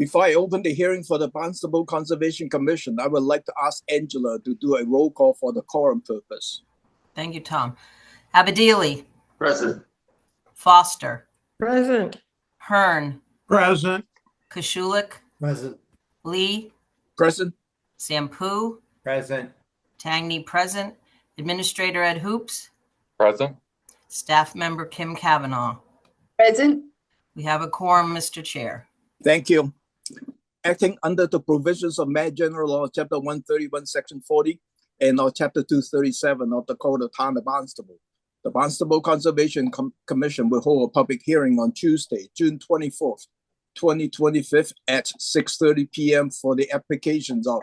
Before I open the hearing for the Barnstable Conservation Commission, I would like to ask Angela to do a roll call for the quorum purpose. Thank you, Tom. Abadili. Present. Foster. Present. Hearn. Present. Koshulik. Present. Lee. Present. Sampu. Present. Tangney present. Administrator Ed Hoops. Present. Staff member Kim Kavanaugh. Present. We have a quorum, Mr. Chair. Thank you. Acting under the provisions of Mass General Law, Chapter 131, Section 40, and Chapter 237 of the Code of Town of Barnstable, the Barnstable Conservation Commission will hold a public hearing on Tuesday, June 24th, 2025 at 6:30 p.m. for the applications of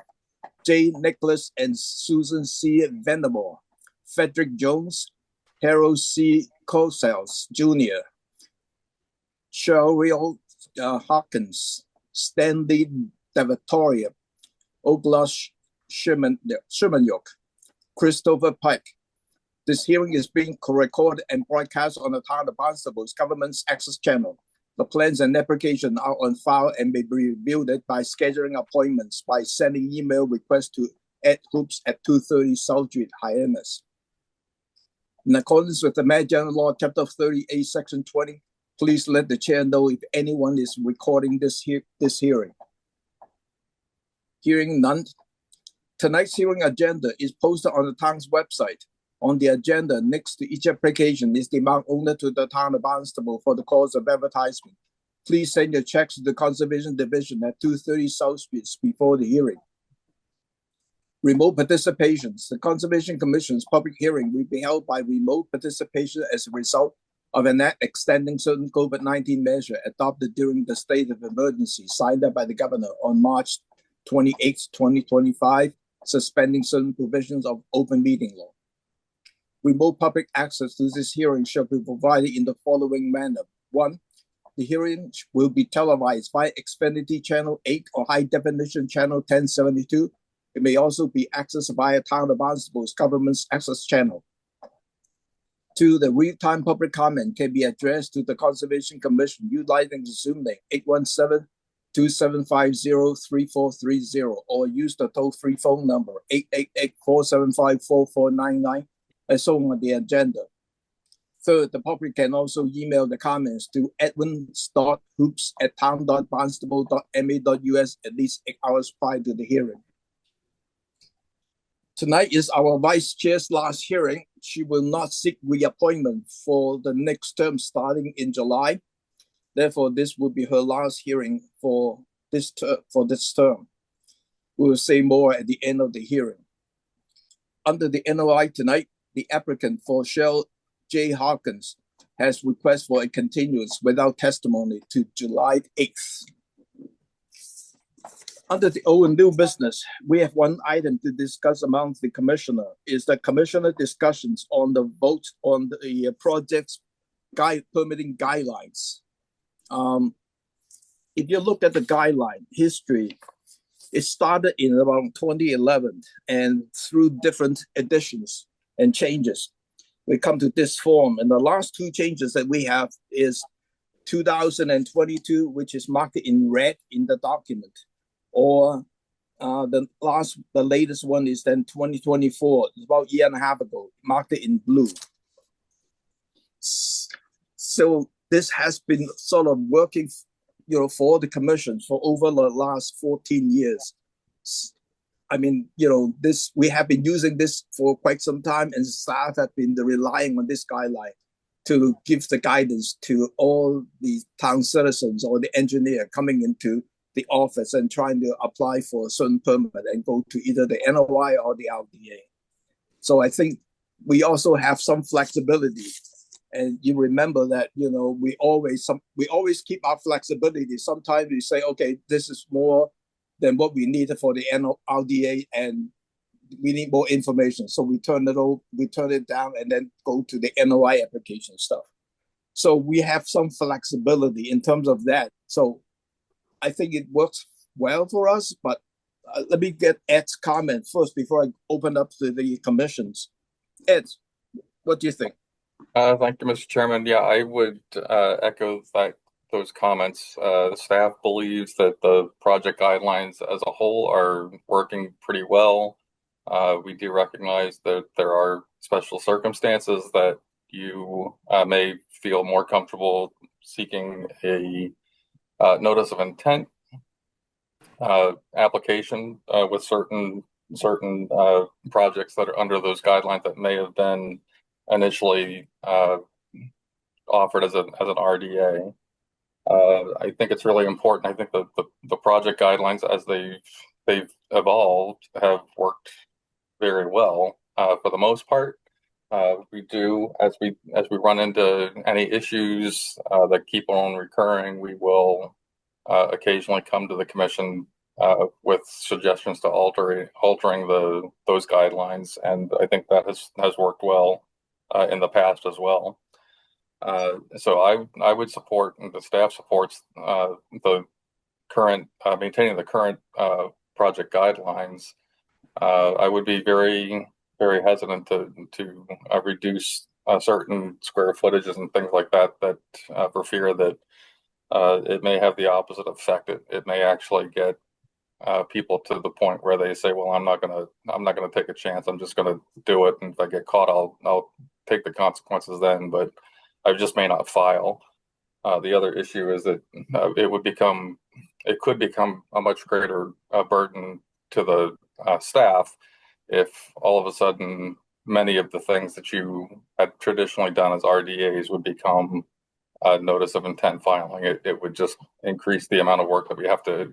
J. Nicholas and Susan C. Venable, Frederick Jones, Harold C. Cosels Jr., Cheryl Hawkins, Stanley Devatoria, Oglash Shermanyuk, Christopher Pike. This hearing is being recorded and broadcast on the Town of Barnstable's Government's Access Channel. The plans and application are on file and may be reviewed by scheduling appointments by sending email requests to @hoops@230 South Street, Hyannis. In accordance with the Mass General Law, Chapter 38, Section 20, please let the chair know if anyone is recording this hearing. Hearing none. Tonight's hearing agenda is posted on the town's website. On the agenda, next to each application is the amount owed to the Town of Barnstable for the cost of advertisement. Please send your checks to the Conservation Division at 230 South Street before the hearing. Remote participations. The Conservation Commission's public hearing will be held by remote participation as a result of an act extending certain COVID-19 measures adopted during the state of emergency signed up by the governor on March 28, 2025, suspending certain provisions of open meeting law. Remote public access to this hearing shall be provided in the following manner. 1. The hearing will be televised via Xfinity Channel 8 or High Definition Channel 1072. It may also be accessed via Town of Barnstable's Government's Access Channel. 2. The real-time public comment can be addressed to the Conservation Commission utilizing the Zoom link 817-2750-3430 or use the toll-free phone number 888-475-4499 as shown on the agenda. 3rd, the public can also email the comments to edwin.hoops@town.barnstable.ma.us at least 8 hours prior to the hearing. Tonight is our Vice Chair's last hearing. She will not seek reappointment for the next term starting in July. Therefore, this will be her last hearing for this term. We will say more at the end of the hearing. Under the NOI tonight, the applicant for Cheryl J. Hawkins has requested for a continuance without testimony to July 8th. Under the old and new business, we have one item to discuss amongst the commissioner, is the commissioner discussions on the vote on the project's permitting guidelines. If you look at the guideline history, it started in around 2011 and through different editions and changes, we come to this form. And the last two changes that we have is 2022, which is marked in red in the document, or the latest one is then 2024, about a year and a half ago, marked in blue. So this has been sort of working, for the commission for over the last 14 years. I mean, we have been using this for quite some time, and staff have been relying on this guideline to give the guidance to all the town citizens or the engineer coming into the office and trying to apply for a certain permit and go to either the NOI or the RDA. So I think we also have some flexibility. And you remember that, we always keep our flexibility. Sometimes we say, okay, this is more than what we needed for the RDA, and we need more information. So we turn it down and then go to the NOI application stuff. So we have some flexibility in terms of that. So I think it works well for us, but let me get Ed's comment first before I open up to the commissions. Ed, what do you think? Thank you, Mr. Chairman. Yeah, I would echo that those comments. The staff believes that the project guidelines as a whole are working pretty well. We do recognize that there are special circumstances that you may feel more comfortable seeking a notice of intent application with certain projects that are under those guidelines that may have been initially offered as an RDA. I think it's really important. I think the project guidelines as they've evolved have worked very well for the most part. We do as we run into any issues that keep on recurring, we will occasionally come to the commission with suggestions to altering those guidelines, and I think that has worked well in the past as well. So I would support, and the staff supports the current maintaining the current project guidelines. I would be very hesitant to reduce certain square footages and things like that for fear that it may have the opposite effect. It may actually get people to the point where they say, "Well, I'm not gonna take a chance. I'm just gonna do it, and if I get caught, I'll take the consequences then." But I just may not file. The other issue is that it could become a much greater burden to the staff if all of a sudden many of the things that you had traditionally done as RDAs would become notice of intent filing. It would just increase the amount of work that we have to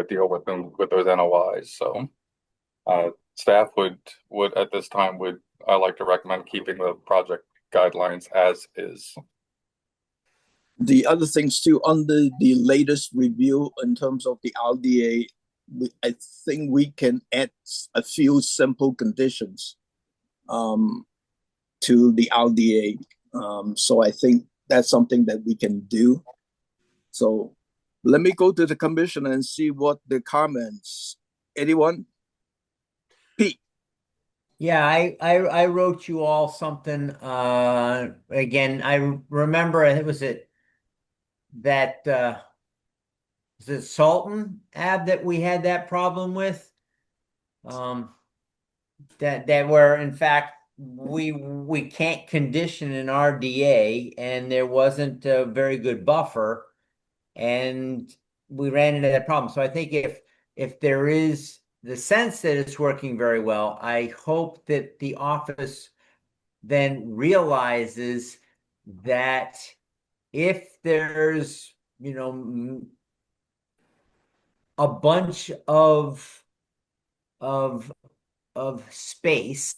deal with with those NOIs. So staff would at this time would I like to recommend keeping the project guidelines as is. The other things too, under the latest review in terms of the RDA, I think we can add a few simple conditions to the RDA. So I think that's something that we can do. So let me go to the commission and see what the comments. Anyone? Pete. Yeah, I wrote you all something. Again, I remember it was that was it Sultan Ab that we had that problem with. That where in fact we can't condition an RDA and there wasn't a very good buffer and we ran into that problem. So I think if there is the sense that it's working very well, I hope that the office then realizes that if there's, a bunch of space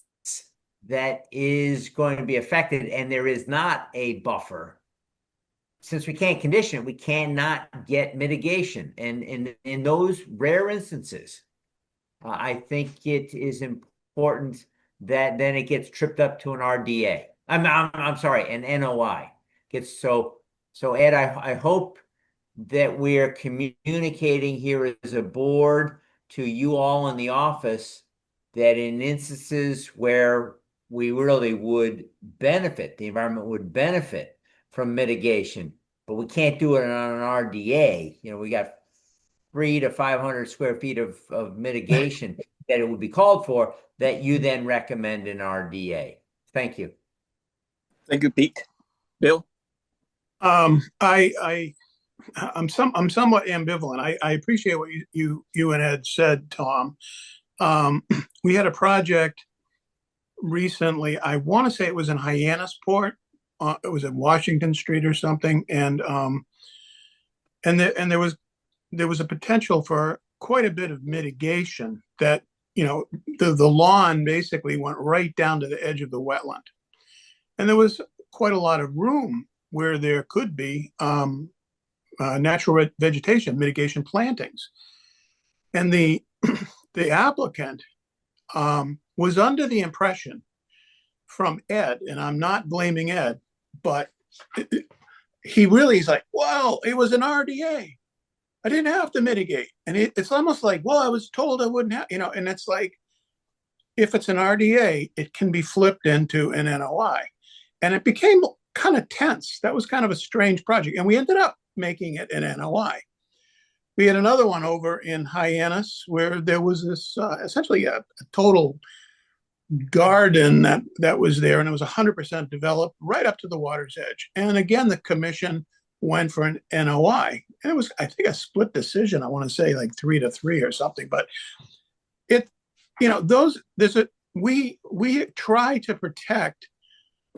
that is going to be affected and there is not a buffer, since we can't condition it, we cannot get mitigation. And in those rare instances, I think it is important that then it gets tripped up to an RDA. I'm sorry, an NOI. So Ed, I hope that we're communicating here as a board to you all in the office that in instances where we really would benefit, the environment would benefit from mitigation, but we can't do it on an RDA. We got 300 to 500 square feet of mitigation that it would be called for, that you then recommend an RDA. Thank you. Thank you, Pete. Bill? I'm somewhat ambivalent. I appreciate what you and Ed said, Tom. We had a project recently. I want to say it was in Hyannisport. It was at Washington Street or something, and there was a potential for quite a bit of mitigation. That the lawn basically went right down to the edge of the wetland, and there was quite a lot of room where there could be natural vegetation mitigation plantings, and the applicant was under the impression from Ed, and I'm not blaming Ed, but he's like, well, it was an RDA. I didn't have to mitigate. And it's almost like, well, I was told I wouldn't have, and it's like, if it's an RDA, it can be flipped into an NOI. And it became kind of tense. That was kind of a strange project. And we ended up making it an NOI. We had another one over in Hyannis where there was this essentially a total garden that was there, and it was 100% developed right up to the water's edge. And again, the commission went for an NOI, and it was, I think, a split decision. I want to say like 3-3 or something. But it, we try to protect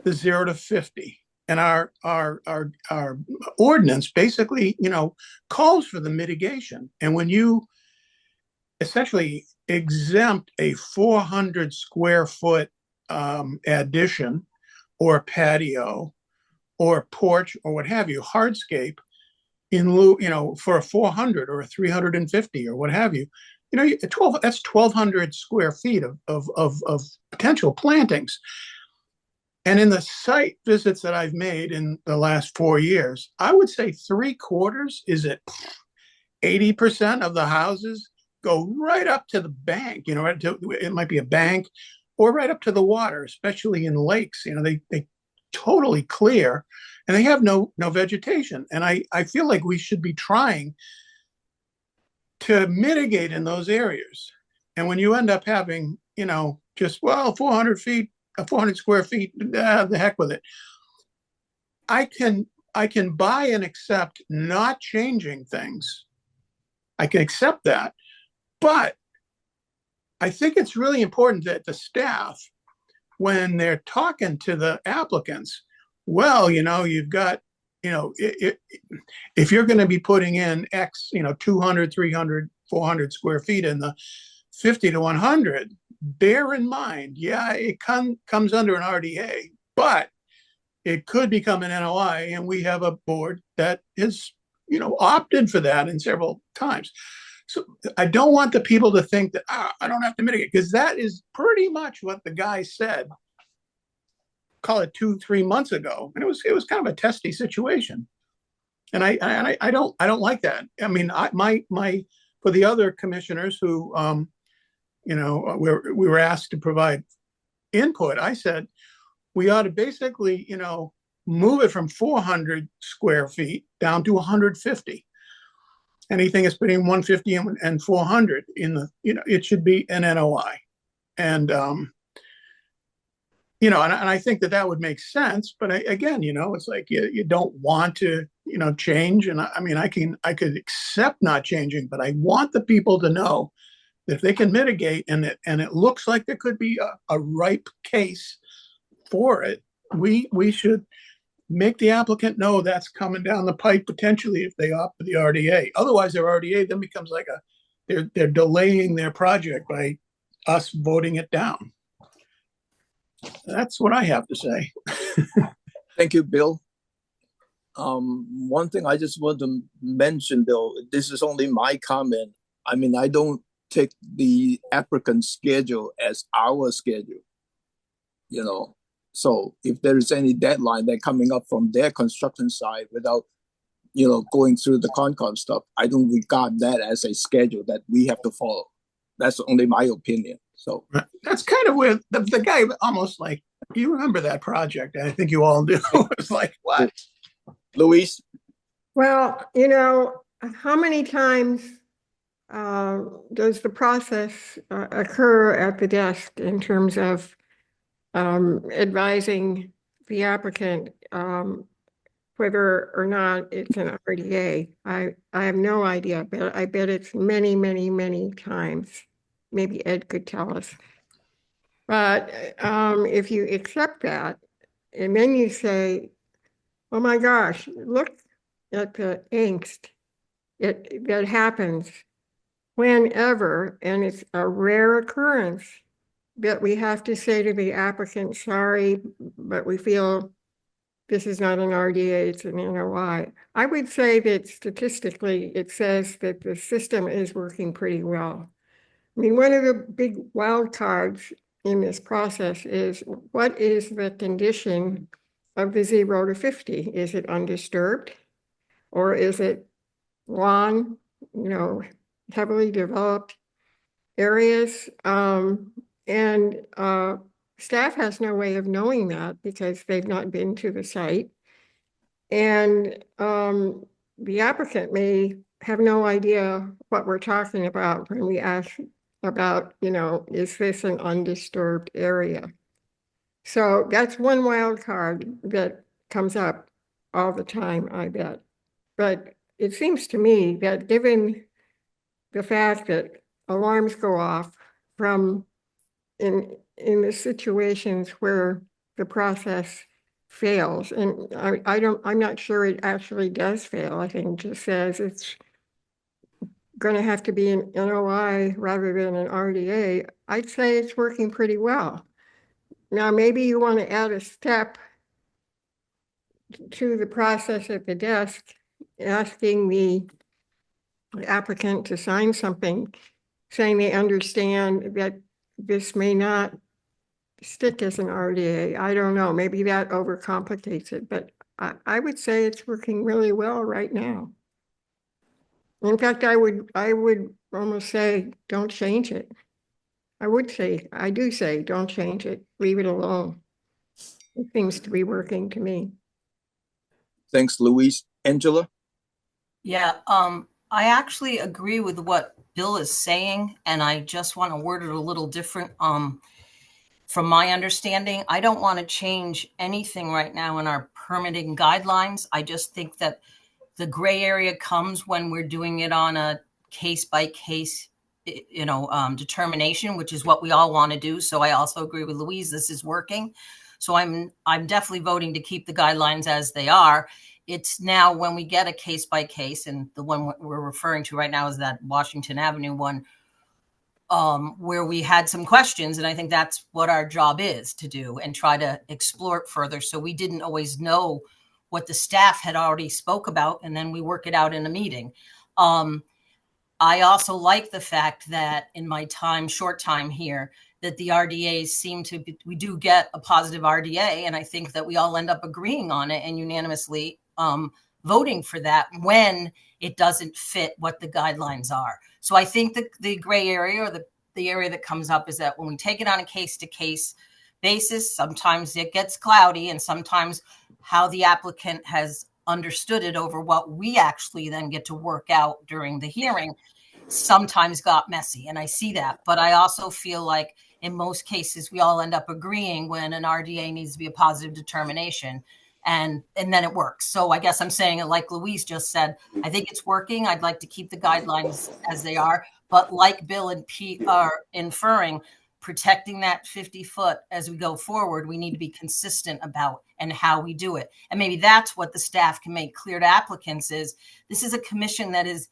the 0 to 50, and our ordinance basically, calls for the mitigation. And when you essentially exempt a 400 square foot addition or patio or porch or what have you, hardscape, in lieu, for a 400 or a 350 or what have you, that's 1,200 square feet of potential plantings. And in the site visits that I've made in the last 4 years, I would say 3/4, is it 80% of the houses go right up to the bank, right to, it might be a bank, or right up to the water, especially in lakes. They totally clear, and they have no vegetation. And I feel like we should be trying to mitigate in those areas. And when you end up having, just, 400 feet, 400 square feet, the heck with it. I can buy and accept not changing things. I can accept that. But I think it's really important that the staff, when they're talking to the applicants, you've got, if you're going to be putting in X, 200, 300, 400 square feet in the 50 to 100, bear in mind, it comes under an RDA, but it could become an NOI, and we have a board that has, opted for that in several times. So I don't want the people to think that I don't have to mitigate, because that is pretty much what the guy said, call it 2-3 months ago, and it was kind of a testy situation, and I don't like that. I mean, my for the other commissioners who we were asked to provide input, I said we ought to basically move it from 400 square feet down to 150. Anything that's between 150 and 400 it should be an NOI. And, and I think that would make sense. But again, it's like you don't want to, change. And I could accept not changing, but I want the people to know that if they can mitigate and it looks like there could be a ripe case for it, we should make the applicant know that's coming down the pipe potentially if they opt for the RDA. Otherwise, their RDA then becomes like they're delaying their project by us voting it down. That's what I have to say. Thank you, Bill. One thing I just want to mention, though, this is only my comment. I don't take the applicant schedule as our schedule, So if there is any deadline that coming up from their construction side without, going through the Concom stuff, I don't regard that as a schedule that we have to follow. That's only my opinion. So that's kind of where the guy almost like, you remember that project? I think you all do. It's like, what? Louise? Well, how many times does the process occur at the desk in terms of advising the applicant whether or not it's an RDA? I have no idea, but I bet it's many, many, many times. Maybe Ed could tell us. But if you accept that, and then you say, oh my gosh, look at the angst that happens whenever, and it's a rare occurrence that we have to say to the applicant, sorry, but we feel this is not an RDA, it's an NOI. I would say that statistically, it says that the system is working pretty well. One of the big wild cards in this process is, what is the condition of the 0 to 50? Is it undisturbed? Or is it lawn, heavily developed areas? And staff has no way of knowing that because they've not been to the site. And the applicant may have no idea what we're talking about when we ask about, is this an undisturbed area? So that's one wild card that comes up all the time, I bet. But it seems to me that given the fact that alarms go off from in the situations where the process fails, and I'm not sure it actually does fail. I think it just says it's going to have to be an NOI rather than an RDA. I'd say it's working pretty well. Now, maybe you want to add a step to the process at the desk, asking the applicant to sign something saying they understand that this may not stick as an RDA. I don't know, maybe that overcomplicates it, but I would say it's working really well right now. In fact, I would almost say, don't change it. I do say, don't change it, leave it alone. It seems to be working to me. Thanks, Louise. Angela? Yeah, I actually agree with what Bill is saying, and I just want to word it a little different. From my understanding, I don't want to change anything right now in our permitting guidelines. I just think that the gray area comes when we're doing it on a case by case, determination, which is what we all want to do. So I also agree with Louise, this is working. So I'm definitely voting to keep the guidelines as they are. It's now when we get a case by case, and the one we're referring to right now is that Washington Avenue one, where we had some questions, and I think that's what our job is to do and try to explore it further. So we didn't always know what the staff had already spoke about, and then we work it out in a meeting. I also like the fact that in my short time here, that the RDAs we do get a positive RDA, and I think that we all end up agreeing on it and unanimously voting for that when it doesn't fit what the guidelines are. So I think that the gray area, or the area that comes up, is that when we take it on a case-to-case basis, sometimes it gets cloudy, and sometimes how the applicant has understood it over what we actually then get to work out during the hearing sometimes got messy, and I see that. But I also feel like in most cases we all end up agreeing when an RDA needs to be a positive determination, and then it works. So I guess I'm saying it like Louise just said, I think it's working. I'd like to keep the guidelines as they are, but like Bill and Pete are inferring, protecting that 50 foot as we go forward, we need to be consistent about and how we do it. And maybe that's what the staff can make clear to applicants is this is a commission that is,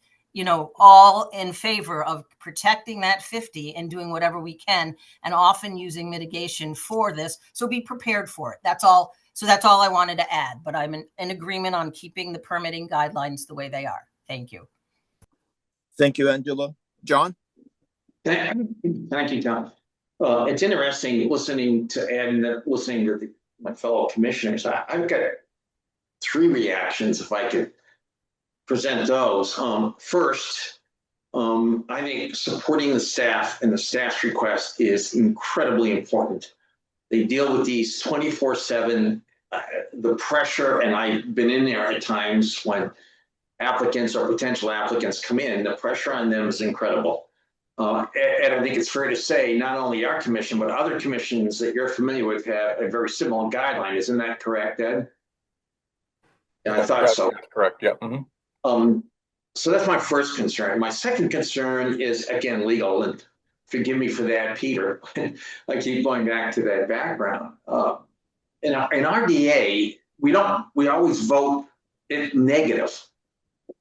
all in favor of protecting that 50 and doing whatever we can, and often using mitigation for this. So be prepared for it. That's all. So that's all I wanted to add, but I'm in agreement on keeping the permitting guidelines the way they are. Thank you. Thank you, Angela. John? Thank you, John. It's interesting listening to my fellow commissioners. I've got three reactions, if I could present those. First, I think supporting the staff and the staff's request is incredibly important. They deal with these 24/7, the pressure, and I've been in there at times when applicants or potential applicants come in, the pressure on them is incredible. And I think it's fair to say not only our commission, but other commissions that you're familiar with have a very similar guideline. Isn't that correct, Ed? Yeah, I thought so. That's correct. Yeah. Mm-hmm. So that's my first concern. My second concern is, again, legal, and forgive me for that, Peter. I keep going back to that background. In RDA, we always vote negative.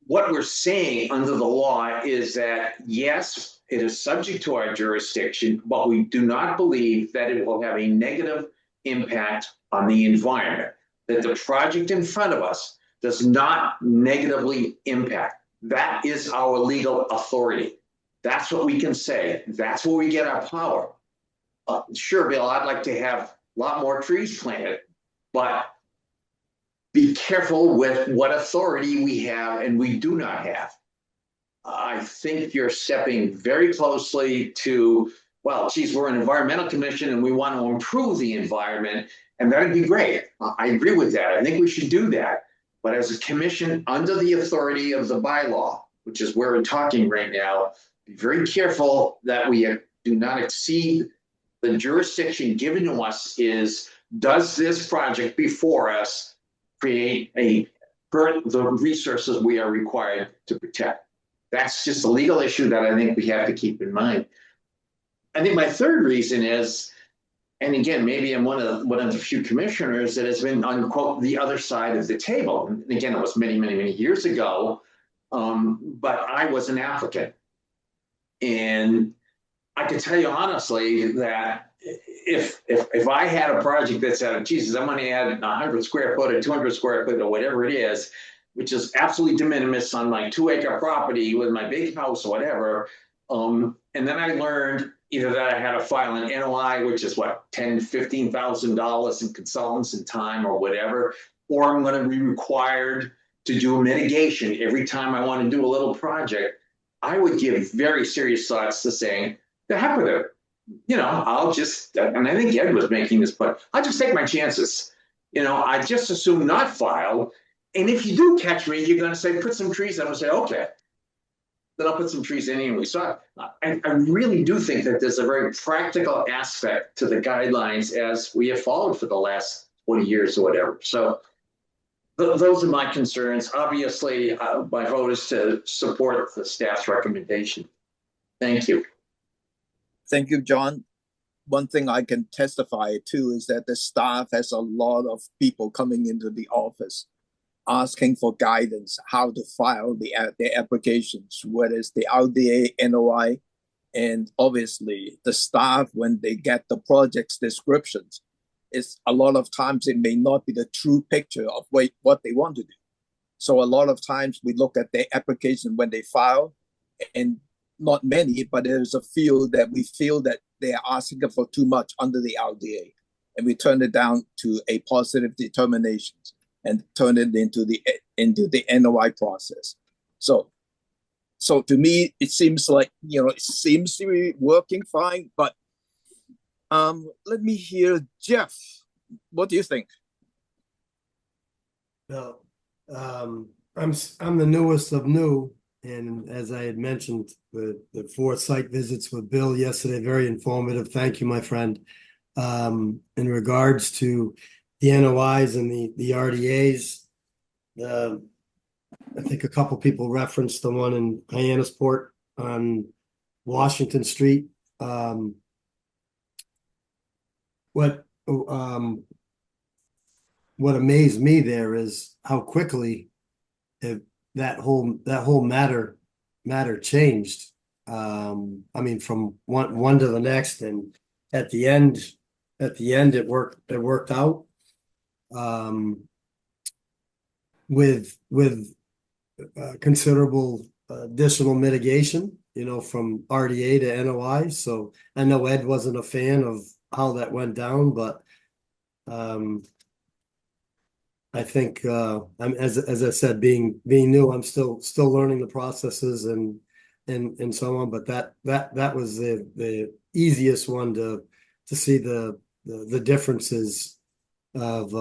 What we're saying under the law is that, yes, it is subject to our jurisdiction, but we do not believe that it will have a negative impact on the environment, that the project in front of us does not negatively impact. That is our legal authority. That's what we can say. That's where we get our power. Sure, Bill, I'd like to have a lot more trees planted, but be careful with what authority we have and we do not have. I think you're stepping very closely to well, geez, we're an environmental commission and we want to improve the environment, and that'd be great. I agree with that. I think we should do that. But as a commission under the authority of the bylaw, which is where we're talking right now, be very careful that we do not exceed the jurisdiction given to us. Is, does this project before us create the resources we are required to protect? That's just a legal issue that I think we have to keep in mind. I think my third reason is, and again, maybe I'm one of the few commissioners that has been on, quote, the other side of the table. And again, it was many, many, many years ago, but I was an applicant. And I can tell you honestly that if I had a project that said, Jesus, I'm going to add 100 square foot or 200 square foot or whatever it is, which is absolutely de minimis on my 2-acre property with my big house or whatever, and then I learned either that I had to file an NOI, which is what, $10,000, $15,000 in consultants and time or whatever, or I'm going to be required to do a mitigation every time I want to do a little project. I would give very serious thoughts to saying, the heck with it. You know, I'll just, and I think Ed was making this point, I'll just take my chances. You know, I just assume not file. And if you do catch me, you're going to say, put some trees. I'm going to say, okay. Then I'll put some trees in anyway. So I really do think that there's a very practical aspect to the guidelines as we have followed for the last 20 years or whatever. So those are my concerns. Obviously, my vote is to support the staff's recommendation. Thank you. Thank you, John. One thing I can testify to is that the staff has a lot of people coming into the office asking for guidance, how to file the applications, whether it's the RDA, NOI, and obviously the staff, when they get the project's descriptions, it's a lot of times it may not be the true picture of what they want to do. So a lot of times we look at their application when they file, and not many, but there's a few that we feel that they're asking for too much under the RDA, and we turn it down to a positive determination and turn it into the NOI process. So to me, it seems like, you know, it seems to be working fine. But let me hear Jeff. What do you think? Well, I'm the newest of new, and as I had mentioned, the 4 site visits with Bill yesterday, very informative. Thank you, my friend. In regards to the NOIs and the RDAs, I think a couple people referenced the one in Hyannisport on Washington Street. What amazed me there is how quickly that whole matter changed. I mean, from one to the next, and at the end it worked out. With considerable additional mitigation, you know, from RDA to NOI. So I know Ed wasn't a fan of how that went down, but I think I'm, as I said, being new, I'm still learning the processes and so on. But that was the easiest one to see the differences of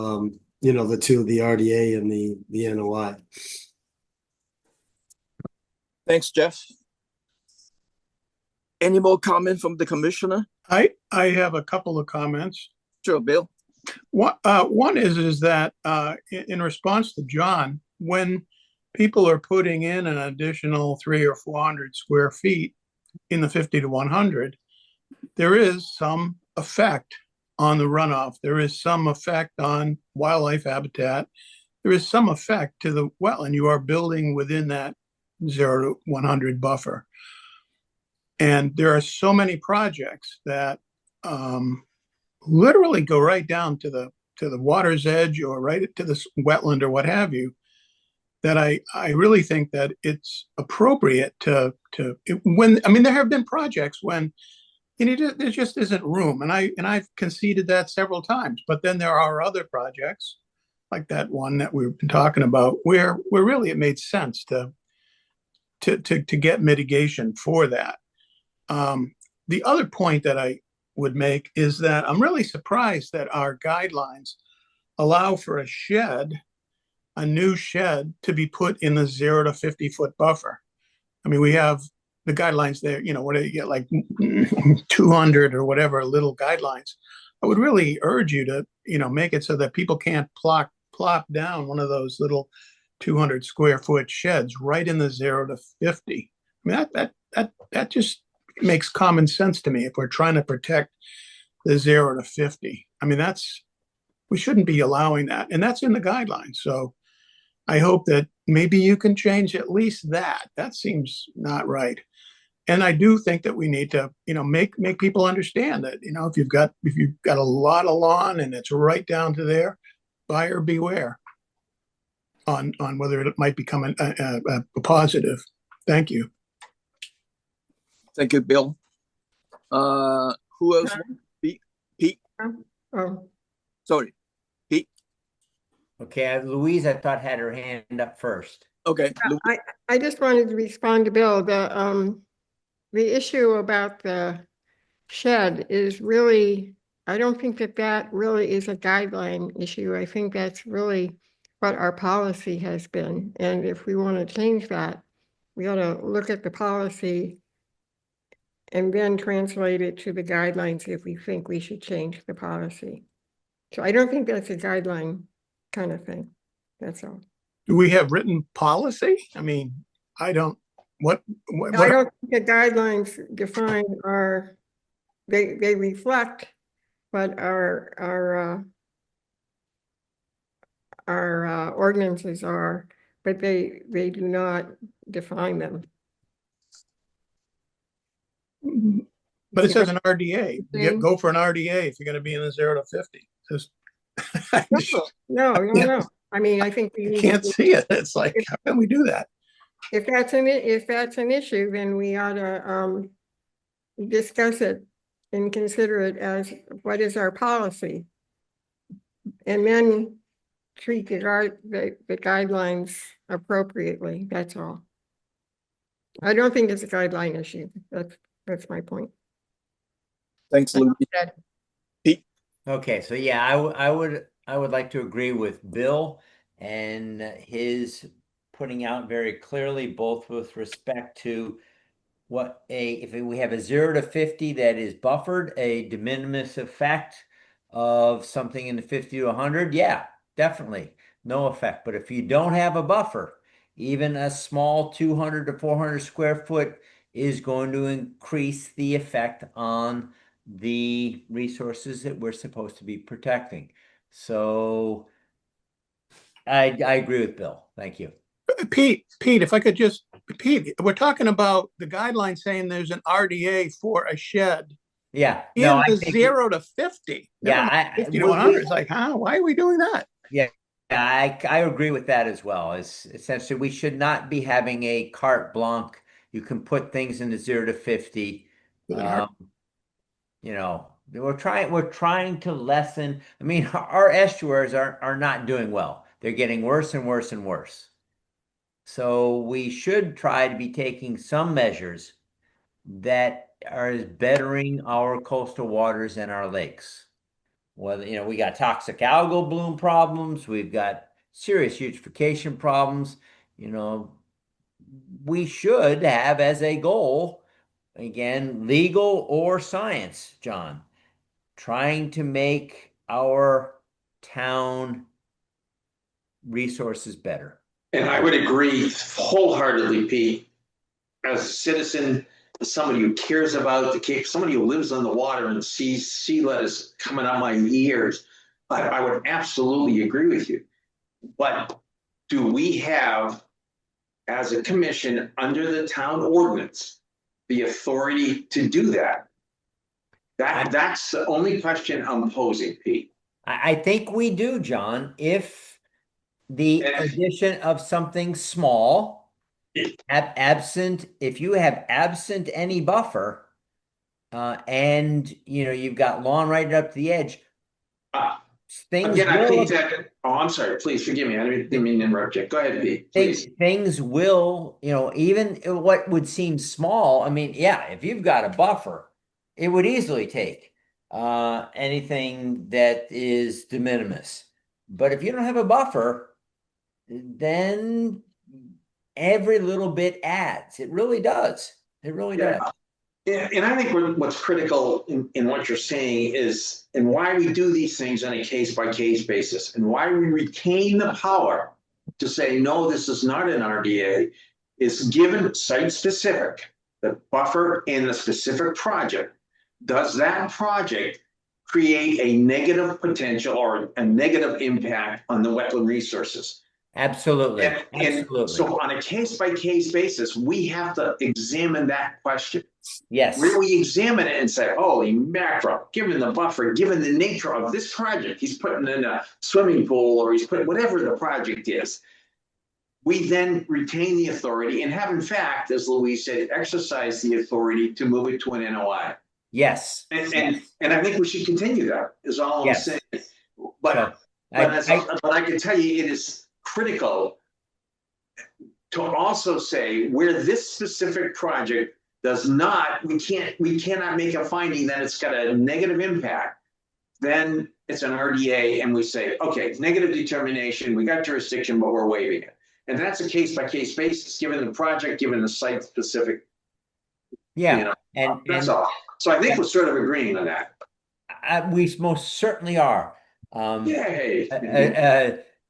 you know, the two, the RDA and the NOI. Thanks, Jeff. Any more comment from the commissioner? I have a couple of comments. Sure, Bill. One is that in response to John, when people are putting in an additional 300 or 400 square feet in the 50 to 100, there is some effect on the runoff. There is some effect on wildlife habitat. There is some effect to the wetland. You are building within that 0 to 100 buffer. And there are so many projects that literally go right down to the water's edge or right to the wetland or what have you, that I really think that it's appropriate when, I mean, there have been projects when, you know, there just isn't room, and I've conceded that several times. But then there are other projects like that one that we've been talking about where really it made sense to get mitigation for that. the other point that I would make is that I'm really surprised that our guidelines allow for a new shed to be put in the 0 to 50 foot buffer. I mean, we have the guidelines there, what do you get, like 200 or whatever little guidelines. I would really urge you to, make it so that people can't plop down one of those little 200 square foot sheds right in the 0 to 50. I mean, that just makes common sense to me if we're trying to protect the 0 to 50. I mean, we shouldn't be allowing that. And that's in the guidelines. So I hope that maybe you can change at least that. That seems not right. And I do think that we need to, make people understand that, if you've got a lot of lawn and it's right down to there, buyer beware on whether it might become a positive. Thank you. Thank you, Bill. Who else? Pete? Oh, Sorry, Pete. Okay, Louise, I thought had her hand up first. Okay. I just wanted to respond to Bill. The issue about the shed is really, I don't think that really is a guideline issue. I think that's really what our policy has been. And if we want to change that, we ought to look at the policy and then translate it to the guidelines if we think we should change the policy. So I don't think that's a guideline kind of thing. That's all. Do we have written policy? I mean, I don't. What I don't think the guidelines define they reflect what our ordinances are, but they do not define them. But it says an RDA. Go for an RDA if you're going to be in the 0 to 50. No. I mean, I think we can't see it. It's like, how can we do that? If that's an issue, then we ought to discuss it and consider it as what is our policy, and then treat the guidelines appropriately. That's all. I don't think it's a guideline issue. That's my point. Thanks, Lou. Pete. Okay, so yeah, I would like to agree with Bill and his putting out very clearly, both with respect to if we have a 0 to 50 that is buffered, a de minimis effect of something in the 50 to 100, yeah, definitely no effect. But if you don't have a buffer, even a small 200 to 400 square foot is going to increase the effect on the resources that we're supposed to be protecting. So I agree with Bill. Thank you. Pete, if I could just, we're talking about the guidelines saying there's an RDA for a shed. Yeah. In the 0 to 50. Yeah. 50 to 100. It's like, why are we doing that? Yeah. I agree with that as well. It's essentially, we should not be having a carte blanche. You can put things in the 0 to 50. We're trying to lessen. I mean, our estuaries are not doing well. They're getting worse and worse and worse. So we should try to be taking some measures that are bettering our coastal waters and our lakes. Whether, we got toxic algal bloom problems, we've got serious eutrophication problems. We should have as a goal, again, legal or science, John, trying to make our town resources better. And I would agree wholeheartedly, Pete, as a citizen, as somebody who cares about the Cape, somebody who lives on the water and sees sea lettuce coming out my ears, I would absolutely agree with you. But do we have, as a commission under the town ordinance, the authority to do that? That's the only question I'm posing, Pete. I think we do, John. If the addition of something small, if you have absent any buffer, and you've got lawn right up to the edge, things again, I think will, that. Oh, I'm sorry. Please forgive me. I didn't mean to interrupt you. Go ahead, Pete. Please. things will, even what would seem small. I mean, yeah, if you've got a buffer, it would easily take anything that is de minimis. But if you don't have a buffer, then every little bit adds. It really does. It really does. And I think what's critical in what you're saying is, and why we do these things on a case-by-case basis, and why we retain the power to say, no, this is not an RDA, is given site-specific, the buffer and the specific project. Does that project create a negative potential or a negative impact on the wetland resources? Absolutely. And Absolutely. so on a case-by-case basis, we have to examine that question. Yes. Really examine it and say, holy mackerel, given the buffer, given the nature of this project, he's putting in a swimming pool or he's putting whatever the project is. We then retain the authority and have, in fact, as Louise said, exercise the authority to move it to an NOI. Yes. And I think we should continue that, is all I'm saying. But I can tell you it is critical to also say where this specific project does not, we cannot make a finding that it's got a negative impact, then it's an RDA and we say, okay, negative determination, we got jurisdiction, but we're waiving it. And that's a case-by-case basis, given the project, given the site-specific. Yeah. And that's all. So I think we're sort of agreeing on that. We most certainly are. Yay.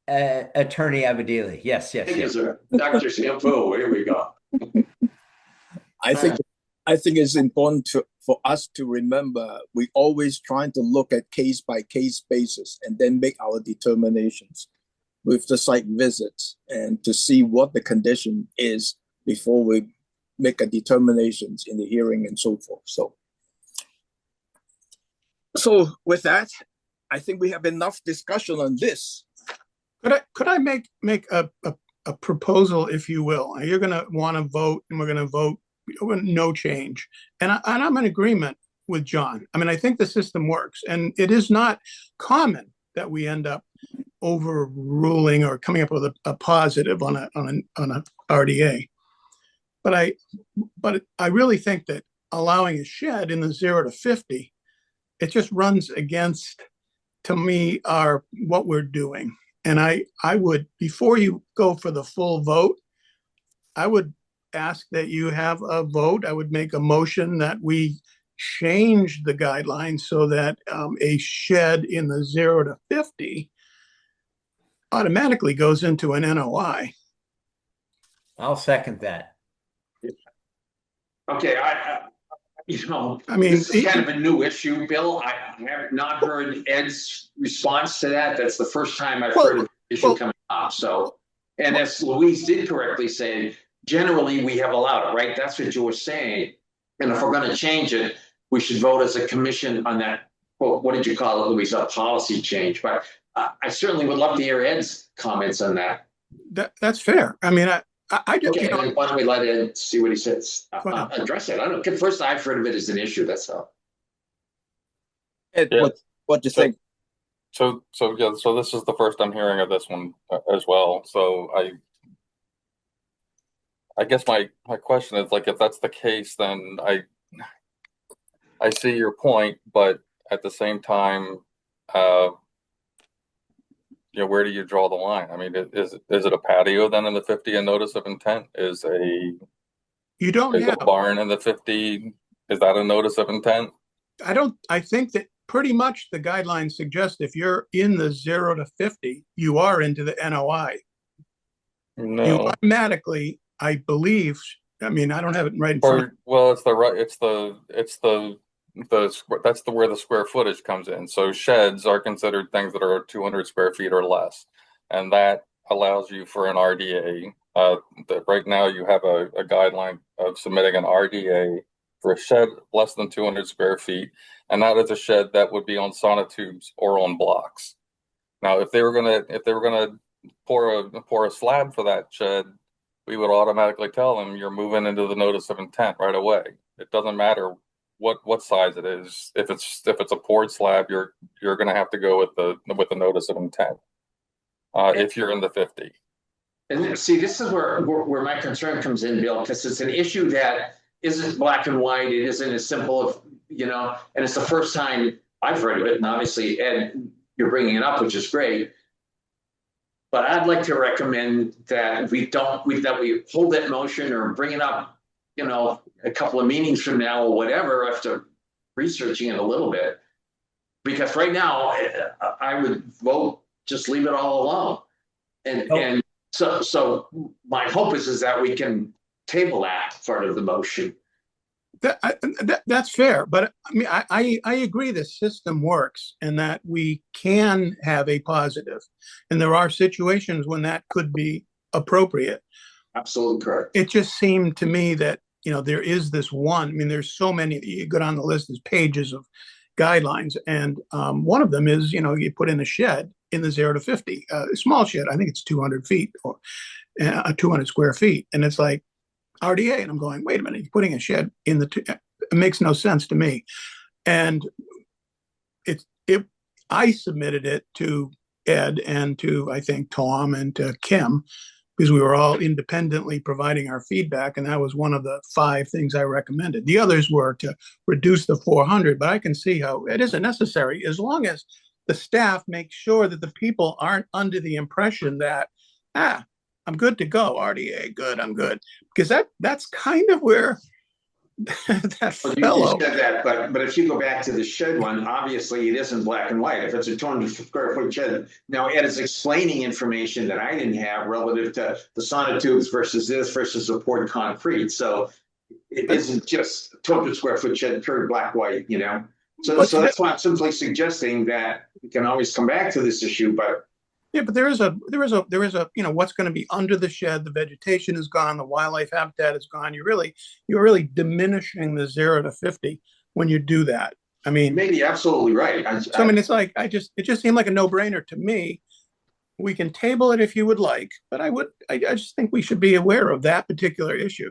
Attorney Abadili. Yes. Thank you, sir. Dr. Shampoo, here we go. I think it's important for us to remember we always trying to look at case by case basis and then make our determinations with the site visits and to see what the condition is before we make a determinations in the hearing and so forth. So with that, I think we have enough discussion on this. Could I make a proposal, if you will? You're going to want to vote, and we're going to vote no change. And I'm in agreement with John. I mean, I think the system works, and it is not common that we end up overruling or coming up with a positive on a RDA. But I really think that allowing a shed in the 0 to 50, it just runs against, to me, what we're doing. And I would, before you go for the full vote, I would ask that you have a vote. I would make a motion that we change the guidelines so that a shed in the 0 to 50 automatically goes into an NOI. I'll second that. Okay, I mean, this is kind of a new issue, Bill. I have not heard Ed's response to that. That's the first time I've heard of the issue coming up. So, and as Louise did correctly say, generally we have allowed it, right? That's what you were saying. And if we're going to change it, we should vote as a commission on that. Well, what did you call it, Louise? A policy change. But I certainly would love to hear Ed's comments on that. That's fair. I mean, I just, okay, why don't we let Ed see what he says? Address it. I don't know. First, I've heard of it as an issue. That's all. Ed, what do you think? So this is the first I'm hearing of this one as well. So I guess my question is, like, if that's the case, then I see your point, but at the same time, where do you draw the line? I mean, is it a patio then in the 50 and notice of intent? Is a barn in the 50? Is that a notice of intent? I think that pretty much the guidelines suggest if you're in the 0 to 50, you are into the NOI. No. You automatically, I believe. I mean, I don't have it right in front. Well, it's where the square footage comes in. So sheds are considered things that are 200 square feet or less, and that allows you for an RDA. That right now you have a guideline of submitting an RDA for a shed less than 200 square feet, and that is a shed that would be on sonotubes or on blocks. Now, if they were gonna pour a slab for that shed, we would automatically tell them you're moving into the notice of intent right away. It doesn't matter what size it is. If it's a poured slab, you're going to have to go with the notice of intent. If you're in the 50. And see, this is where my concern comes in, Bill, because it's an issue that isn't black and white. It isn't as simple and it's the first time I've heard of it. And obviously, Ed, you're bringing it up, which is great. But I'd like to recommend that we hold that motion or bring it up, a couple of meetings from now or whatever, after researching it a little bit. Because right now, I would vote just leave it all alone. And so my hope is that we can table that part of the motion. That's fair, but I mean, I agree the system works and that we can have a positive, and there are situations when that could be appropriate. Absolutely correct. It just seemed to me that, there is this one. I mean, there's so many. You go down the list, there's pages of guidelines, and one of them is, you put in a shed in the 0 to 50, a small shed. I think it's 200 feet or 200 square feet, and it's like RDA, and I'm going, wait a minute, you're putting a shed in it makes no sense to me. And I submitted it to Ed and to, I think, Tom and to Kim, because we were all independently providing our feedback, and that was one of the 5 things I recommended. The others were to reduce the 400, but I can see how it isn't necessary as long as the staff makes sure that the people aren't under the impression that, I'm good to go, RDA, good, I'm good. Because that's kind of where that fellow. You said that, but if you go back to the shed one, obviously it isn't black and white. If it's a 200 square foot shed, now Ed is explaining information that I didn't have relative to the sonotubes versus this versus the poured concrete. So it isn't just 200 square foot shed, pure black white, So that's why I'm simply suggesting that we can always come back to this issue, but. Yeah, but there is a, what's going to be under the shed. The vegetation is gone. The wildlife habitat is gone. You're really diminishing the 0 to 50 when you do that. I mean, maybe absolutely right. I mean, it's like, it just seemed like a no brainer to me. We can table it if you would like, but I just think we should be aware of that particular issue.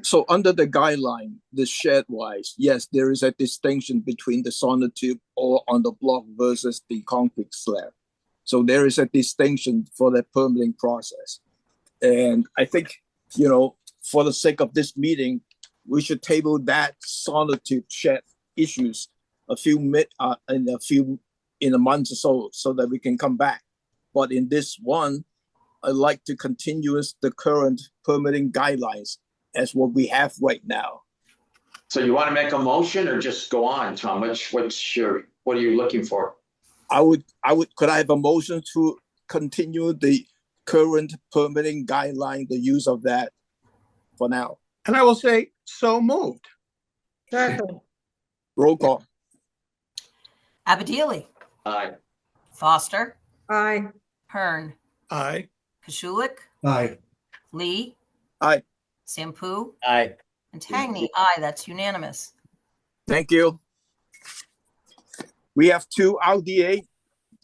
So under the guideline, the shed wise, yes, there is a distinction between the sonotube or on the block versus the concrete slab. So there is a distinction for the permitting process. And I think, for the sake of this meeting, we should table that sonotube shed issues in a month or so that we can come back. But in this one, I'd like to continue the current permitting guidelines as what we have right now. So you want to make a motion or just go on, Tom? What are you looking for? Could I have a motion to continue the current permitting guideline, the use of that for now? And I will say, so moved. Second. Roll call. Abadili. Aye. Foster. Aye. Hearn. Aye. Kashulik. Aye. Lee. Aye. Sampu. Aye. And Tangney. Aye. That's unanimous. Thank you. We have 2 RDA.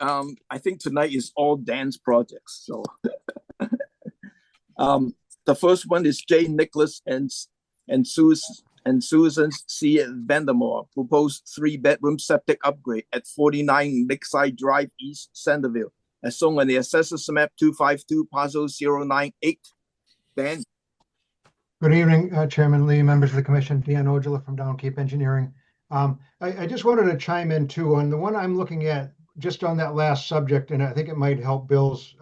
I think tonight is all dance projects. So the first one is J. Nicholas and Susan C. Vandermoor proposed 3-bedroom septic upgrade at 49 Lakeside Drive, East Centerville, as shown on the assessors map 252 parcel 098. Dan. Good evening, Chairman Lee, members of the commission. Dan Ojala from Downcape Engineering. I just wanted to chime in too on the one I'm looking at, just on that last subject, and I think it might help Bill's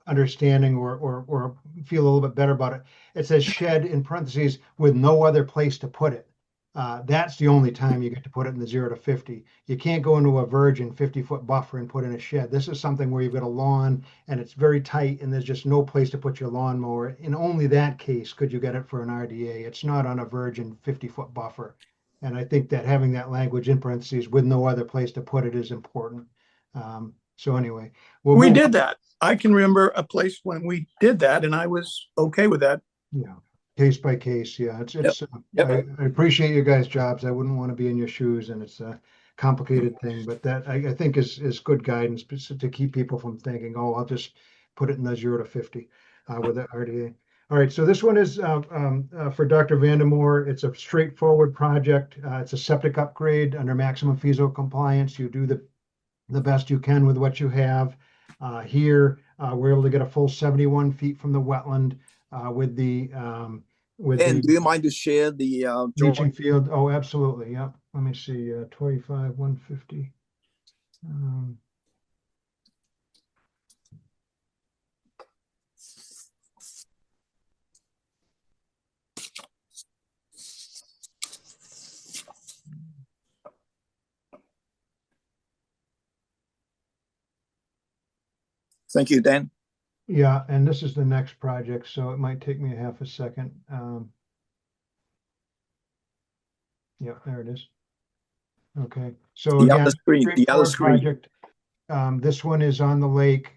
understanding or feel a little bit better about it. It says shed in parentheses with no other place to put it. That's the only time you get to put it in the 0 to 50. You can't go into a virgin 50-foot buffer and put in a shed. This is something where you've got a lawn and it's very tight and there's just no place to put your lawnmower. In only that case could you get it for an RDA. It's not on a virgin 50-foot buffer. And I think that having that language in parentheses with no other place to put it is important. So anyway, we did that. I can remember a place when we did that and I was okay with that. Yeah. Case by case, yeah. Yep. I appreciate your guys' jobs. I wouldn't want to be in your shoes, and it's a complicated thing. But that I think is good guidance to keep people from thinking, oh, I'll just put it in the 0 to 50 with the RDA. All right, so this one is for Dr. Vandermoor. It's a straightforward project. It's a septic upgrade under maximum feasible compliance. You do the best you can with what you have. Here, we're able to get a full 71 feet from the wetland with the with And do the you mind to share the leaching drawing? field. Oh, absolutely. Yeah. Let me see, 25, 150. Thank you, Dan. Yeah, and this is the next project, so it might take me a half a second. Yeah, there it is. Okay, so The again, other screen, the other straightforward screen. project. This one is on the lake.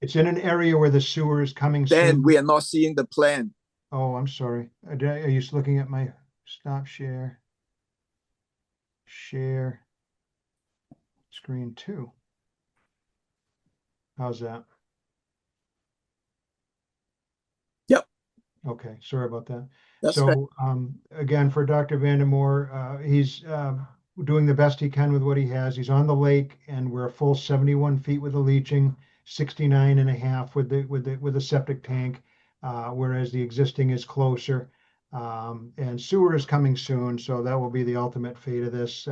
It's in an area where the sewer is coming Dan, soon. we are not seeing the plan. Oh, I'm sorry. Are you looking at my stop share? Share screen 2. How's that? Yep. Okay, sorry about that. That's fair. So again, for Dr. Vandermoor, he's doing the best he can with what he has. He's on the lake, and we're a full 71 feet with the leaching, 69 and a half with the septic tank, whereas the existing is closer. And sewer is coming soon, so that will be the ultimate fate of this.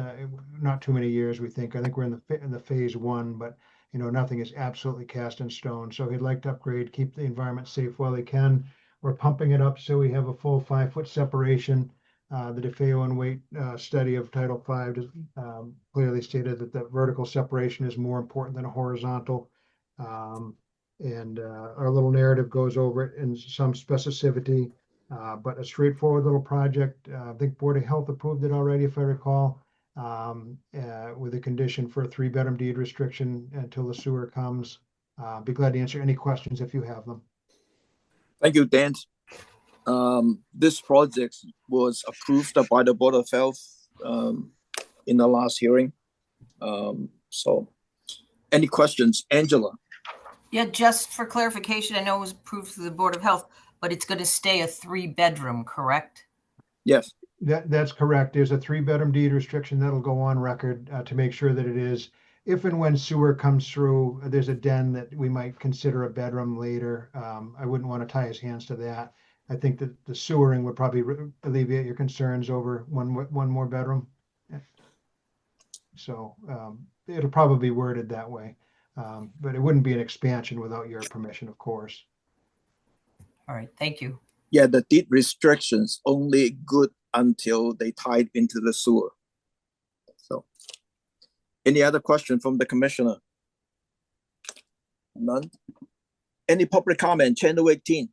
Not too many years, we think. I think we're in the phase 1, but nothing is absolutely cast in stone. So he'd like to upgrade, keep the environment safe while he can. We're pumping it up so we have a full 5-foot separation. The DeFeo and Waite study of Title V clearly stated that the vertical separation is more important than a horizontal. And our little narrative goes over it in some specificity, but a straightforward little project. I think Board of Health approved it already, if I recall, with a condition for a 3-bedroom deed restriction until the sewer comes. Be glad to answer any questions if you have them. Thank you, Dan. This project was approved by the Board of Health in the last hearing. So, any questions, Angela? Yeah, just for clarification, I know it was approved through the Board of Health, but it's going to stay a 3-bedroom, correct? Yes. That's correct. There's a 3-bedroom deed restriction that'll go on record to make sure that it is. If and when sewer comes through, there's a den that we might consider a bedroom later. I wouldn't want to tie his hands to that. I think that the sewering would probably alleviate your concerns over one more bedroom. So it'll probably be worded that way, but it wouldn't be an expansion without your permission, of course. All right, thank you. Yeah, the deed restrictions only good until they tied into the sewer. So, any other question from the commissioner? None. Any public comment? Channel 18.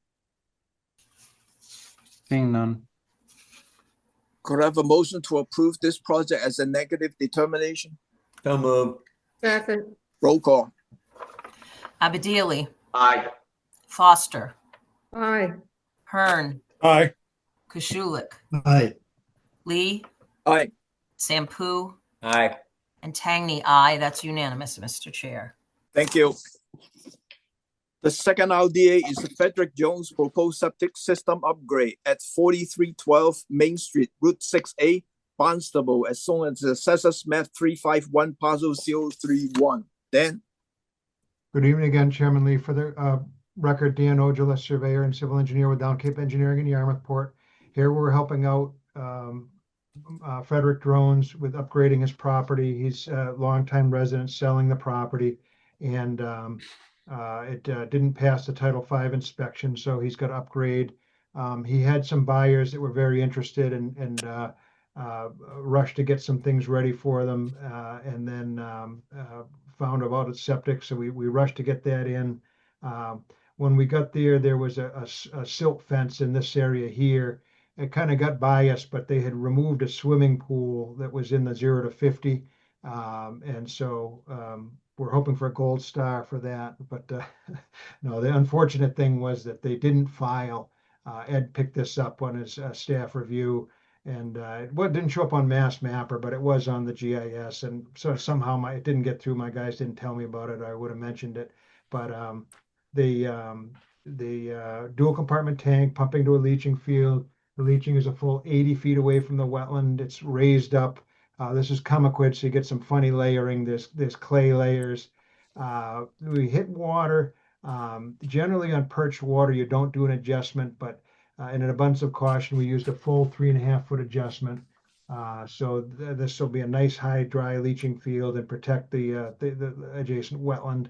Seeing none. Could I have a motion to approve this project as a negative determination? So moved. Second, Roll call. Abadili, Aye. Foster, aye. Hearn, Aye. Koshulik, Aye. Lee, Aye. Sampu, Aye. and Tangney, aye. That's unanimous, Mr. Chair. Thank you. The second RDA is the Frederick Jones proposed septic system upgrade at 4312 Main Street, Route 6A, Barnstable, as shown as the Assessors Map 351, Parcel 031. Dan? Good evening again, Chairman Lee. For the record, Dan Ojala, surveyor and civil engineer with Down Cape Engineering in Yarmouthport. Here we're helping out Frederick Jones with upgrading his property. He's a longtime resident selling the property, and it didn't pass the Title V inspection, so he's got to upgrade. He had some buyers that were very interested and rushed to get some things ready for them, and then found about its septic, so we rushed to get that in. When we got there, there was a silt fence in this area here. It kind of got by us, but they had removed a swimming pool that was in the 0 to 50. And so we're hoping for a gold star for that. But no, the unfortunate thing was that they didn't file. Ed picked this up on his staff review, and it didn't show up on Mass Mapper, but it was on the GIS. And so somehow it didn't get through. My guys didn't tell me about it. I would have mentioned it. But the dual compartment tank pumping to a leaching field. The leaching is a full 80 feet away from the wetland. It's raised up. This is Kummequid, so you get some funny layering. There's clay layers. We hit water. Generally on perched water, you don't do an adjustment, but in an abundance of caution, we used a full 3.5-foot adjustment. So this will be a nice high dry leaching field and protect the adjacent wetland.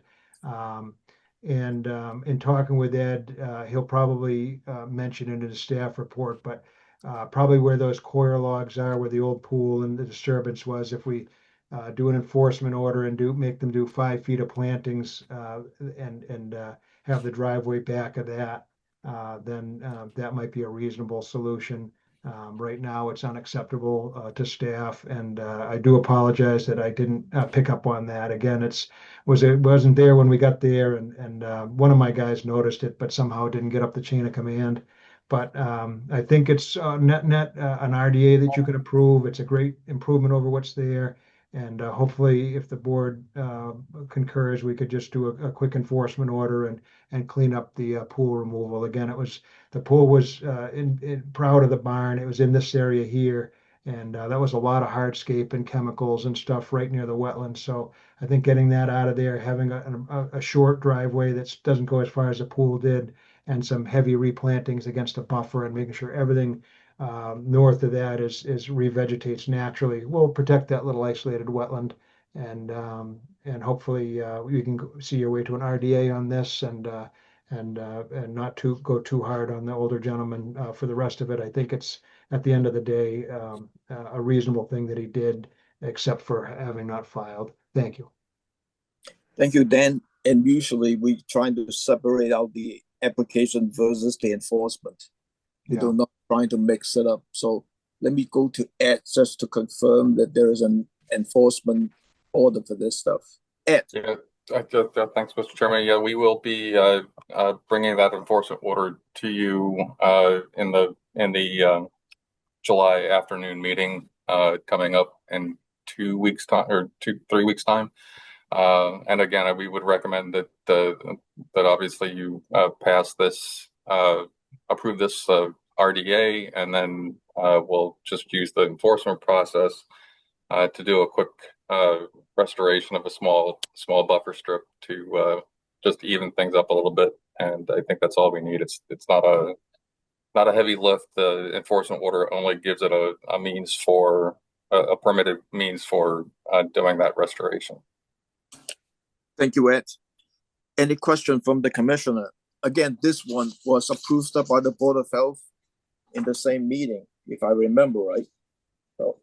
In talking with Ed, he'll probably mention it in his staff report, but probably where those coir logs are, where the old pool and the disturbance was, if we do an enforcement order and make them do 5 feet of plantings and have the driveway back of that, then that might be a reasonable solution. Right now, it's unacceptable to staff, and I do apologize that I didn't pick up on that. Again, it wasn't there when we got there, and one of my guys noticed it, but somehow didn't get up the chain of command. But I think it's net an RDA that you can approve. It's a great improvement over what's there. And hopefully, if the board concurs, we could just do a quick enforcement order and clean up the pool removal. Again, the pool was proud of the barn. It was in this area here, and that was a lot of hardscape and chemicals and stuff right near the wetlands. So I think getting that out of there, having a short driveway that doesn't go as far as the pool did, and some heavy replantings against a buffer, and making sure everything north of that is revegetates naturally, will protect that little isolated wetland, and hopefully we can see your way to an RDA on this, and not to go too hard on the older gentleman for the rest of it. I think it's, at the end of the day, a reasonable thing that he did, except for having not filed. Thank you. Thank you, Dan. And usually we try to separate out the application versus the enforcement. We do not trying to mix it up. So let me go to Ed just to confirm that there is an enforcement order for this stuff. Ed. Yeah, thanks, Mr. Chairman. Yeah, we will be bringing that enforcement order to you in the July afternoon meeting coming up in 2 weeks time, or 3 weeks time. And again, we would recommend that obviously you pass this, approve this RDA, and then we'll just use the enforcement process to do a quick restoration of a small buffer strip to just even things up a little bit. And I think that's all we need. It's not a heavy lift. The enforcement order only gives it a means for a permitted means for doing that restoration. Thank you, Ed. Any question from the commissioner? Again, this one was approved by the Board of Health in the same meeting, if I remember right. So,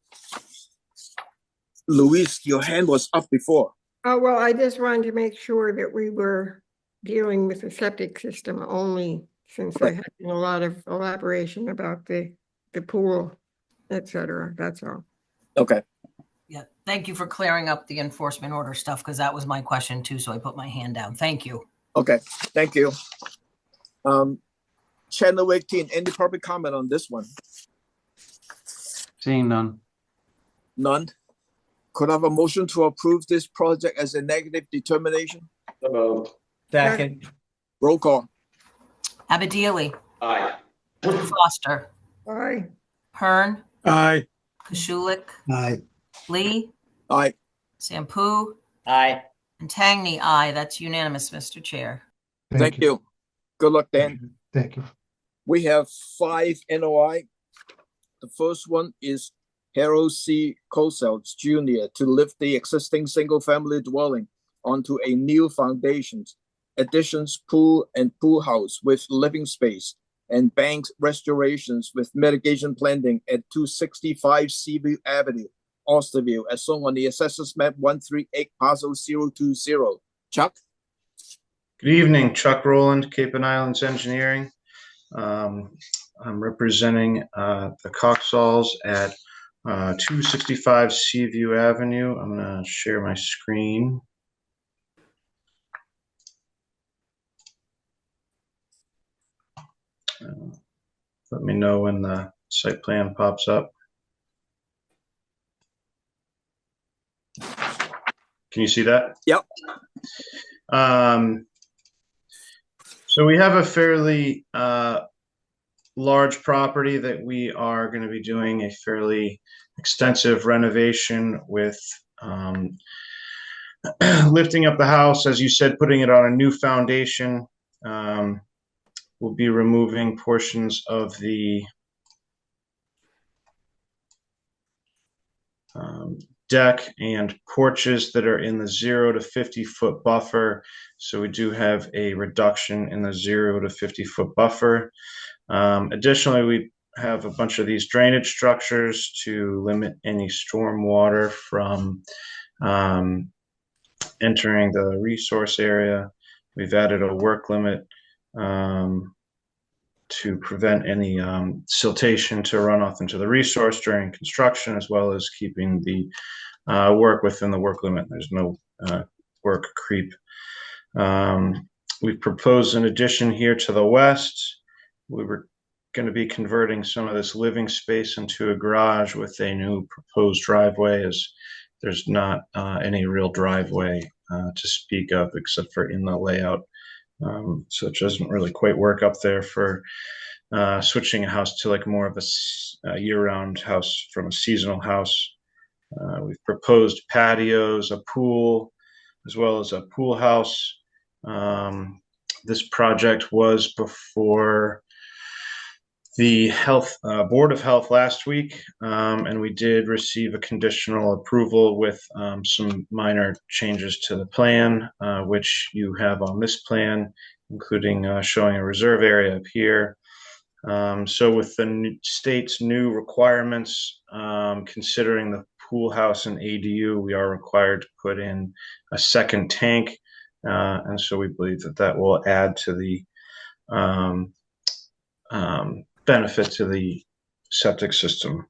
Louise, your hand was up before. Oh, well, I just wanted to make sure that we were dealing with the septic system only, since there had been a lot of elaboration about the pool, etc. That's all. Okay. Yeah, thank you for clearing up the enforcement order stuff, because that was my question too, so I put my hand down. Thank you. Okay, thank you. Channel 18, any public comment on this one? Seeing none. None. Could I have a motion to approve this project as a negative determination? Second. Roll call. Abadieli. Aye. Foster. Aye. Hearn. Aye. Koshulik. Aye. Lee. Aye. Sampu. Aye. And Tangney, aye. That's unanimous, Mr. Chair. Thank you. Good luck, Dan. Thank you. We have 5 NOI. The first one is Harold C. Cosels Jr. to lift the existing single-family dwelling onto a new foundation, additions, pool and pool house with living space, and bank restorations with mitigation planting at 265 Seaview Avenue, Austerville, as shown on the Assessors Map 138, Parcel 020. Chuck? Good evening, Chuck Rowland, Cape and Islands Engineering. I'm representing the Coxalls at 265 Seaview Avenue. I'm going to share my screen. Let me know when the site plan pops up. Can you see that? Yep. So we have a fairly large property that we are going to be doing a fairly extensive renovation with, lifting up the house, as you said, putting it on a new foundation, we'll be removing portions of the deck and porches that are in the 0 to 50-foot buffer. So we do have a reduction in the 0 to 50-foot buffer. Additionally, we have a bunch of these drainage structures to limit any storm water from entering the resource area. We've added a work limit to prevent any siltation to run off into the resource during construction, as well as keeping the work within the work limit. There's no work creep. We've proposed an addition here to the west. We were going to be converting some of this living space into a garage with a new proposed driveway, as there's not any real driveway to speak of except for in the layout. So it doesn't really quite work up there for switching a house to like more of a year-round house from a seasonal house. We've proposed patios, a pool, as well as a pool house. This project was before the Board of Health last week, and we did receive a conditional approval with some minor changes to the plan, which you have on this plan, including showing a reserve area up here. So with the state's new requirements, considering the pool house and ADU, we are required to put in a second tank. And so we believe that that will add to the benefit to the septic system.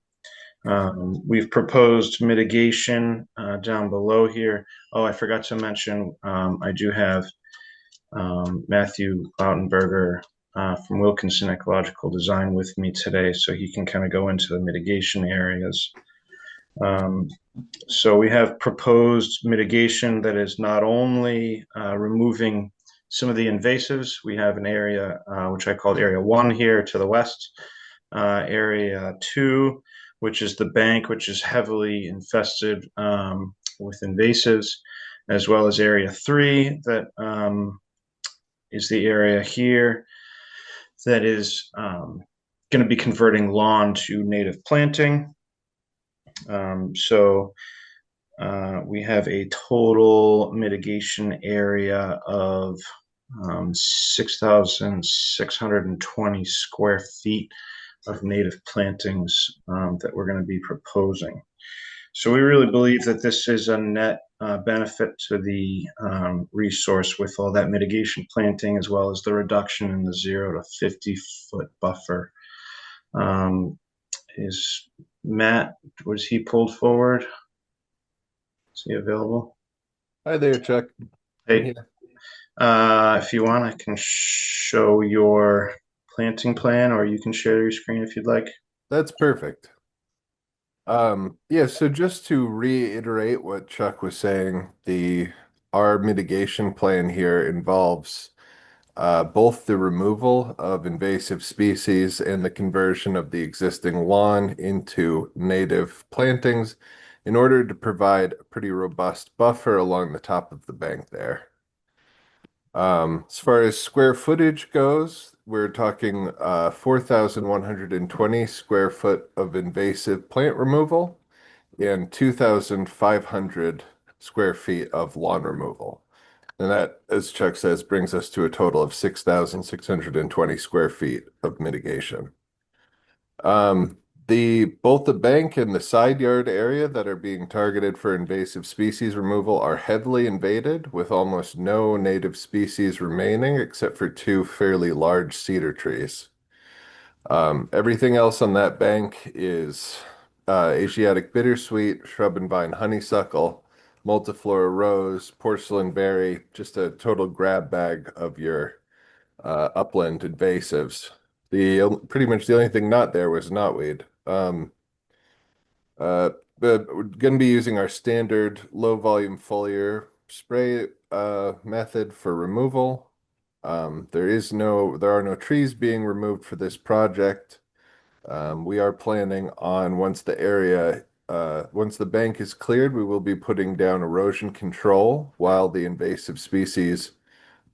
We've proposed mitigation down below here. Oh, I forgot to mention, I do have Matthew Lautenberger from Wilkinson Ecological Design with me today, so he can kind of go into the mitigation areas. So we have proposed mitigation that is not only removing some of the invasives. We have an area which I called Area 1 here to the west, Area 2, which is the bank, which is heavily infested with invasives, as well as Area 3 that is the area here that is going to be converting lawn to native planting. So we have a total mitigation area of 6,620 square feet of native plantings that we're going to be proposing. So we really believe that this is a net benefit to the resource with all that mitigation planting, as well as the reduction in the 0 to 50-foot buffer. Is Matt, was he pulled forward? Is he available? Hi there, Chuck. Hey, if you want, I can show your planting plan, or you can share your screen if you'd like. That's perfect. Yeah, so just to reiterate what Chuck was saying, our mitigation plan here involves both the removal of invasive species and the conversion of the existing lawn into native plantings in order to provide a pretty robust buffer along the top of the bank there. As far as square footage goes, we're talking 4,120 square foot of invasive plant removal and 2,500 square feet of lawn removal. And that, as Chuck says, brings us to a total of 6,620 square feet of mitigation. Both the bank and the side yard area that are being targeted for invasive species removal are heavily invaded, with almost no native species remaining except for 2 fairly large cedar trees. Everything else on that bank is Asiatic bittersweet, shrub and vine honeysuckle, multiflora rose, porcelain berry, just a total grab bag of your upland invasives. Pretty much the only thing not there was knotweed. But we're going to be using our standard low volume foliar spray method for removal. There are no trees being removed for this project. We are planning on once the bank is cleared, we will be putting down erosion control while the invasive species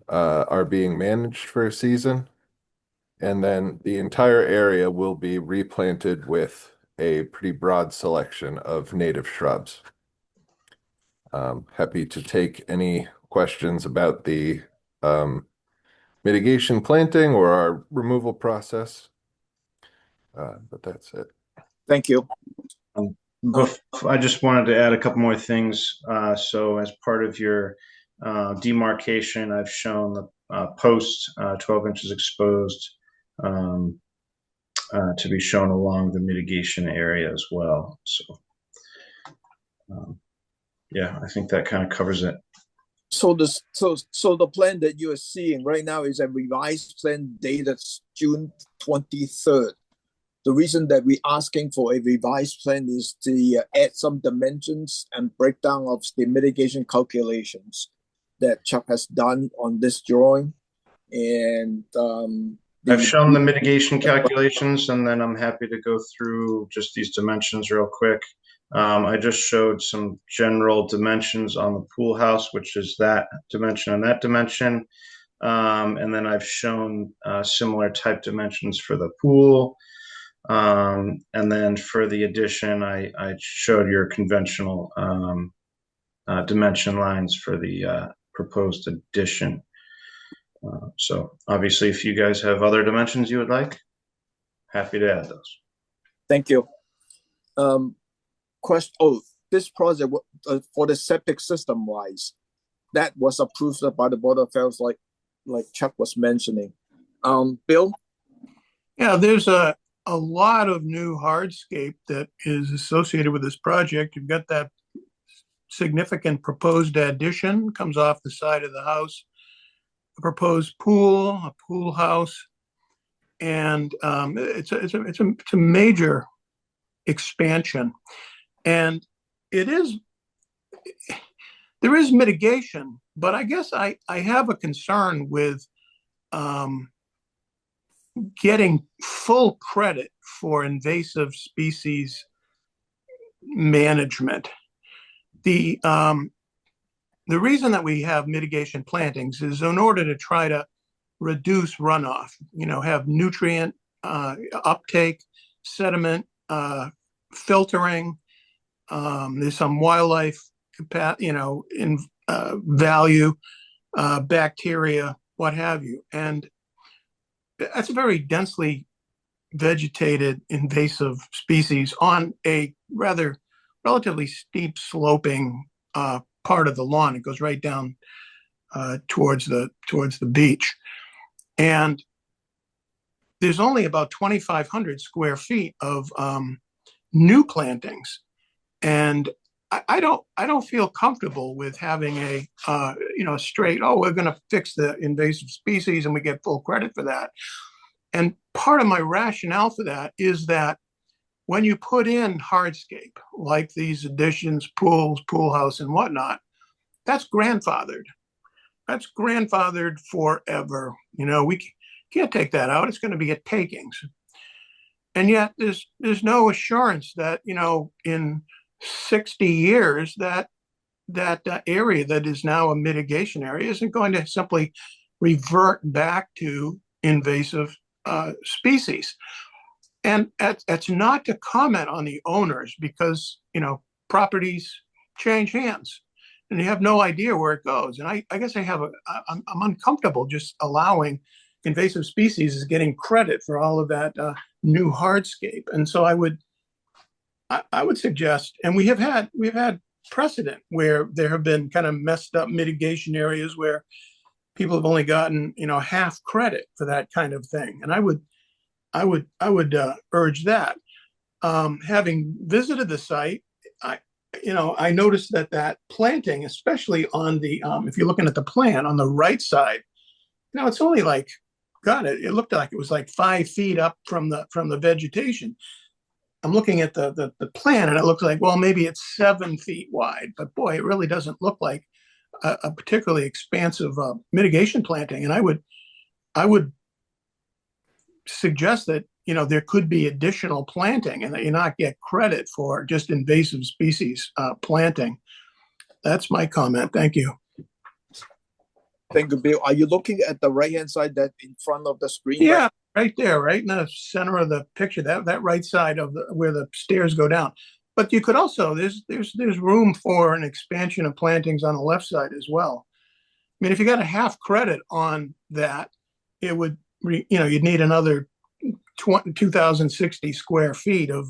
are being managed for a season. And then the entire area will be replanted with a pretty broad selection of native shrubs. Happy to take any questions about the mitigation planting or our removal process. But that's it. Thank you. I just wanted to add a couple more things. So as part of your demarcation, I've shown the post 12 inches exposed to be shown along the mitigation area as well. So yeah, I think that kind of covers it. So the plan that you are seeing right now is a revised plan dated June 23rd. The reason that we're asking for a revised plan is to add some dimensions and breakdown of the mitigation calculations that Chuck has done on this drawing. And I've shown the mitigation calculations, and then I'm happy to go through just these dimensions real quick. I just showed some general dimensions on the pool house, which is that dimension and that dimension. And then I've shown similar type dimensions for the pool. And then for the addition, I showed your conventional dimension lines for the proposed addition. So obviously, if you guys have other dimensions you would like, happy to add those. Thank you. This project for the septic system wise, that was approved by the Board of Health, like Chuck was mentioning. Bill? Yeah, there's a lot of new hardscape that is associated with this project. You've got that significant proposed addition comes off the side of the house, a proposed pool, a pool house, and it's a major expansion, and there is mitigation, but I guess I have a concern with getting full credit for invasive species management. The reason that we have mitigation plantings is in order to try to reduce runoff, have nutrient uptake, sediment filtering. There's some wildlife, in value, bacteria, what have you. And that's a very densely vegetated invasive species on a relatively steep sloping part of the lawn. It goes right down towards the beach, and there's only about 2,500 square feet of new plantings, and I don't feel comfortable with having a straight, we're going to fix the invasive species and we get full credit for that. And part of my rationale for that is that when you put in hardscape like these additions, pools, pool house, and whatnot, that's grandfathered. That's grandfathered forever. We can't take that out. It's going to be at takings. And yet there's no assurance that, in 60 years that area that is now a mitigation area isn't going to simply revert back to invasive species. And that's not to comment on the owners, because, properties change hands and you have no idea where it goes. And I guess I'm uncomfortable just allowing invasive species as getting credit for all of that new hardscape. And so I would suggest, and we've had precedent where there have been kind of messed up mitigation areas where people have only gotten, half credit for that kind of thing. And I would urge that. Having visited the site, I noticed that planting, especially on the, if you're looking at the plan on the right side, it's only like, it looked like it was like 5 feet up from the vegetation. I'm looking at the plan and it looks like, well, maybe it's 7 feet wide, but boy, it really doesn't look like a particularly expansive mitigation planting. And I would suggest that, there could be additional planting and that you not get credit for just invasive species planting. That's my comment. Thank you. Thank you, Bill. Are you looking at the right-hand side that in front of the screen? Yeah, right? right there, right in the center of the picture, that right side of the where the stairs go down. But you could also there's room for an expansion of plantings on the left side as well. I mean, if you got a half credit on that, it would you'd need another 2,060 square feet of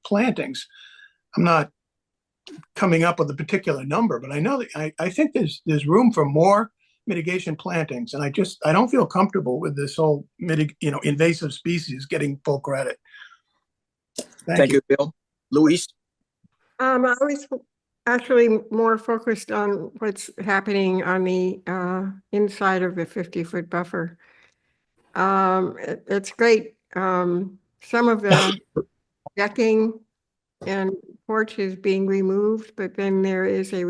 plantings. I'm not coming up with a particular number, but I know that I think there's room for more mitigation plantings, and I don't feel comfortable with this whole invasive species getting full credit. Thank you, Bill. Luis? I was actually more focused on what's happening on the inside of the 50-foot buffer. It's great. Some of the decking and porch is being removed, but then there is a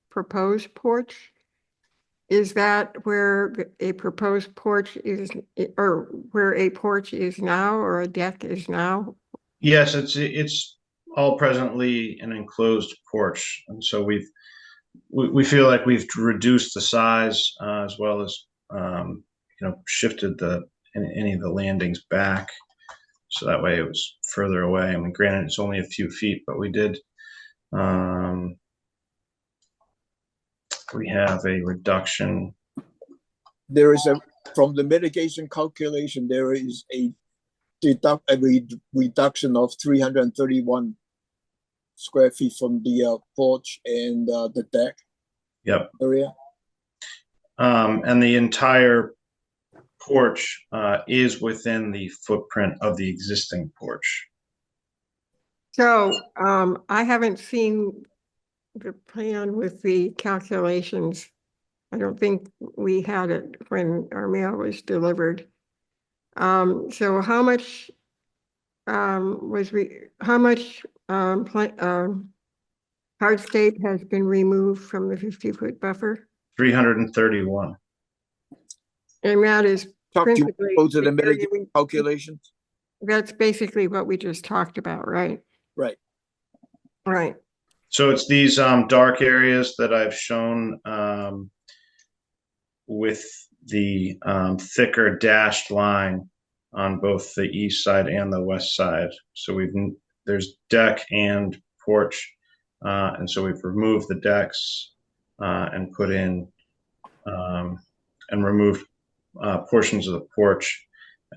proposed porch. Is that where a proposed porch is, or where a porch is now, or a deck is now? Yes, it's all presently an enclosed porch, and so we feel like we've reduced the size as well as shifted any of the landings back, so that way it was further away. I mean, granted, it's only a few feet, but we did. We have a reduction. There is from the mitigation calculation, there is a reduction of 331 square feet from the porch and the deck. Yep. Area. And the entire porch is within the footprint of the existing porch. So I haven't seen the plan with the calculations. I don't think we had it when our mail was delivered. So how much hardscape has been removed from the 50-foot buffer? 331. And that is principally go to the mitigation calculations. That's basically what we just talked about, right? Right. Right. So it's these dark areas that I've shown with the thicker dashed line on both the east side and the west side. So there's deck and porch, and so we've removed the decks and put in and removed portions of the porch,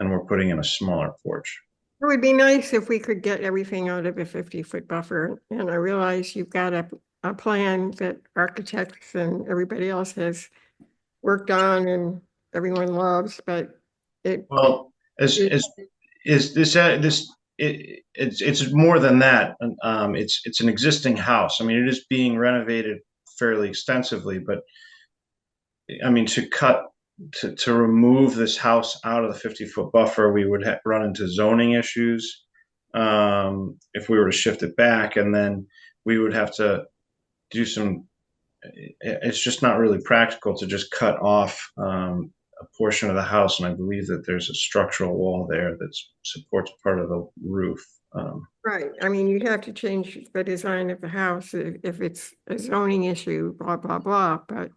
and we're putting in a smaller porch. It would be nice if we could get everything out of a 50-foot buffer. And I realize you've got a plan that architects and everybody else has worked on and everyone loves, but it's more than that. It's an existing house. I mean, it is being renovated fairly extensively, but I mean, to remove this house out of the 50-foot buffer, we would run into zoning issues if we were to shift it back, and then we would have to do some. It's just not really practical to just cut off a portion of the house, and I believe that there's a structural wall there that supports part of the roof. Right. I mean, you'd have to change the design of the house if it's a zoning issue, blah, blah, blah. But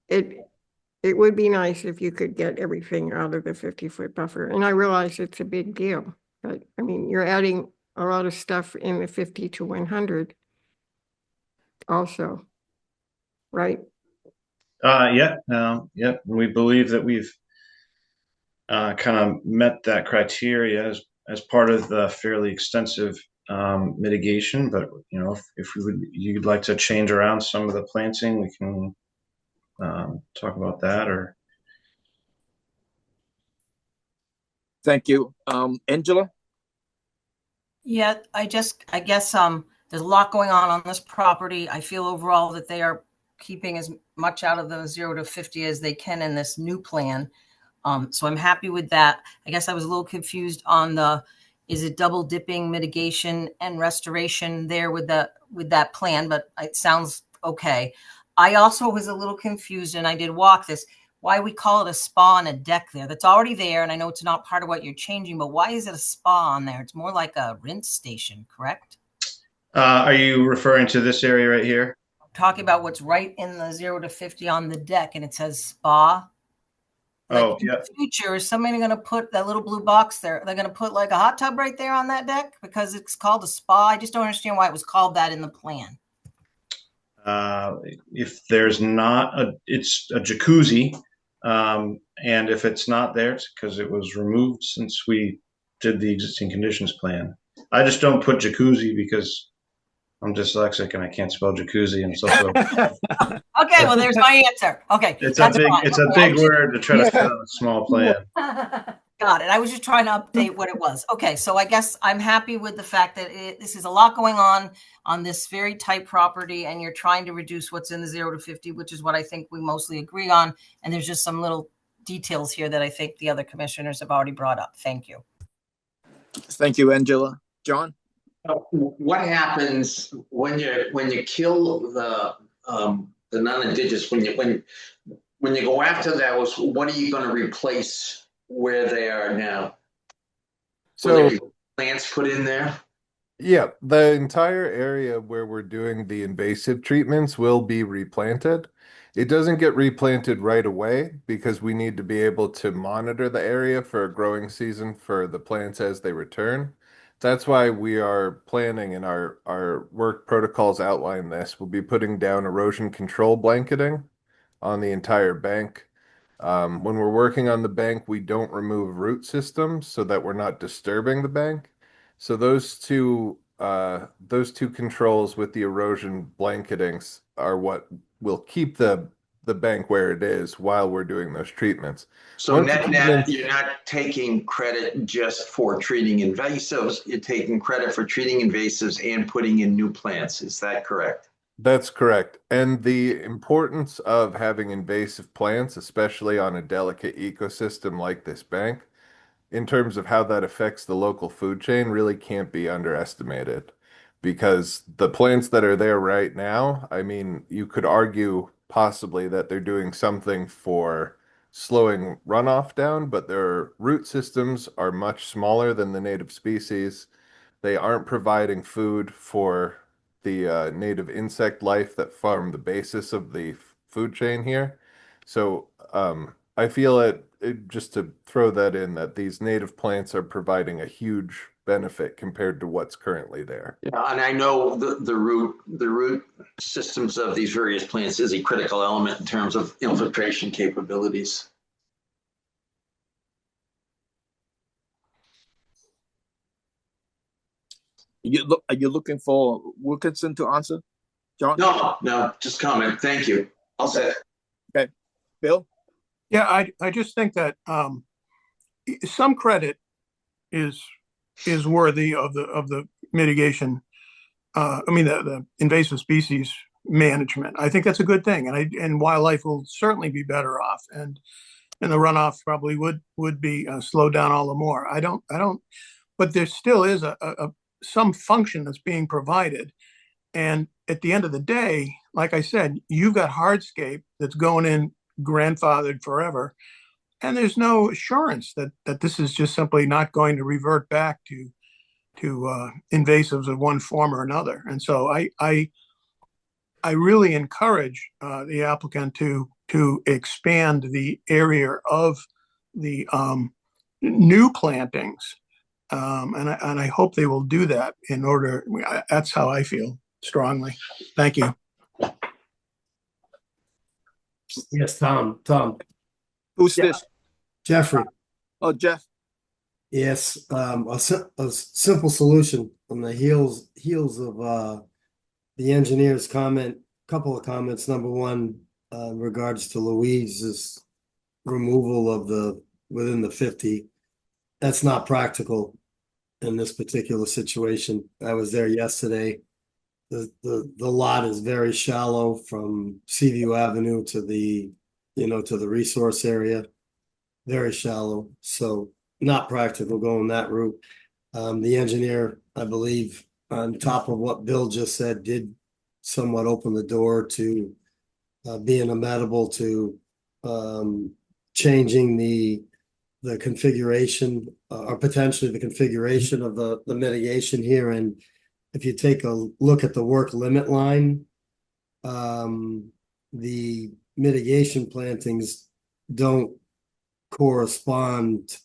it would be nice if you could get everything out of the 50-foot buffer. And I realize it's a big deal, but I mean, you're adding a lot of stuff in the 50 to 100 also, right? Yeah. We believe that we've kind of met that criteria as part of the fairly extensive mitigation. But if you'd like to change around some of the planting, we can talk about that. Or thank you, Angela. Yeah, I guess there's a lot going on this property. I feel overall that they are keeping as much out of the 0 to 50 as they can in this new plan. So I'm happy with that. I guess I was a little confused on is it double dipping mitigation and restoration there with that plan, but it sounds okay. I also was a little confused, and I did walk this, why we call it a spa and a deck there. That's already there, and I know it's not part of what you're changing, but why is it a spa on there? It's more like a rinse station, correct? Are you referring to this area right here? I'm talking about what's right in the 0 to 50 on the deck, and it says spa. Like Oh, in yeah. the future, is somebody going to put that little blue box there? They're going to put like a hot tub right there on that deck because it's called a spa. I just don't understand why it was called that in the plan. If there's not it's a jacuzzi. And if it's not there, it's because it was removed since we did the existing conditions plan. I just don't put jacuzzi because I'm dyslexic and I can't spell jacuzzi, and it's also Okay, well, there's my answer. Okay, it's that's a big fine. it's a Okay, big word to try to fit on a small plan. got it. I was just trying to update what it was. Okay, so I guess I'm happy with the fact that this is a lot going on this very tight property, and you're trying to reduce what's in the 0 to 50, which is what I think we mostly agree on. And there's just some little details here that I think the other commissioners have already brought up. Thank you. Thank you, Angela. John? What happens when you kill the non-indigenous, when you go after those, what are you going to replace where they are now? Will there be plants put in there? Yeah, the entire area where we're doing the invasive treatments will be replanted. It doesn't get replanted right away because we need to be able to monitor the area for a growing season for the plants as they return. That's why we are planning, and our work protocols outline this. We'll be putting down erosion control blanketing on the entire bank. When we're working on the bank, we don't remove root systems so that we're not disturbing the bank. So those two controls with the erosion blanketings are what will keep the bank where it is while we're doing those treatments. So net, you're not taking credit just for treating invasives. You're taking credit for treating invasives and putting in new plants. Is that correct? That's correct. And the importance of having invasive plants, especially on a delicate ecosystem like this bank, in terms of how that affects the local food chain, really can't be underestimated. Because the plants that are there right now, I mean, you could argue possibly that they're doing something for slowing runoff down, but their root systems are much smaller than the native species. They aren't providing food for the native insect life that form the basis of the food chain here. So I feel just to throw that in, that these native plants are providing a huge benefit compared to what's currently there. Yeah, and I know the root systems of these various plants is a critical element in terms of infiltration capabilities. Are you looking for Wilkinson to answer, John? No, just comment. Thank you. I'll say. Okay, Bill? Yeah, I just think that some credit is worthy of the mitigation. The invasive species management. I think that's a good thing, and wildlife will certainly be better off, and the runoff probably would be slowed down all the more. I don't, but there still is some function that's being provided, and at the end of the day, like I said, you've got hardscape that's going in grandfathered forever, and there's no assurance that this is just simply not going to revert back to invasives of one form or another. And so I really encourage the applicant to expand the area of the new plantings, and I hope they will do that. That's how I feel strongly. Thank you. Yes, Tom. Who's this? Jeffrey. Oh, Jeff. Yes, a simple solution on the heels of the engineer's couple of comments. Number one, in regards to Louise's removal of within the 50, that's not practical in this particular situation. I was there yesterday. The lot is very shallow from Seaview Avenue to the resource area. Very shallow, so not practical going that route. The engineer, I believe, on top of what Bill just said, did somewhat open the door to being amenable to changing the configuration or potentially the configuration of the mitigation here. And if you take a look at the work limit line, the mitigation plantings don't correspond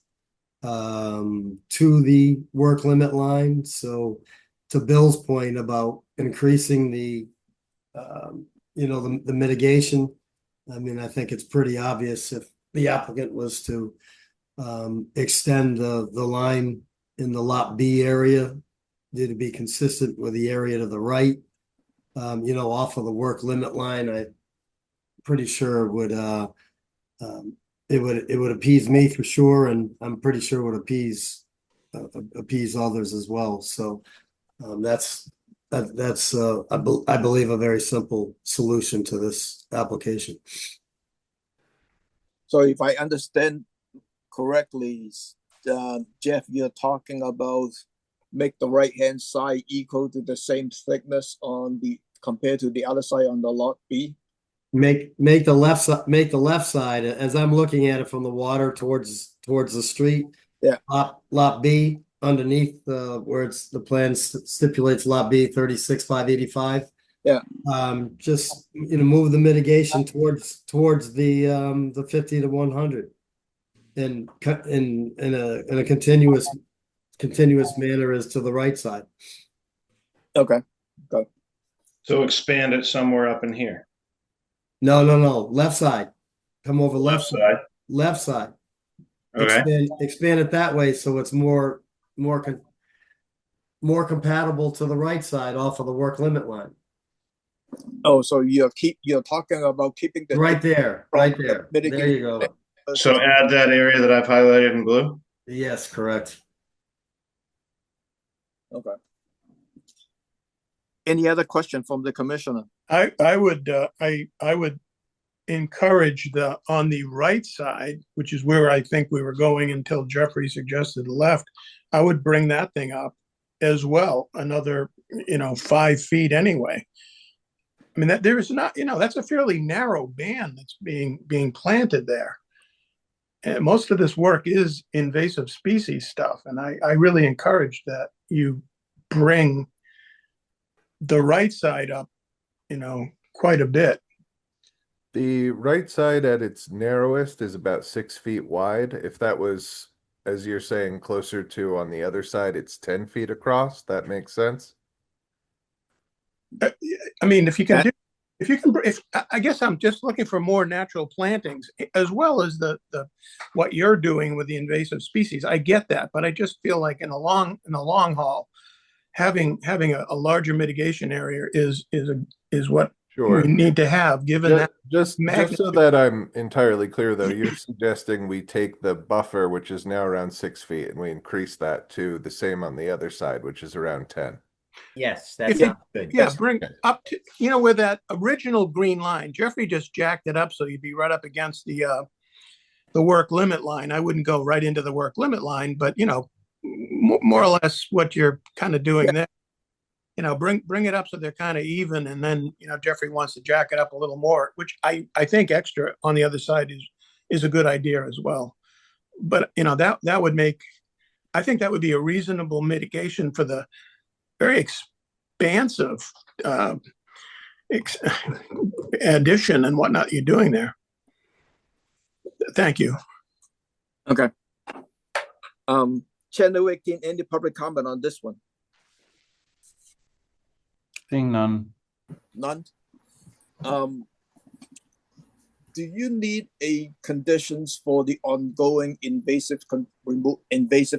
to the work limit line. So to Bill's point about increasing the the mitigation, I mean, I think it's pretty obvious if the applicant was to extend the line in the Lot B area, did to be consistent with the area to the right, off of the work limit line, I'm pretty sure it would appease me for sure, and I'm pretty sure it would appease others as well. So that's I believe a very simple solution to this application. So if I understand correctly, Jeff, you're talking about make the right-hand side equal to the same thickness compared to the other side on the Lot B? Make the left side, as I'm looking at it from the water towards the street. Yeah. Lot B underneath where the plan stipulates Lot B 36,585. Yeah. Just move the mitigation towards the 50 to 100, and cut in a continuous manner as to the right side. Okay. So expand it somewhere up in here. No. Left side. Come over left side. Left side. Okay. Expand it that way so it's more compatible to the right side off of the work limit line. Oh, so you're talking about keeping the Right there. There you go. So add that area that I've highlighted in blue. Yes, correct. Okay. Any other question from the commissioner? I would encourage on the right side, which is where I think we were going until Jeffrey suggested the left. I would bring that thing up as well, another 5 feet anyway. I mean, that there is not, that's a fairly narrow band that's being planted there. And most of this work is invasive species stuff, and I really encourage that you bring the right side up, quite a bit. The right side at its narrowest is about 6 feet wide. If that was, as you're saying, closer to on the other side, it's 10 feet across. That makes sense. I mean, if I guess I'm just looking for more natural plantings as well as the what you're doing with the invasive species. I get that, but I just feel like in the long haul, having a larger mitigation area is what Sure. we need to have, given that just so that I'm entirely clear, though, you're suggesting we take the buffer, which is now around 6 feet, and we increase that to the same on the other side, which is around 10. Yes, that sounds good. Yeah, bring up to where that original green line. Jeffrey just jacked it up so you'd be right up against the work limit line. I wouldn't go right into the work limit line, but more or less what you're kind of doing there. Bring it up so they're kind of even, and then Jeffrey wants to jack it up a little more, which I think extra on the other side is a good idea as well. But that would make, I think that would be a reasonable mitigation for the very expansive addition and whatnot you're doing there. Thank you. Okay. Chadwick, any public comment on this one? Seeing none. None. Do you need a conditions for the ongoing invasive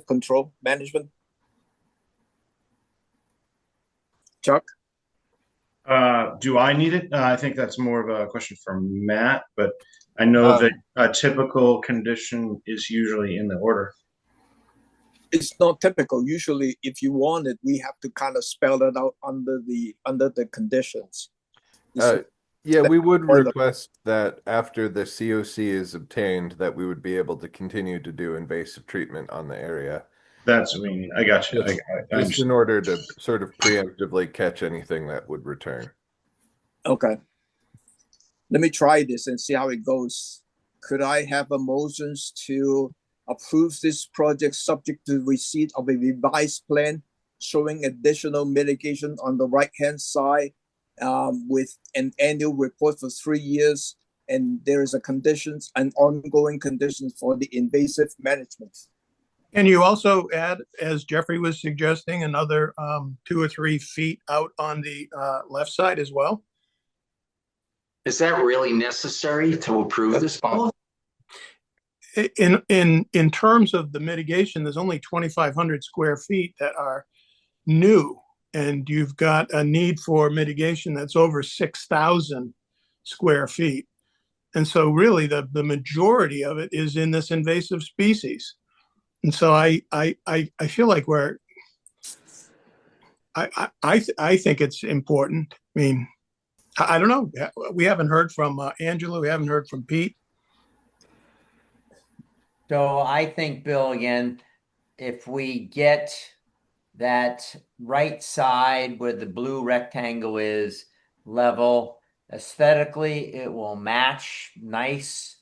control management? Chuck? Do I need it? I think that's more of a question for Matt, but I know that a typical condition is usually in the order. It's not typical. Usually, if you want it, we have to kind of spell it out under the conditions. Yeah, we would request that after the COC is obtained, that we would be able to continue to do invasive treatment on the area. I got you. Just in order to sort of preemptively catch anything that would return. Okay. Let me try this and see how it goes. Could I have a motions to approve this project subject to receipt of a revised plan showing additional mitigation on the right-hand side with an annual report for 3 years and there is a conditions and ongoing conditions for the invasive management. Can you also add, as Jeffrey was suggesting, another 2 or 3 feet out on the left side as well? Is that really necessary to approve this policy? In terms of the mitigation, there's only 2,500 square feet that are new, and you've got a need for mitigation that's over 6,000 square feet. And so really the majority of it is in this invasive species. And so I feel like I think it's important. I mean, I don't know. We haven't heard from Angela. We haven't heard from Pete. So I think, Bill, again, if we get that right side where the blue rectangle is level, aesthetically, it will match nice.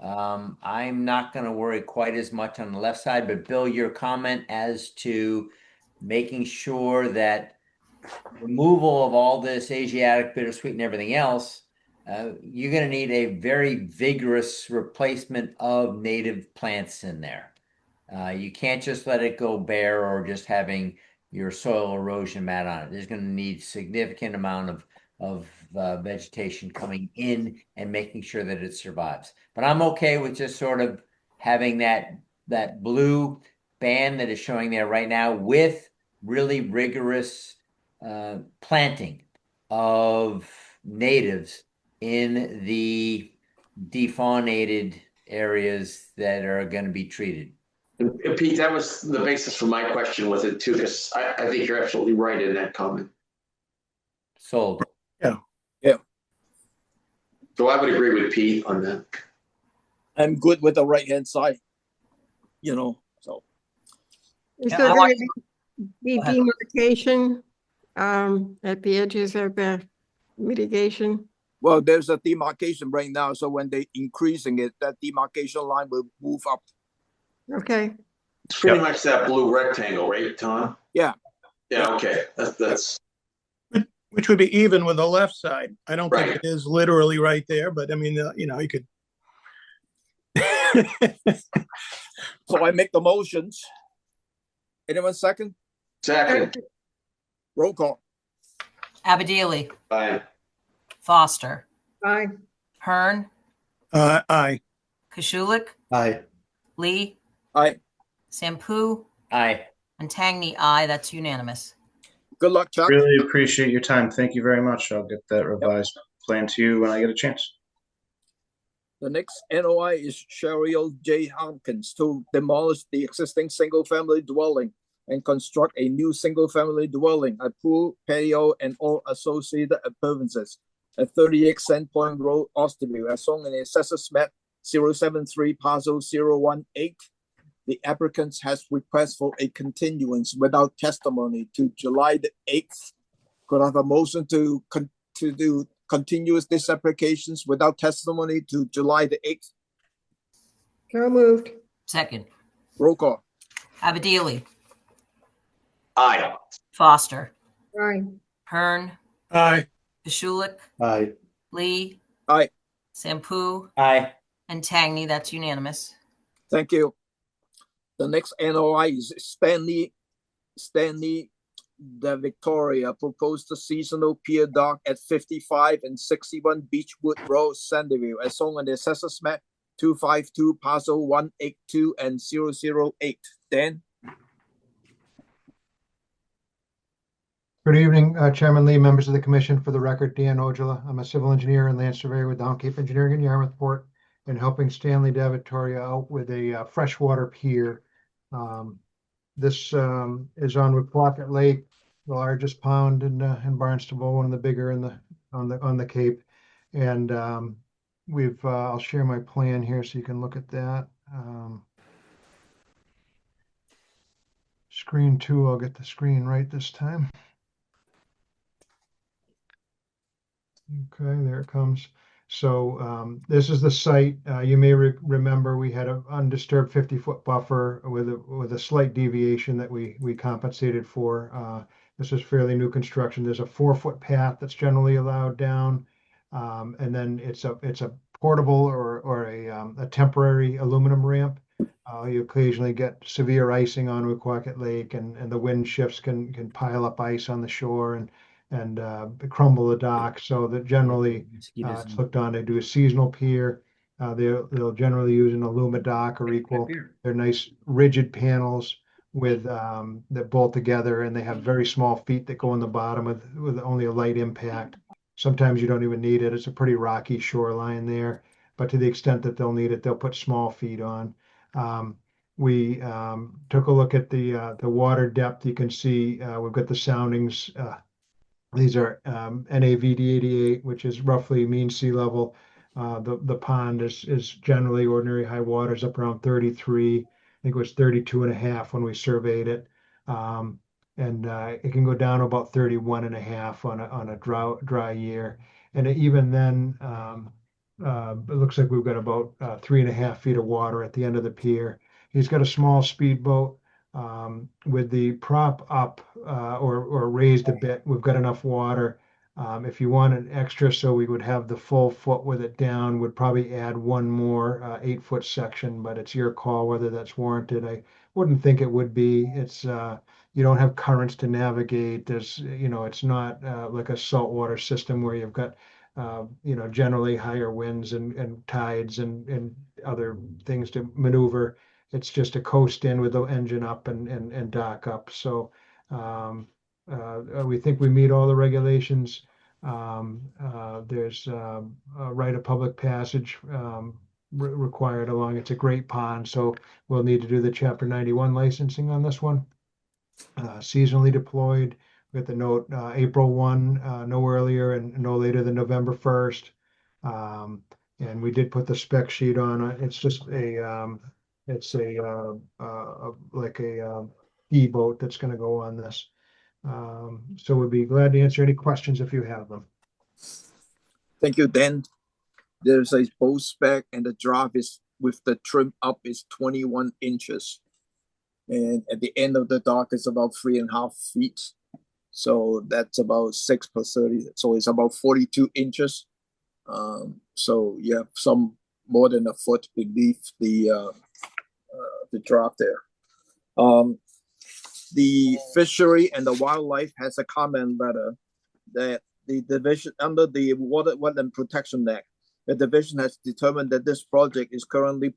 I'm not going to worry quite as much on the left side, but Bill, your comment as to making sure that removal of all this Asiatic bittersweet and everything else, you're going to need a very vigorous replacement of native plants in there. You can't just let it go bare or just having your soil erosion mat on it. There's going to need significant amount of vegetation coming in and making sure that it survives. But I'm okay with just sort of having that blue band that is showing there right now with really rigorous planting of natives in the defaunated areas that are going to be treated. And Pete, that was the basis for my question with it too, because I think you're absolutely right in that comment. Sold. Yeah. So I would agree with Pete on that. I'm good with the right-hand side, so. Is Yeah, there I going like- to be Go ahead. demarcation at the edges of the mitigation? Well, there's a demarcation right now, so when they increasing it, that demarcation line will move up. Okay. It's pretty much that blue rectangle, right, Tom? Yeah. Yeah, okay. That's Which would be even with the left side. I don't think Right. it is literally right there, but I mean, you could. So I make the motions. Anyone second? second. Roll call. Abadili, Aye. Foster, Aye. Hearn, Aye. Kashulik, Aye. Lee, Aye. Sampu, Aye. and Tangney, aye. That's unanimous. Good luck, Chuck. Really appreciate your time. Thank you very much. I'll get that revised plan to you when I get a chance. The next NOI is Cheryl J. Hopkins to demolish the existing single-family dwelling and construct a new single-family dwelling, a pool, patio, and all associated appurtenances at 38 Sandpoint Road, Austinville, as shown in the Assessors Map 073 Parcel 018. The applicant has requested for a continuance without testimony to July the 8th. Could I have a motion to do continuous these applications without testimony to July the 8th? So moved. Second, Roll call. Abadili, Aye. Foster, Aye. Hearn, Aye. Kashulik, Aye. Lee, Aye. Sampu, Aye. and Tangney. That's unanimous. Thank you. The next NOI is Stanley the Victoria proposed a seasonal pier dock at 55 and 61 Beechwood Road, Sandyville, as shown on the Assessors Map 252 Parcel 182 and 008. Dan? Good evening, Chairman Lee, members of the commission. For the record, Dan Ojala. I'm a civil engineer and land surveyor with Down Cape Engineering in Yarmouthport and helping Stanley de Victoria out with a freshwater pier. This is on Woodpocket Lake, the largest pond in Barnstable, one of the bigger on the Cape. And I'll share my plan here so you can look at that. Screen 2, I'll get the screen right this time. Okay, there it comes. So this is the site. You may remember we had an undisturbed 50-foot buffer with a slight deviation that we compensated for. This is fairly new construction. There's a 4-foot path that's generally allowed down, and then it's a portable or a temporary aluminum ramp. You occasionally get severe icing on Wequacket Lake, and the wind shifts can pile up ice on the shore and crumble the dock. So that generally it's looked on. They do a seasonal pier. They'll generally use an Alumidock or equal. They're nice rigid panels with that bolt together, and they have very small feet that go in the bottom with only a light impact. Sometimes you don't even need it. It's a pretty rocky shoreline there, but to the extent that they'll need it, they'll put small feet on. We took a look at the water depth. You can see we've got the soundings. These are NAVD 88, which is roughly mean sea level. The pond is generally ordinary high waters up around 33. I think it was 32 and a half when we surveyed it. And it can go down about 31 and a half on a dry year. And even then, it looks like we've got about 3.5 feet of water at the end of the pier. He's got a small speedboat with the prop up or raised a bit. We've got enough water. If you want an extra, so we would have the full foot with it down, would probably add one more 8-foot section, but it's your call whether that's warranted. I wouldn't think it would be. It's you don't have currents to navigate. There's, it's not like a saltwater system where you've got, generally higher winds and tides and other things to maneuver. It's just a coast in with the engine up and dock up. So we think we meet all the regulations. There's a right of public passage required along. It's a great pond, so we'll need to do the Chapter 91 licensing on this one. Seasonally deployed with the note April 1, no earlier and no later than November 1st. And we did put the spec sheet on it. It's just like a e-boat that's going to go on this. So we'd be glad to answer any questions if you have them. Thank you, Dan. There's a boat spec, and the draft is with the trim up is 21 inches. And at the end of the dock is about 3.5 feet. So that's about 6 per 30. So it's about 42 inches. So you have some more than a foot beneath the draft there. The fishery and the wildlife has a comment letter that the division under the Wetland Protection Act, the division has determined that this project is currently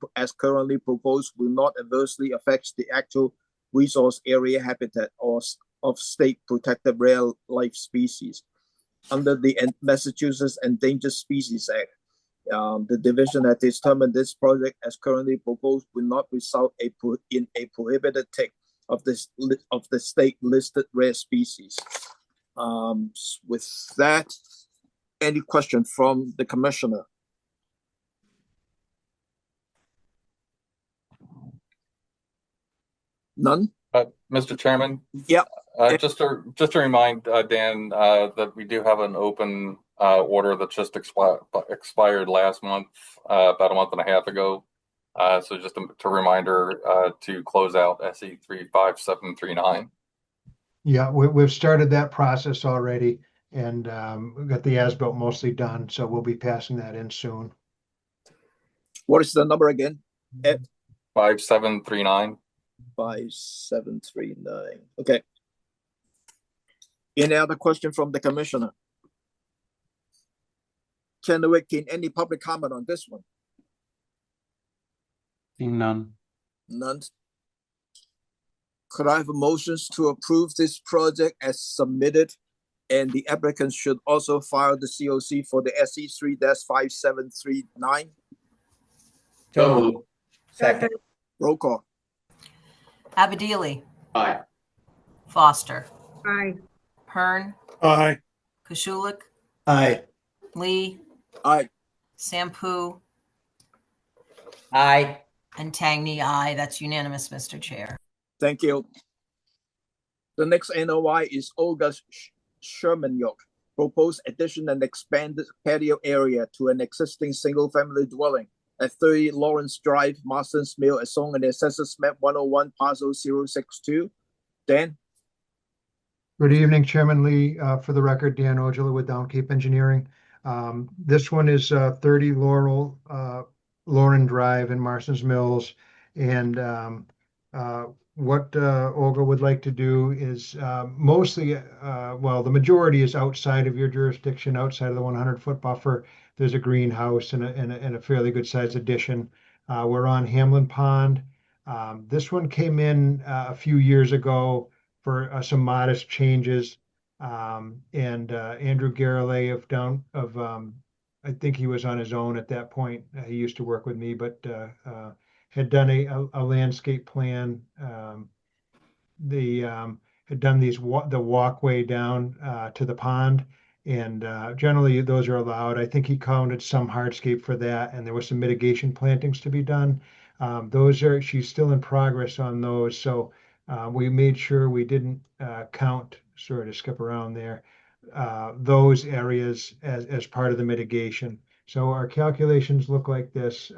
proposed will not adversely affect the actual resource area habitat or of state protected rare life species. Under the Massachusetts Endangered Species Act, the division has determined this project as currently proposed will not result in a prohibited take of the state listed rare species. With that, any question from the commissioner? None? Mr. Chairman? Yeah. Just to remind Dan that we do have an open order that just expired last month, about a month and a half ago. So just a reminder to close out SE 35739. Yeah, we've started that process already, and we've got the as-built mostly done, so we'll be passing that in soon. What is the number again? 5739. 5739. Okay. Any other question from the commissioner? Kennewick, any public comment on this one? Seeing none. None. Could I have motions to approve this project as submitted? And the applicant should also file the COC for the SE 3-5739. So second. Roll call. Abadili. Aye. Foster. Aye. Hearn. Aye. Koshulik. Aye. Lee. Aye. Sampu. Aye. And Tangney, aye. That's unanimous, Mr. Chair. Thank you. The next NOI is Olga Shermanyuk. Proposed addition and expanded patio area to an existing single-family dwelling at 30 Lawrence Drive, Marston's Mill, as shown in the Assessors Map 101, Parcel 062. Dan? Good evening, Chairman Lee. For the record, Dan Ojala with Downkeep Engineering. This one is 30 Lauren Drive in Marston's Mills. And what Olga would like to do is mostly, well, the majority is outside of your jurisdiction, outside of the 100-foot buffer. There's a greenhouse and a fairly good sized addition. We're on Hamlin Pond. This one came in a few years ago for some modest changes. And Andrew Garrelay I think he was on his own at that point. He used to work with me, but had done a landscape plan. They had done the walkway down to the pond, and generally those are allowed. I think he counted some hardscape for that, and there was some mitigation plantings to be done. She's still in progress on those, so we made sure we didn't count, sorry to skip around there, those areas as part of the mitigation. So our calculations look like this.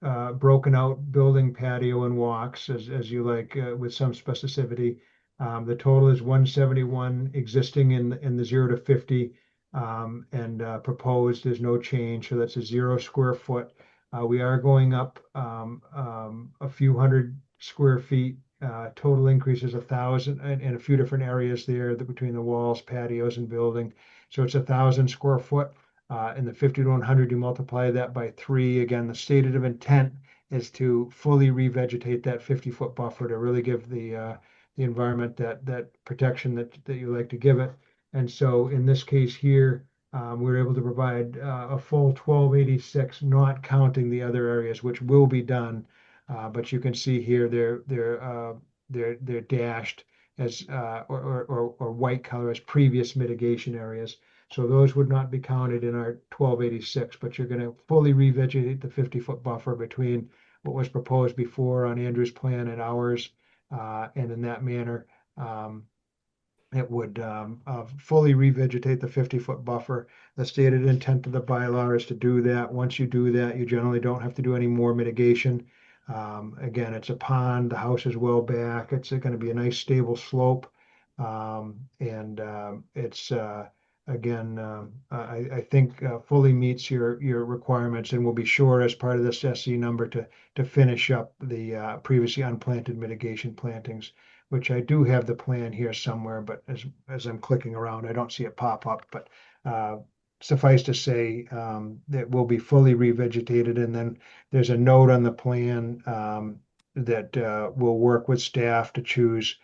Broken out building, patio, and walks as you like, with some specificity. The total is 171 existing in the 0 to 50, and proposed is no change. So that's a 0 square foot. We are going up a few hundred square feet. Total increase is 1,000 in a few different areas there between the walls, patios, and building. So it's 1,000 square foot. In the 50 to 100, you multiply that by 3. Again, the stated intent is to fully revegetate that 50-foot buffer to really give the environment that protection that you like to give it. And so in this case here, we were able to provide a full 1286, not counting the other areas, which will be done. But you can see here they're dashed as or white color as previous mitigation areas. So those would not be counted in our 1286, but you're going to fully revegetate the 50-foot buffer between what was proposed before on Andrew's plan and ours. And in that manner, it would fully revegetate the 50-foot buffer. The stated intent of the bylaw is to do that. Once you do that, you generally don't have to do any more mitigation. Again, it's a pond. The house is well back. It's going to be a nice stable slope. It's again, I think fully meets your requirements, and will be sure as part of this SC number to finish up the previously unplanted mitigation plantings, which I do have the plan here somewhere, but as I'm clicking around, I don't see it pop up. But suffice to say, that will be fully revegetated, and then there's a note on the plan that we'll work with staff to choose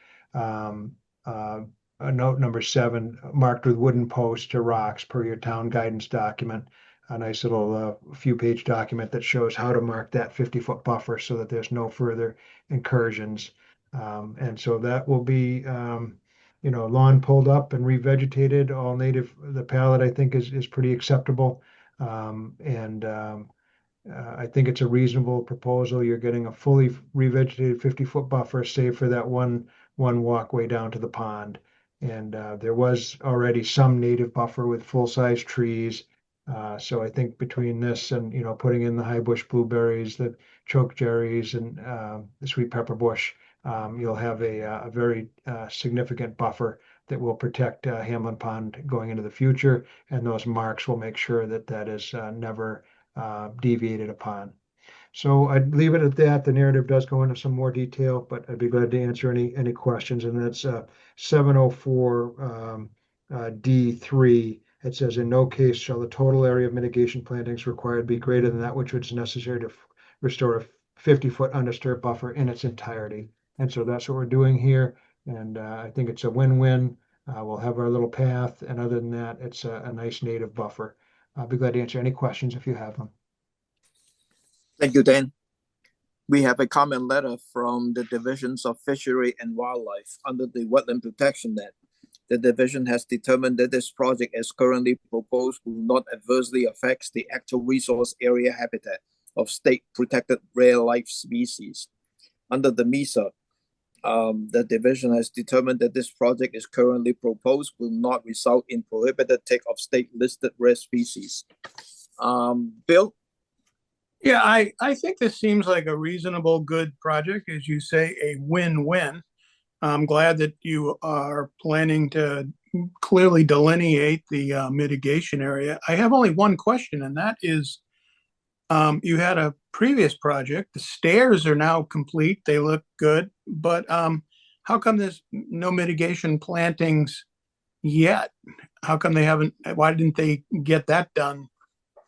a note number 7 marked with wooden posts to rocks per your town guidance document. A nice little few-page document that shows how to mark that 50-foot buffer so that there's no further incursions. And so that will be, lawn pulled up and revegetated, all native. The palette, I think, is pretty acceptable. I think it's a reasonable proposal. You're getting a fully revegetated 50-foot buffer, save for that one walkway down to the pond. And there was already some native buffer with full-size trees. So I think between this and, putting in the high bush blueberries, the choke cherries, and the sweet pepper bush, you'll have a very significant buffer that will protect Hamlin Pond going into the future. And those marks will make sure that is never deviated upon. So I'd leave it at that. The narrative does go into some more detail, but I'd be glad to answer any questions. And that's 704 D3. It says, in no case shall the total area of mitigation plantings required be greater than that which is necessary to restore a 50-foot undisturbed buffer in its entirety. And so that's what we're doing here. And I think it's a win-win. We'll have our little path. And other than that, it's a nice native buffer. I'll be glad to answer any questions if you have them. Thank you, Dan. We have a comment letter from the Divisions of Fishery and Wildlife under the Wetland Protection Act. The division has determined that this project as currently proposed will not adversely affect the actual resource area habitat of state protected rare life species. Under the MESA, the division has determined that this project as currently proposed will not result in prohibited take of state listed rare species. Bill? Yeah, I think this seems like a reasonable, good project. As you say, a win-win. I'm glad that you are planning to, clearly delineate the mitigation area. I have only one question, and that is, you had a previous project. The stairs are now complete. They look good, but how come there's no mitigation plantings yet? How come they haven't? Why didn't they get that done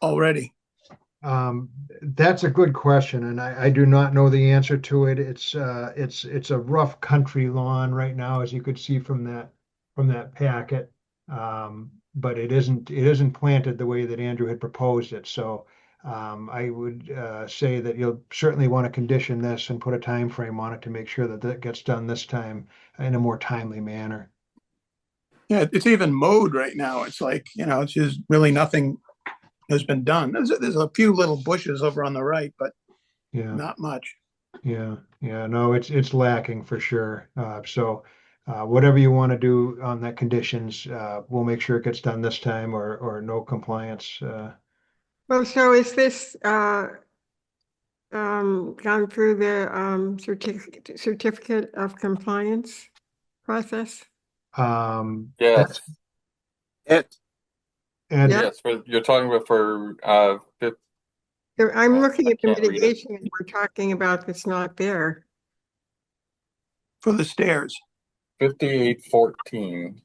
already? That's a good question, and I do not know the answer to it. It's a rough country lawn right now, as you could see from that packet. But it isn't planted the way that Andrew had proposed it. So I would say that you'll certainly want to condition this and put a time frame on it to make sure that that gets done this time in a more timely manner. Yeah, it's even mowed right now. It's like, it's just really nothing has been done. There's a few little bushes over on the right, but Yeah. not much. Yeah, no, it's lacking for sure. So whatever you want to do on that conditions, we'll make sure it gets done this time or no compliance. Well, so is this gone through the certificate of compliance process? Yes. Ed, And Yeah. Yes, you're talking about for I'm looking I at the can't read it. mitigation that we're talking about that's not there. For the stairs. 5814.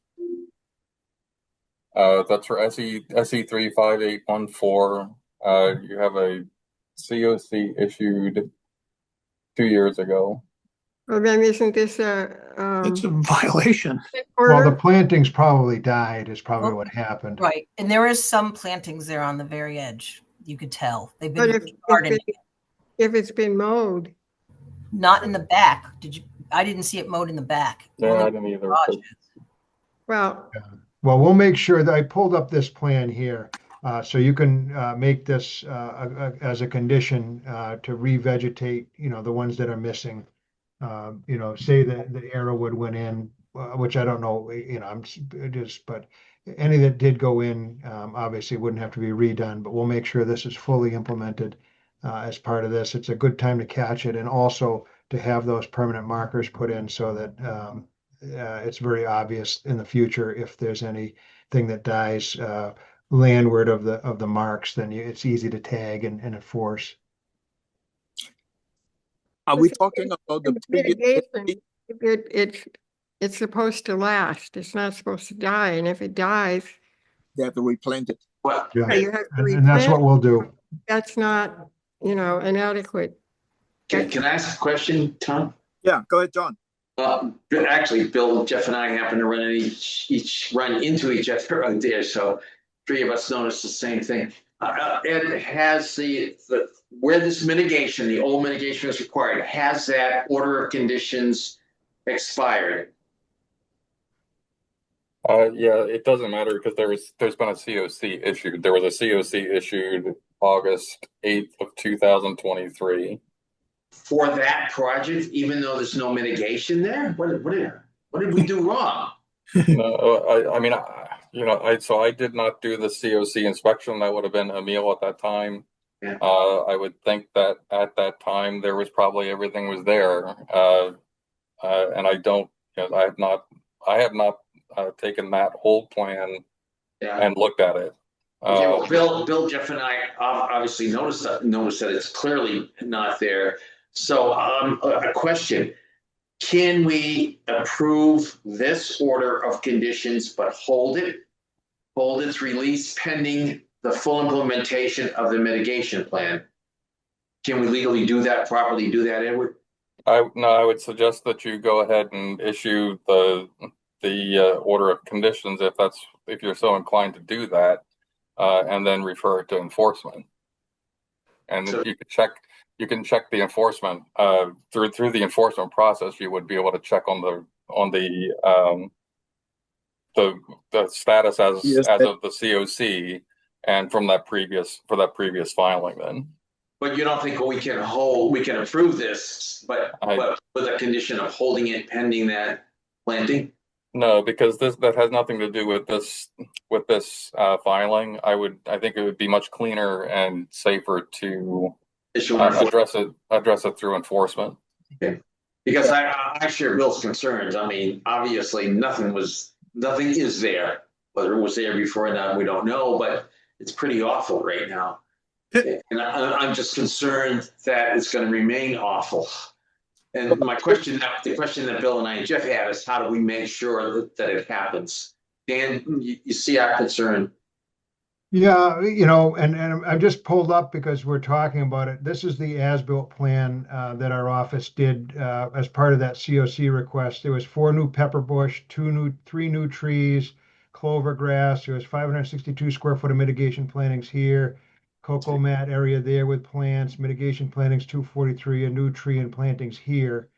That's for SE 35814. You have a COC issued 2 years ago. Well, then isn't this It's a violation. well, the order? plantings probably died is probably Well, what happened. Right. And there is some plantings there on the very edge. You could tell. They've But been gardening. if it's been mowed, Not in the back. I didn't see it mowed in the back. No, Only I didn't either. garages. well, Well, we'll make sure that I pulled up this plan here, so you can make this as a condition to revegetate, the ones that are missing. Say that the Arrowwood went in, which I don't know, but any that did go in, obviously wouldn't have to be redone, but we'll make sure this is fully implemented as part of this. It's a good time to catch it and also to have those permanent markers put in so that it's very obvious in the future if there's anything that dies landward of the marks, then it's easy to tag and enforce. are we talking about the previous? mitigation, it's supposed to last. It's not supposed to die. And if it dies, They have to replant it. Well, Yeah, you have to and that's what replant. we'll do. That's not, inadequate. can I ask a question, Tom? Yeah, go ahead, John. Actually, Bill, Jeff, and I happen to run into each other out there, so three of us noticed the same thing. Ed, has where this mitigation, the old mitigation is required, has that order of conditions expired? Yeah, it doesn't matter because there's been a COC issued. There was a COC issued August 8th of 2023. For that project, even though there's no mitigation there? What did we do wrong? No, I mean, so I did not do the COC inspection. That would have been Emil at that time. Yeah. I would think that at that time there was probably everything was there. And I don't, I have not taken that whole plan and looked at it. Okay, well, Bill, Jeff, and I obviously noticed that it's clearly not there. So, a question: can we approve this order of conditions, but hold its release pending the full implementation of the mitigation plan? Can we legally do that? Properly do that, Edward? I would suggest that you go ahead and issue the order of conditions if you're so inclined to do that, and then refer it to enforcement. And so, you can check the enforcement through the enforcement process. You would be able to check on the status as of the COC and for that previous filing then. But you don't think we can approve this, but with a condition of holding it pending that planting? No, because that has nothing to do with this filing. I think it would be much cleaner and safer to address it through enforcement. Okay. Because I share Bill's concerns. I mean, obviously nothing was nothing is there. Whether it was there before or not, we don't know, but it's pretty awful right now. And I'm just concerned that it's going to remain awful. And the question that Bill and I and Jeff had is, how do we make sure that it happens? Dan, you see our concern. Yeah, you know, and I'm just pulled up because we're talking about it. This is the as-built plan that our office did as part of that COC request. There was 4 new pepper bush, 3 new trees, clover grass. There was 562 square foot of mitigation plantings here, cocoa mat area there with plants, mitigation plantings 243, a new tree and plantings here.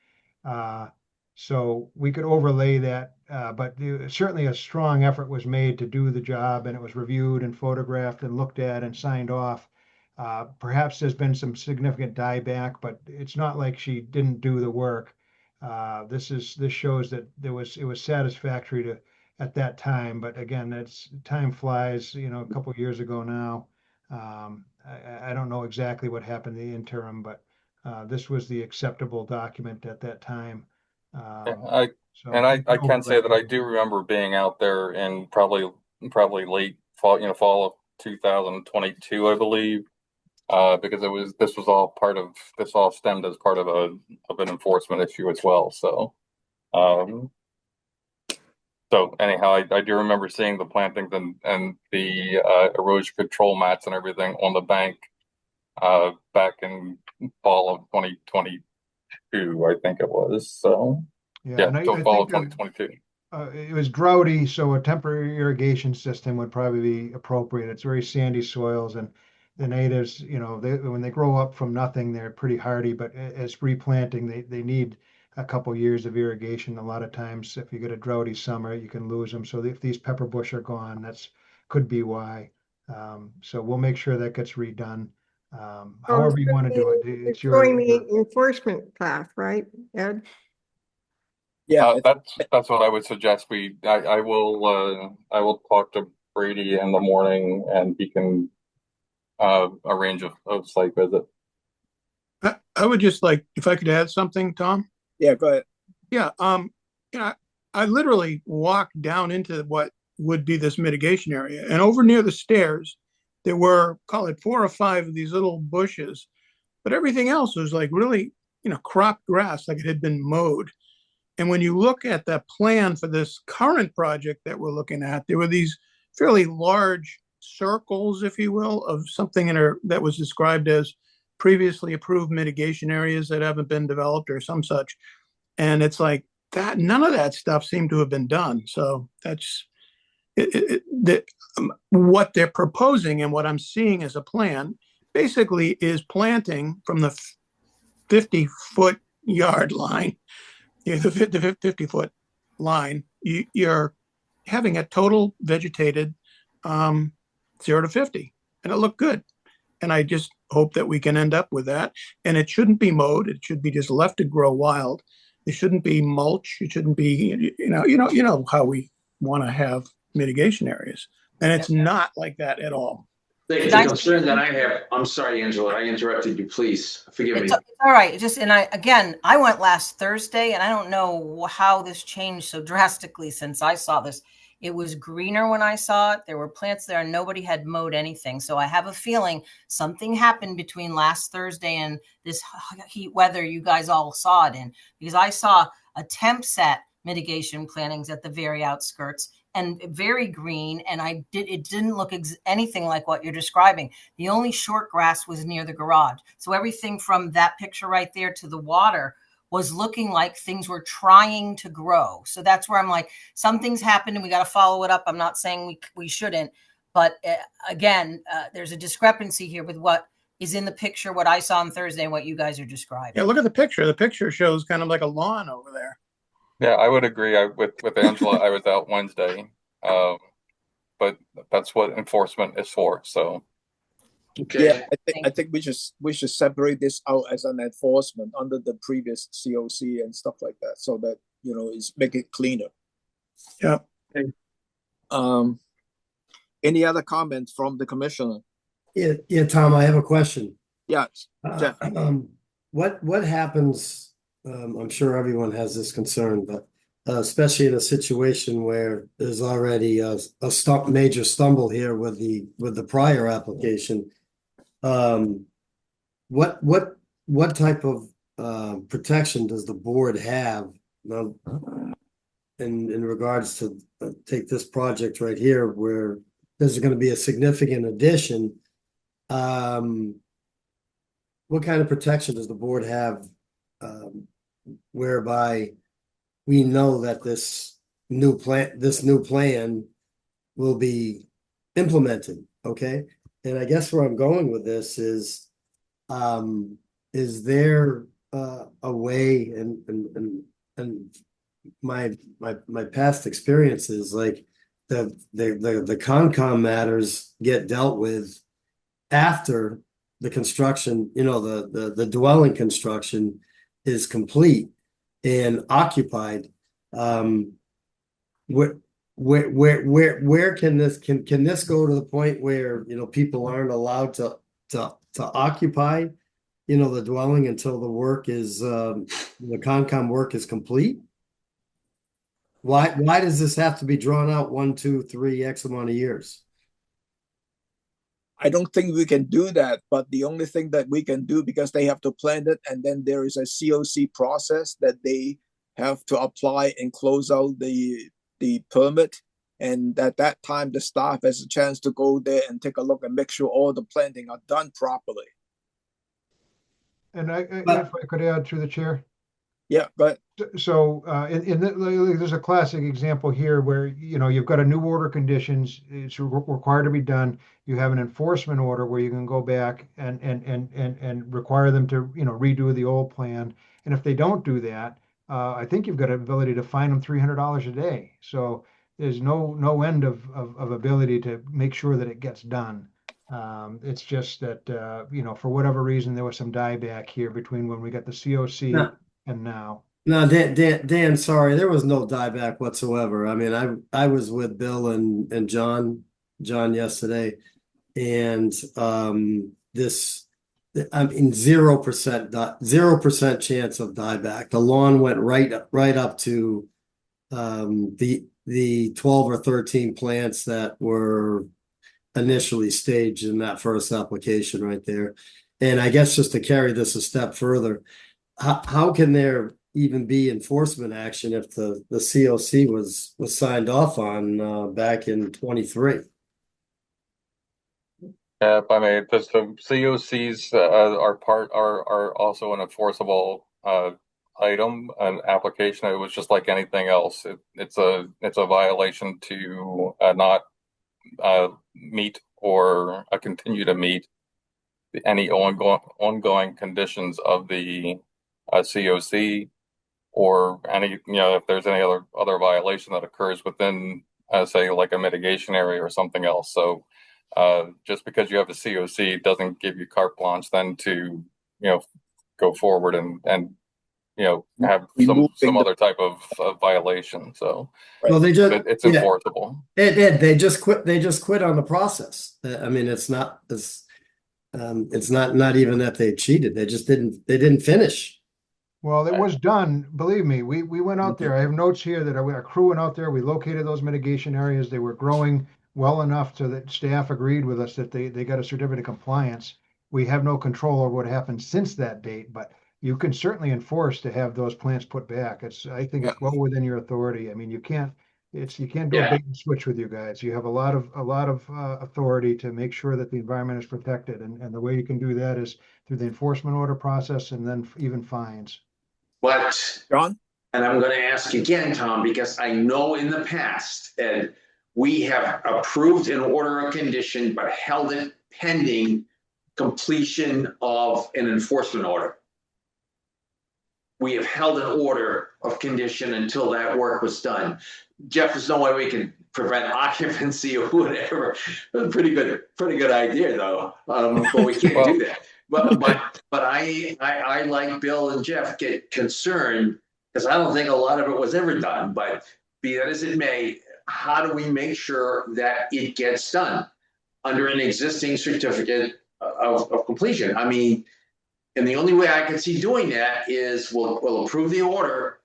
So we could overlay that, but certainly a strong effort was made to do the job, and it was reviewed and photographed and looked at and signed off. Perhaps there's been some significant dieback, but it's not like she didn't do the work. This shows that it was satisfactory to at that time. But again, that's time flies. You know, a couple of years ago now. I don't know exactly what happened in the interim, but this was the acceptable document at that time. I So I can say that I do remember being out there in probably late fall, fall of 2022, I believe, because this all stemmed as part of an enforcement issue as well. So, anyhow, I do remember seeing the plantings and the erosion control mats and everything on the bank back in fall of 2022, I think it was. So. Yeah, and I fall of think 2022. it was droughty, so a temporary irrigation system would probably be appropriate. It's very sandy soils, and the natives, you know, when they grow up from nothing, they're pretty hardy. But as replanting, they need a couple years of irrigation. A lot of times, if you get a droughty summer, you can lose them. So if these pepper bush are gone, that's could be why. So we'll make sure that gets redone. However you want to do it, it's Going the enforcement path, right, Ed? Yeah, that's what I would suggest. I will talk to Brady in the morning, and he can arrange a site visit. I would just like, if I could add something, Tom. yeah, go ahead. Yeah, you know, I literally walked down into what would be this mitigation area, and over near the stairs, there were, call it 4 or 5 of these little bushes, but everything else was like really, cropped grass, like it had been mowed. And when you look at the plan for this current project that we're looking at, there were these fairly large circles, if you will, of something that was described as previously approved mitigation areas that haven't been developed or some such. And it's like that, none of that stuff seemed to have been done. So that's what they're proposing, and what I'm seeing as a plan basically is planting from the 50-foot yard line, the 50-foot line. You're having a total vegetated 0 to 50, and it looked good. And I just hope that we can end up with that. And it shouldn't be mowed. It should be just left to grow wild. It shouldn't be mulch. It shouldn't be, you know how we want to have mitigation areas. And it's not like that at all. The concern that I have, I'm sorry, Angela, I interrupted you. Please forgive me. It's all right. I went last Thursday, and I don't know how this changed so drastically since I saw this. It was greener when I saw it. There were plants there, and nobody had mowed anything. So I have a feeling something happened between last Thursday and this heat weather you guys all saw it in, because I saw attempts at mitigation plantings at the very outskirts and very green, and it didn't look anything like what you're describing. The only short grass was near the garage. So everything from that picture right there to the water was looking like things were trying to grow. So that's where I'm like, something's happened and we got to follow it up. I'm not saying we shouldn't, but again, there's a discrepancy here with what is in the picture, what I saw on Thursday, and what you guys are describing. Yeah, look at the picture. The picture shows kind of like a lawn over there. Yeah, I would agree. With Angela, I was out Wednesday, but that's what enforcement is for. So, Okay. Yeah, I think we should separate this out as an enforcement under the previous COC and stuff like that, so that it's make it cleaner. Yeah. Okay. Any other comments from the commissioner? Yeah, Tom, I have a question. Yes, Jeff. What happens? I'm sure everyone has this concern, but especially in a situation where there's already a major stumble here with the prior application. What type of protection does the board have in regards to take this project right here, where there's going to be a significant addition? What kind of protection does the board have whereby we know that this new plan will be implemented? Okay. And I guess where I'm going with this is there a way, and my past experiences, like the Concom matters get dealt with after the construction, the dwelling construction is complete and occupied. Where can this go to the point where people aren't allowed to occupy the dwelling until the work is the Concom work is complete? Why does this have to be drawn out 1, 2, 3 X amount of years? I don't think we can do that, but the only thing that we can do, because they have to plan it, and then there is a COC process that they have to apply and close out the permit. And at that time, the staff has a chance to go there and take a look and make sure all the planting are done properly. And if I could add through the chair. Yeah, but so there's a classic example here where you've got a new order conditions, it's required to be done. You have an enforcement order where you can go back and require them to redo the old plan. And if they don't do that, I think you've got an ability to fine them $300 a day. So there's no end of ability to make sure that it gets done. It's just that for whatever reason there was some dieback here between when we got the COC. No. And now. No, Dan, sorry, there was no dieback whatsoever. I mean, I was with Bill and John yesterday, and this, I mean, 0% chance of dieback. The lawn went right up to the 12 or 13 plants that were initially staged in that first application right there. And I guess just to carry this a step further, how can there even be enforcement action if the COC was signed off on back in 23? Yeah, if I may, because the COCs are also an enforceable item, an application. It was just like anything else. It's a violation to not meet or continue to meet any ongoing conditions of the COC, or any, if there's any other violation that occurs within, say, like a mitigation area or something else. So just because you have a COC doesn't give you carte blanche then to, go forward and have some other type of violation. So well, it's enforceable. They just quit on the process. I mean, it's not not even that they cheated. They just didn't finish. Well, it was done. Believe me, we went out there. I have notes here that our crew went out there. We located those mitigation areas. They were growing well enough so that staff agreed with us that they got a certificate of compliance. We have no control over what happened since that date, but you can certainly enforce to have those plants put back. I think it's well within your authority. I mean, you can't do a bait and switch with you guys. You have a lot of authority to make sure that the environment is protected, and the way you can do that is through the enforcement order process and then even fines. But, John? and I'm going to ask again, Tom, because I know in the past, and we have approved an order of condition, but held it pending completion of an enforcement order. We have held an order of condition until that work was done. Jeff, there's no way we can prevent occupancy or whatever. Pretty good idea, though. But we can't do that. But I like Bill and Jeff get concerned because I don't think a lot of it was ever done. But be that as it may, how do we make sure that it gets done under an existing certificate of completion? I mean, and the only way I can see doing that is we'll approve the order,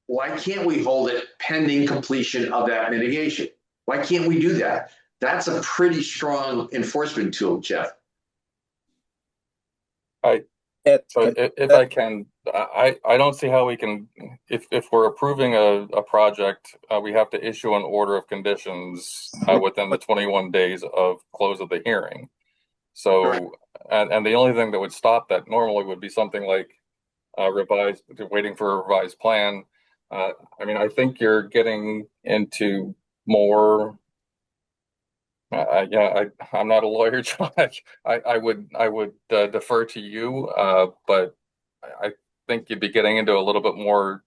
why can't we hold it pending completion of that mitigation? Why can't we do that? That's a pretty strong enforcement tool, Jeff. If I can, I don't see how we can, if we're approving a project, we have to issue an order of conditions within the 21 days of close of the hearing. So, and the only thing that would stop that normally would be something like waiting for a revised plan. I mean, I think you're getting into more. I'm not a lawyer, John. I would defer to you, but I think you'd be getting into a little bit more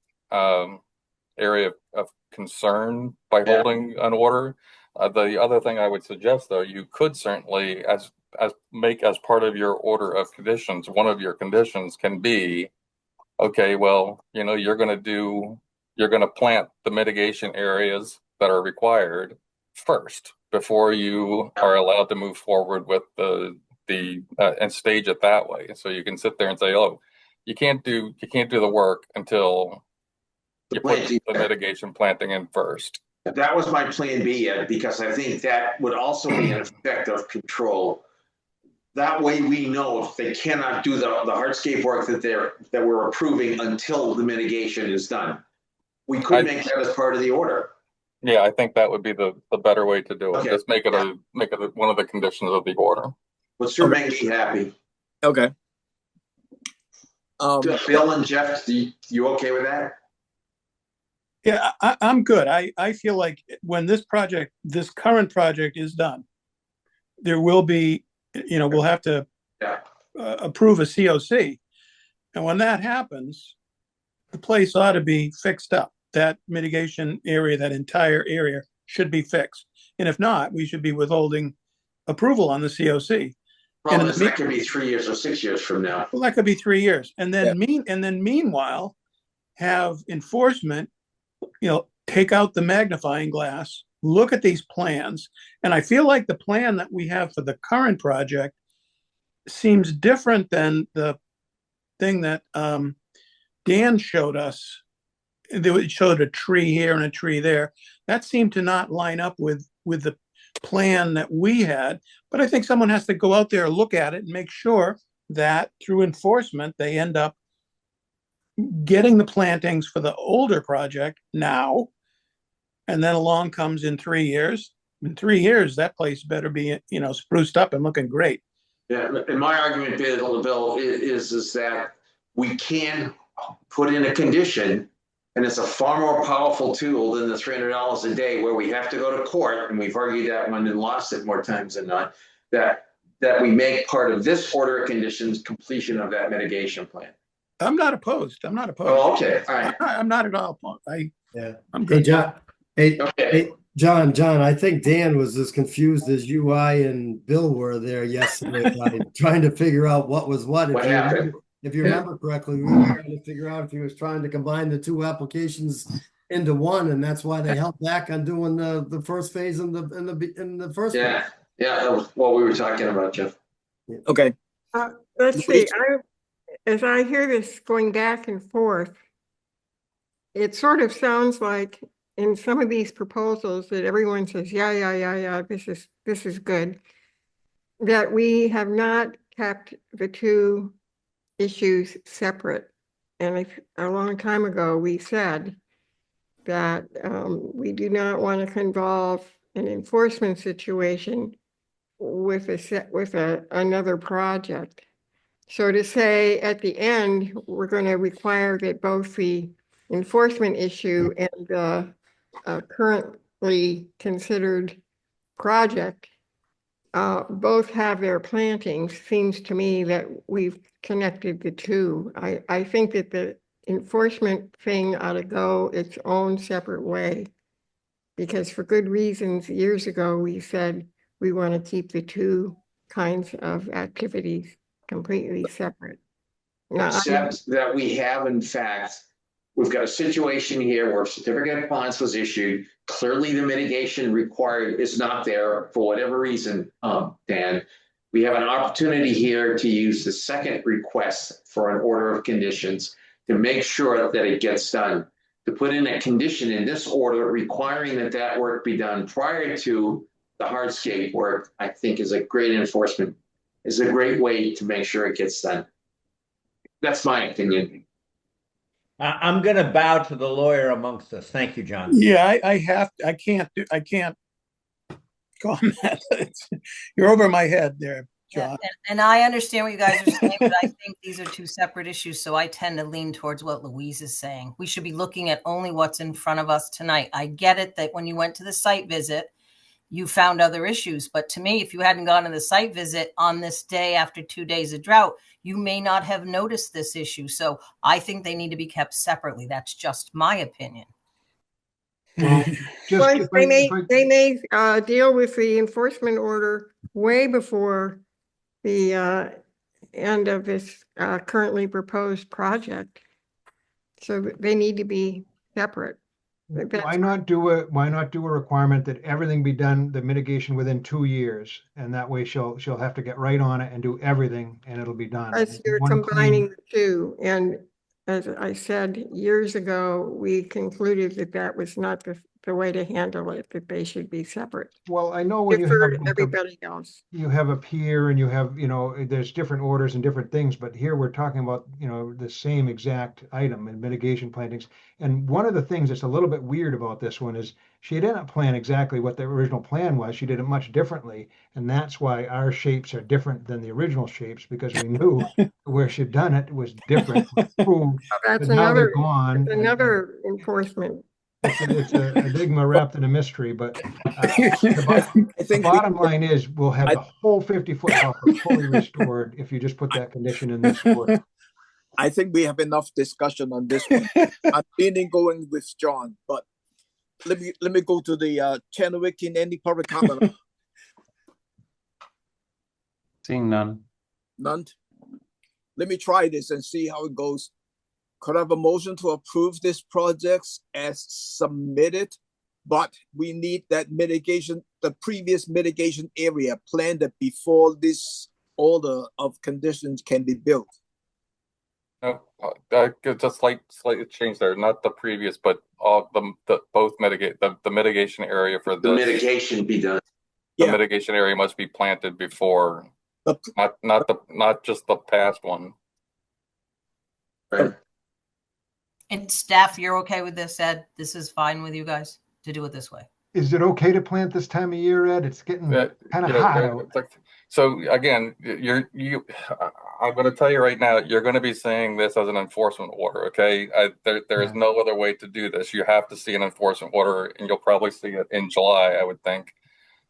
area of concern by holding an order. The other thing I would suggest, though, you could certainly, as make as part of your order of conditions, one of your conditions can be, okay, well, you're going to plant the mitigation areas that are required first before you are allowed to move forward with the and stage it that way. So you can sit there and say, oh, you can't do the work until you put the mitigation planting in first. That was my plan B, Ed, because I think that would also be an effect of control. That way we know if they cannot do the hardscape work that we're approving until the mitigation is done. We could make that as part of the order. Yeah, I think that would be the better way to do it. Okay. Just make it one of the conditions of the order. What's sure make me happy. Okay. Bill and Jeff, you okay with that? Yeah, I'm good. I feel like when this current project is done, there will be, we'll have to approve a COC. And when that happens, the place ought to be fixed up. That mitigation area, that entire area should be fixed. And if not, we should be withholding approval on the COC. Well, that could be 3 years or 6 years from now. Well, that could be 3 years. And then meanwhile, have enforcement, take out the magnifying glass, look at these plans. And I feel like the plan that we have for the current project seems different than the thing that Dan showed us. It showed a tree here and a tree there. That seemed to not line up with the plan that we had. But I think someone has to go out there, look at it, and make sure that through enforcement, they end up getting the plantings for the older project now. And then along comes in 3 years. In 3 years, that place better be, spruced up and looking great. Yeah, and my argument, Bill, is that we can put in a condition, and it's a far more powerful tool than the $300 a day where we have to go to court, and we've argued that one and lost it more times than not, that we make part of this order of conditions completion of that mitigation plan. I'm not opposed. Oh, okay. All right. I'm not at all opposed. I'm Hey, good. John. Okay. John, I think Dan was as confused as you, I, and Bill were there yesterday by trying to figure out what was what. What happened? If you remember correctly, we were trying to figure out if he was trying to combine the two applications into one, and that's why they held back on doing the first phase in the first phase. Yeah, that was what we were talking about, Jeff. Okay. Let's see. As I hear this going back and forth, it sort of sounds like in some of these proposals that everyone says, yeah, this is good, that we have not kept the two issues separate. And a long time ago, we said that we do not want to involve an enforcement situation with another project. So to say at the end, we're going to require that both the enforcement issue and the currently considered project both have their plantings, seems to me that we've connected the two. I think that the enforcement thing ought to go its own separate way, because for good reasons, years ago, we said we want to keep the two kinds of activities completely separate. Now, Except that we have, in fact, we've got a situation here where certificate of compliance was issued. Clearly, the mitigation required is not there for whatever reason, Dan. We have an opportunity here to use the second request for an order of conditions to make sure that it gets done. to put in a condition in this order requiring that that work be done prior to the hardscape work, I think is a great enforcement, is a great way to make sure it gets done. That's my opinion. I'm going to bow to the lawyer amongst us. Thank you, John. Yeah, I can't comment. You're over my head there, John. Yeah, and I understand what you guys are saying, but I think these are two separate issues. So I tend to lean towards what Louise is saying. We should be looking at only what's in front of us tonight. I get it that when you went to the site visit, you found other issues. But to me, if you hadn't gone to the site visit on this day after 2 days of drought, you may not have noticed this issue. So I think they need to be kept separately. That's just my opinion. Well, They may deal with the enforcement order way before the end of this currently proposed project. So they need to be separate. why not do a requirement that everything be done, the mitigation within 2 years, and that way she'll have to get right on it and do everything, and it'll be done. As you're combining the two, and as I said years ago, we concluded that that was not the way to handle it, that they should be separate. Well, I know when you Defer have to everybody else. you have a pier and you have, there's different orders and different things, but here we're talking about, the same exact item in mitigation plantings. And one of the things that's a little bit weird about this one is she didn't plan exactly what the original plan was. She did it much differently. And that's why our shapes are different than the original shapes, because we knew where she'd done it was different. Proved, That's but now they're another, gone. another enforcement. It's a enigma wrapped in a mystery, but the bottom line is we'll have the whole 50-foot buffer fully restored if you just put that condition in this order. I think we have enough discussion on this one. I'm leaning going with John, but let me go to the channel. In any public comment? Seeing none. None. Let me try this and see how it goes. Could I have a motion to approve this project as submitted, but we need that mitigation, the previous mitigation area planned before this order of conditions can be built? No, just slightly change there. Not the previous, but all the both mitigate the mitigation area for the this. mitigation be done. The mitigation area must be planted before, not just the past one. Right. And staff, you're okay with this, Ed? This is fine with you guys to do it this way? Is it okay to plant this time of year, Ed? It's getting kind of hot out. So again, I'm going to tell you right now, you're going to be seeing this as an enforcement order. Okay, there is no other way to do this. You have to see an enforcement order, and you'll probably see it in July, I would think.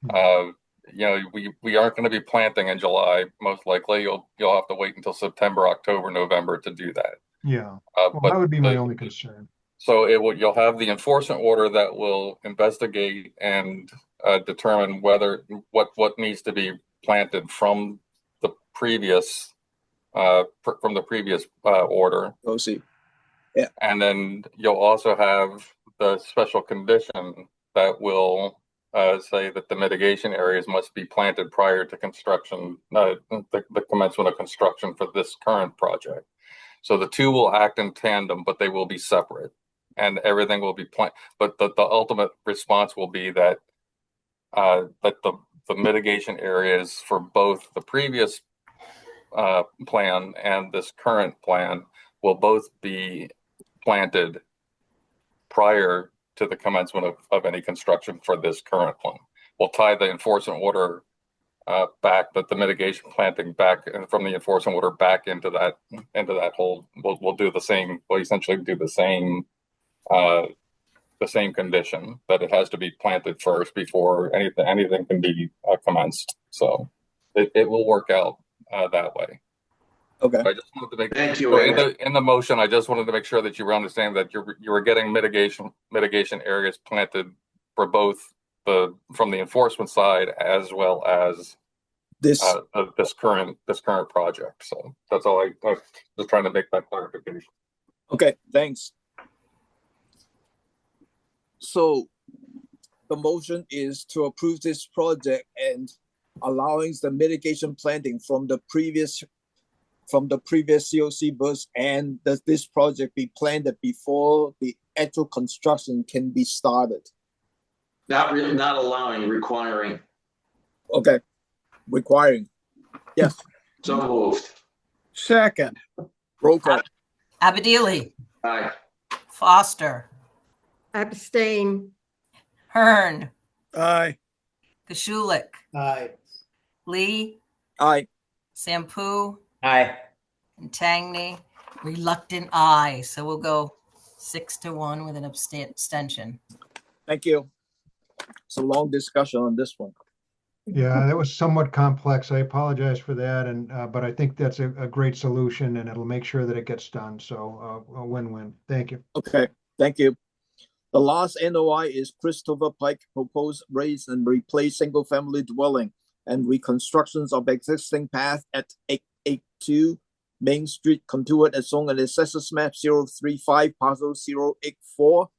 We aren't going to be planting in July, most likely. You'll have to wait until September, October, November to do that. Yeah, but that would be my only concern. So you'll have the enforcement order that will investigate and determine what needs to be planted from the previous order. Oh, see, yeah, and then you'll also have the special condition that will say that the mitigation areas must be planted prior to construction, the commencement of construction for this current project. So the two will act in tandem, but they will be separate, and everything will be planted. But the ultimate response will be that the mitigation areas for both the previous plan and this current plan will both be planted prior to the commencement of any construction for this current one. We'll tie the enforcement order back, but the mitigation planting back from the enforcement order back into that whole. We'll do the same. We'll essentially do the same condition that it has to be planted first before anything can be commenced. So it will work out that way. Okay. I just wanted to make. Thank you. So in the motion, I just wanted to make sure that you were understanding that you were getting mitigation areas planted for both from the enforcement side as well as this current project. So that's all I was just trying to make that clarification. Okay, thanks. So the motion is to approve this project and allowing the mitigation planting from the previous from the previous COC burst, and does this project be planned before the actual construction can be started? Not allowing, requiring. Okay, requiring. Yes. So moved. Second. Roll call. Abadili, Aye. Foster, Abstain. Hearn, Aye. Kashulik, Aye. Lee, Aye. Sampu, Aye. and Tangney. Reluctant aye. So we'll go 6-1 with an abstention. Thank you. It's a long discussion on this one. Yeah, that was somewhat complex. I apologize for that, and but I think that's a great solution, and it'll make sure that it gets done. So a win-win. Thank you. Okay, thank you. The last NOI is Christopher Pike proposed raise and replace single-family dwelling and reconstructions of existing path at 882 Main Street, Contoured as shown on Assessors Map 035, Parcel 084.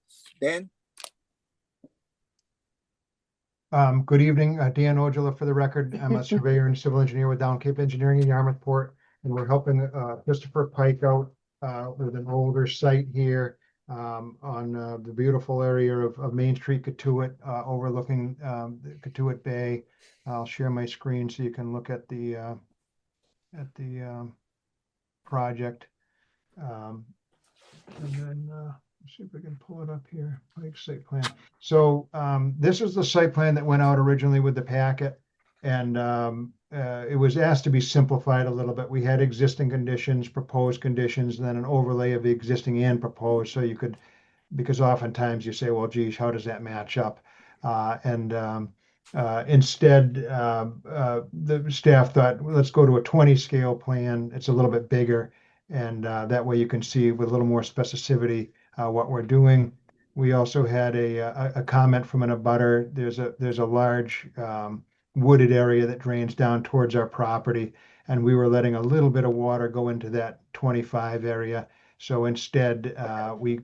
Dan? Good evening, Dan Ojala for the record. I'm a surveyor and civil engineer with Down Cape Engineering in Yarmouthport, and we're helping Christopher Pike out with an older site here on the beautiful area of Main Street, Cotuit, overlooking the Cotuit Bay. I'll share my screen so you can look at the project. And then let's see if we can pull it up here. Pike site plan. So this is the site plan that went out originally with the packet, and it was asked to be simplified a little bit. We had existing conditions, proposed conditions, and then an overlay of the existing and proposed, so you could, because oftentimes you say, well, geez, how does that match up? Instead, the staff thought, well, let's go to a 20 scale plan. It's a little bit bigger, and that way you can see with a little more specificity what we're doing. We also had a comment from an abutter. There's a large wooded area that drains down towards our property, and we were letting a little bit of water go into that 25 area. So instead, we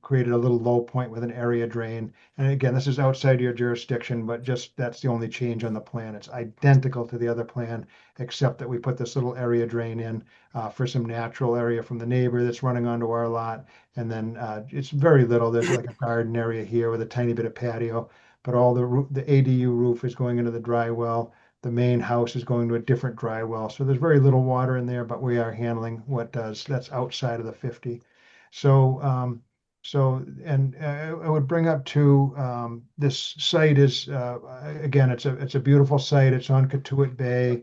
created a little low point with an area drain. And again, this is outside your jurisdiction, but just that's the only change on the plan. It's identical to the other plan, except that we put this little area drain in for some natural area from the neighbor that's running onto our lot. And then it's very little. There's like a garden area here with a tiny bit of patio, but all the ADU roof is going into the dry well. The main house is going to a different dry well. So there's very little water in there, but we are handling what that's outside of the 50. So, I would bring up too, this site is, again, it's a beautiful site. It's on Cotuit Bay.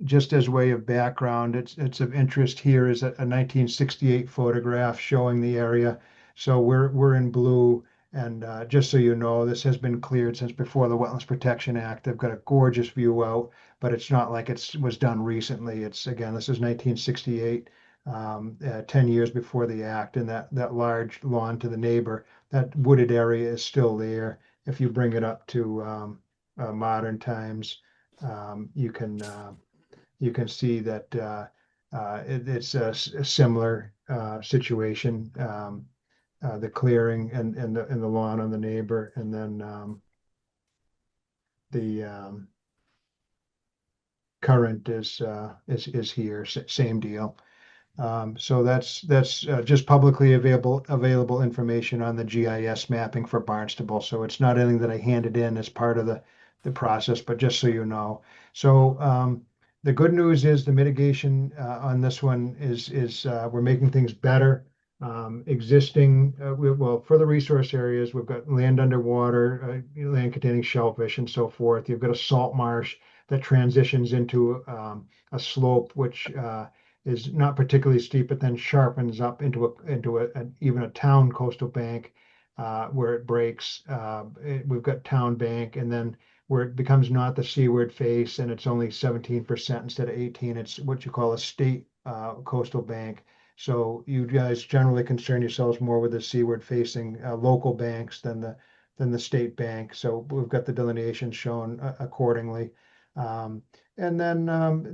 Just as way of background, it's of interest here is a 1968 photograph showing the area. So we're in blue. And just so you know, this has been cleared since before the Wetlands Protection Act. They've got a gorgeous view out, but it's not like it was done recently. It's, again, this is 1968, 10 years before the act, and that large lawn to the neighbor, that wooded area is still there. If you bring it up to modern times, you can see that it's a similar situation. The clearing and the lawn on the neighbor, and then the current is here, same deal. So that's just publicly available information on the GIS mapping for Barnstable. So it's not anything that I handed in as part of the process, but just so you know. So the good news is the mitigation on this one is we're making things better. Existing, well, for the resource areas, we've got land underwater, land containing shellfish and so forth. You've got a salt marsh that transitions into a slope, which is not particularly steep, but then sharpens up into even a town coastal bank where it breaks. We've got town bank, and then where it becomes not the seaward face, and it's only 17% instead of 18. It's what you call a state coastal bank. So you guys generally concern yourselves more with the seaward facing local banks than the state bank. So we've got the delineation shown accordingly. And then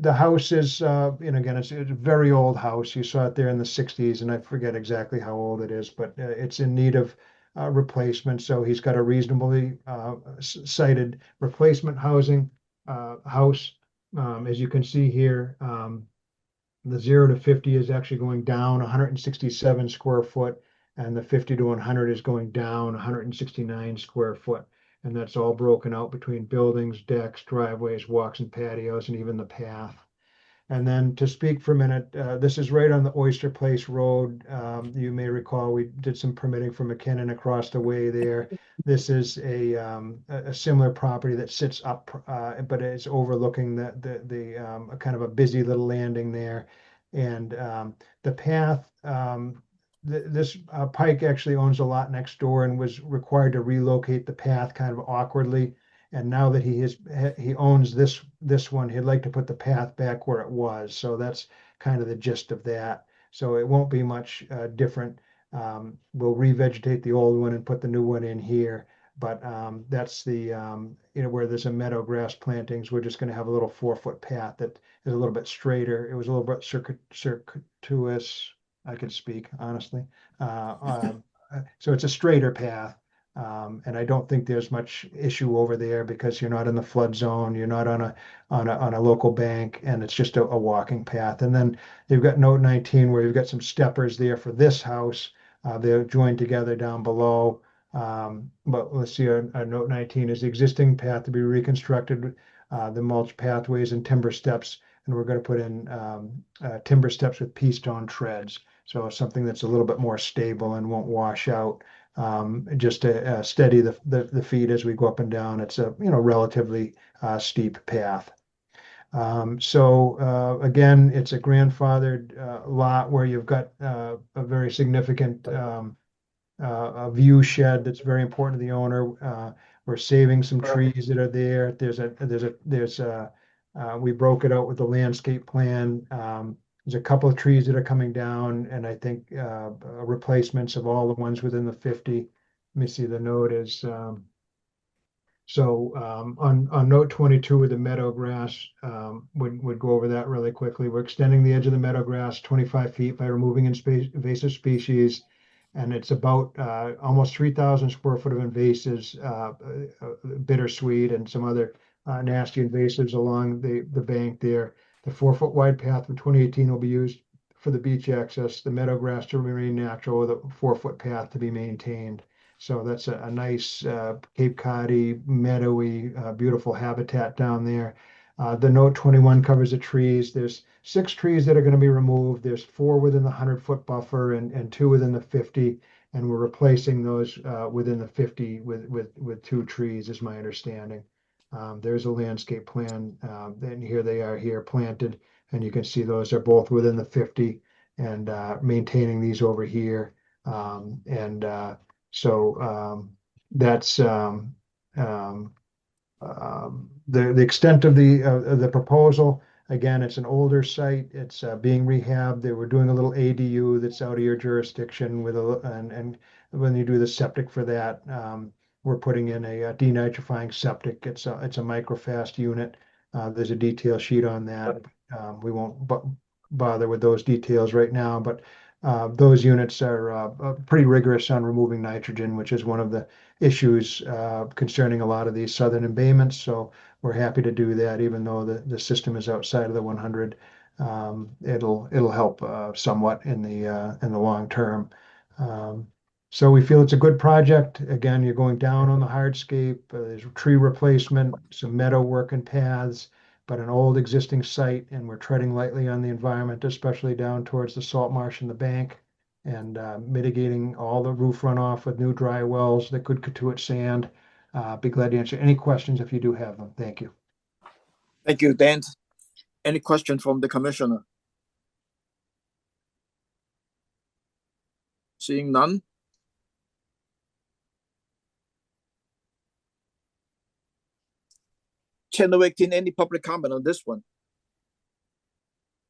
the house is, again, it's a very old house. You saw it there in the 60s, and I forget exactly how old it is, but it's in need of replacement. So he's got a reasonably cited replacement housing house. As you can see here, The 0 to 50 is actually going down 167 square foot, and the 50 to 100 is going down 169 square foot. And that's all broken out between buildings, decks, driveways, walks and patios, and even the path. And then to speak for a minute, this is right on the Oyster Place Road. You may recall we did some permitting for McKinnon across the way there. This is a similar property that sits up, but it's overlooking the kind of a busy little landing there. And the path, this Pike actually owns a lot next door and was required to relocate the path kind of awkwardly. And now that he owns this one, he'd like to put the path back where it was. So that's kind of the gist of that. So it won't be much different. We'll revegetate the old one and put the new one in here. But that's the where there's a meadow grass plantings. We're just going to have a little 4-foot path that is a little bit straighter. It was a little bit circuitous. I could speak honestly. So it's a straighter path. And I don't think there's much issue over there because you're not in the flood zone, you're not on a local bank, and it's just a walking path. And then you've got note 19 where you've got some steppers there for this house. They're joined together down below. But let's see, note 19 is the existing path to be reconstructed, the mulch pathways and timber steps, and we're going to put in timber steps with pea stone treads. So something that's a little bit more stable and won't wash out. Just to steady the feet as we go up and down. It's a relatively steep path. So again, it's a grandfathered lot where you've got a very significant a view shed that's very important to the owner. We're saving some trees that are there. We broke it out with the landscape plan. There's a couple of trees that are coming down, and I think replacements of all the ones within the 50. Let me see, the note is on note 22 with the meadow grass, would go over that really quickly. We're extending the edge of the meadow grass 25 feet by removing invasive species, and it's about almost 3,000 square foot of invasives, bittersweet and some other nasty invasives along the bank there. The 4-foot wide path from 2018 will be used for the beach access, the meadow grass to remain natural, with a 4-foot path to be maintained. So that's a nice Cape Cod-y, meadowy, beautiful habitat down there. The note 21 covers the trees. There's 6 trees that are going to be removed. There's 4 within the 100-foot buffer and 2 within the 50. And we're replacing those within the 50 with 2 trees, is my understanding. There's a landscape plan, and here they are here planted, and you can see those are both within the 50 and maintaining these over here. So that's the extent of the proposal. Again, it's an older site. It's being rehabbed. They were doing a little ADU that's out of your jurisdiction and when you do the septic for that, we're putting in a denitrifying septic. It's a microfast unit. There's a detail sheet on that. We won't bother with those details right now, but those units are pretty rigorous on removing nitrogen, which is one of the issues concerning a lot of these southern embayments. So we're happy to do that, even though the system is outside of the 100. It'll help somewhat in the long term. So we feel it's a good project. Again, you're going down on the hardscape. There's tree replacement, some meadow work and paths, but an old existing site, and we're treading lightly on the environment, especially down towards the salt marsh and the bank, and mitigating all the roof runoff with new dry wells that could conduit sand. Be glad to answer any questions if you do have them. Thank you. Thank you, Dan. Any question from the commissioner? Seeing none. Channel 18, any public comment on this one?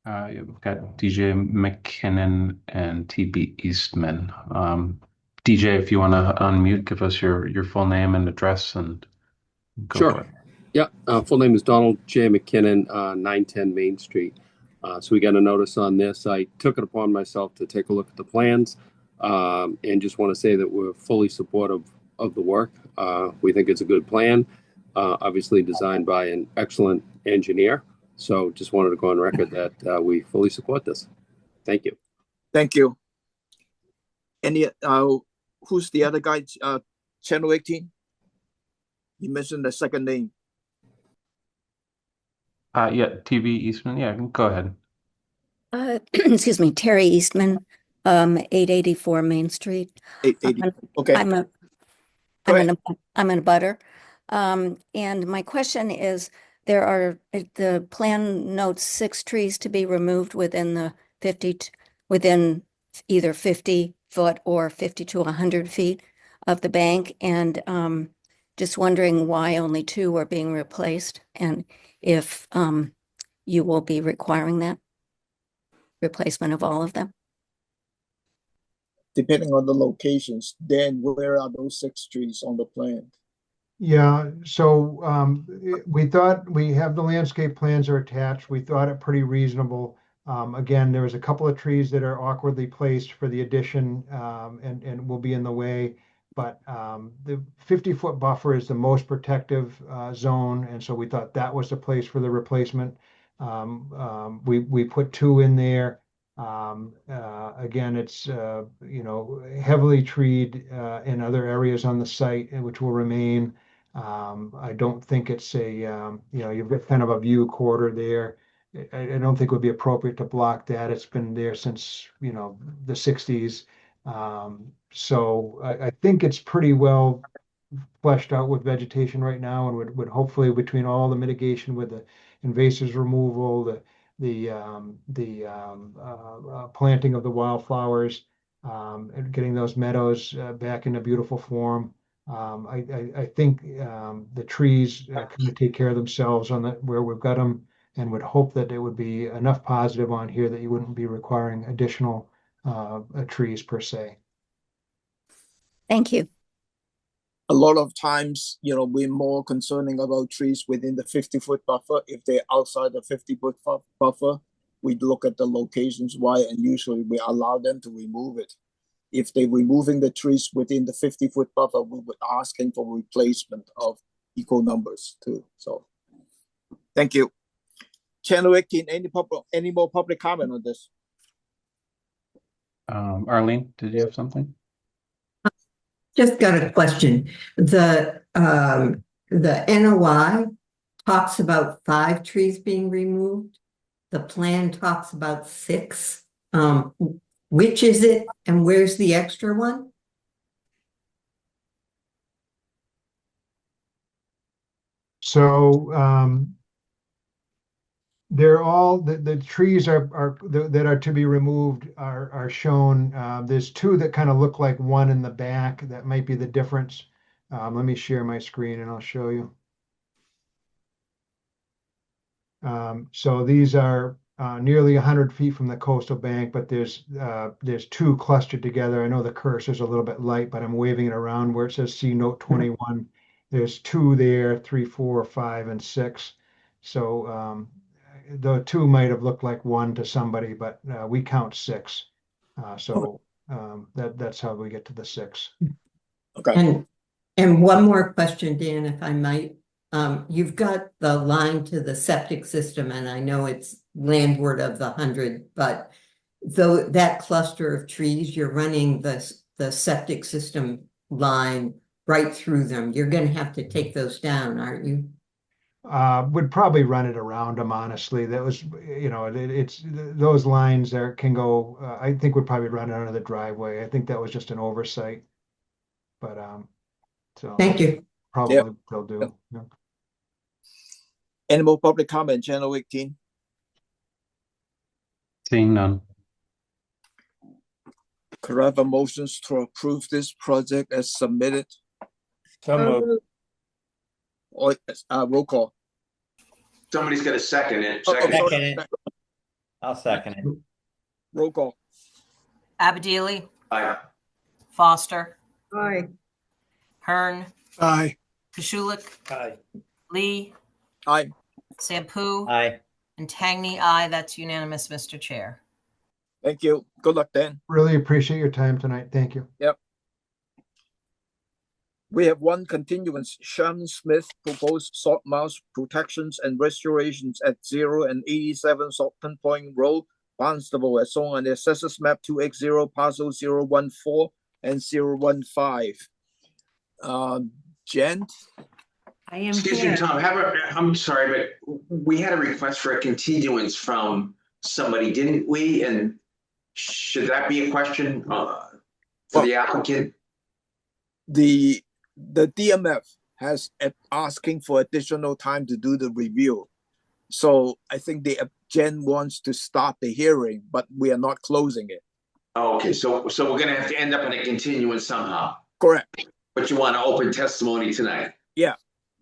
We've got DJ McKinnon and TB Eastman. DJ, if you want to unmute, give us your full name and address and go Sure. for it. Yeah, full name is Donald J. McKinnon, 910 Main Street. So we got a notice on this. I took it upon myself to take a look at the plans and just want to say that we're fully supportive of the work. We think it's a good plan, obviously designed by an excellent engineer. So just wanted to go on record that we fully support this. Thank you. Thank you. Any who's the other guy? Channel 18. You mentioned the second name. Yeah, TV Eastman. Yeah, go ahead. Excuse me, Terry Eastman, 884 Main Street. 880. Okay. I'm in a butter. And my question is, the plan notes 6 trees to be removed within the within either 50 foot or 50 to 100 feet of the bank. And just wondering why only 2 are being replaced and if you will be requiring that replacement of all of them. Depending on the locations, then where are those 6 trees on the plan? Yeah, so we thought we have the landscape plans are attached. We thought it pretty reasonable. Again, there was a couple of trees that are awkwardly placed for the addition and will be in the way. But the 50-foot buffer is the most protective zone, and so we thought that was the place for the replacement. We put 2 in there. Again, it's heavily treed in other areas on the site, which will remain. I don't think it's you've got kind of a view corridor there. I don't think it would be appropriate to block that. It's been there since the 60s. So I think it's pretty well fleshed out with vegetation right now, and would hopefully, between all the mitigation with the invasives removal, the planting of the wildflowers, and getting those meadows back in a beautiful form. I think the trees kind of take care of themselves on where we've got them, and would hope that there would be enough positive on here that you wouldn't be requiring additional trees per se. Thank you. A lot of times, we're more concerning about trees within the 50-foot buffer. If they're outside the 50-foot buffer, we look at the locations why, and usually we allow them to remove it. If they're removing the trees within the 50-foot buffer, we would ask him for replacement of equal numbers too. So, thank you. Channel 18, any more public comment on this? Arlene, did you have something? Just got a question. The NOI talks about 5 trees being removed. The plan talks about 6. Which is it, and where's the extra one? So they're all the trees that are to be removed are shown. There's 2 that kind of look like one in the back. That might be the difference. Let me share my screen and I'll show you. So these are nearly 100 feet from the coastal bank, but there's 2 clustered together. I know the cursor's a little bit light, but I'm waving it around where it says C note 21. There's 2 there, 3, 4, 5, and 6. So the 2 might have looked like 1 to somebody, but we count 6. That's how we get to the 6. Okay. And one more question, Dan, if I might. You've got the line to the septic system, and I know it's landward of the 100, but though that cluster of trees, you're running the septic system line right through them. You're going to have to take those down, aren't you? Would probably run it around them, honestly. That was, it's those lines there can go, I think would probably run it under the driveway. I think that was just an oversight. But so thank you. Probably they'll do. Yep. Yeah. Any more public comment, Channel 18? Seeing none. Could I have a motions to approve this project as submitted? So moved. Or roll call. Somebody's got to second it. Sorry. Second it. I'll second it. Roll call. Abadili, Aye. Foster, Aye. Hearn, Aye. Kashulik, Aye. Lee, Aye. Sampu, Aye. and Tangney. Aye. That's unanimous, Mr. Chair. Thank you. Good luck, Dan. Really appreciate your time tonight. Thank you. Yep. We have one continuance. Sherman Smith proposed salt marsh protections and restorations at 0 and 87 Salton Point Road, Barnstable, as shown on the Assessors Map 280, parcel 014 and 015. Jen? I am Excuse here. me, Tom, I'm sorry, but we had a request for a continuance from somebody, didn't we? And should that be a question for the applicant? The DMF has asking for additional time to do the review. So I think the Jen wants to start the hearing, but we are not closing it. Oh, okay, so we're gonna have to end up in a continuance somehow. Correct. But you want to open testimony tonight? Yeah.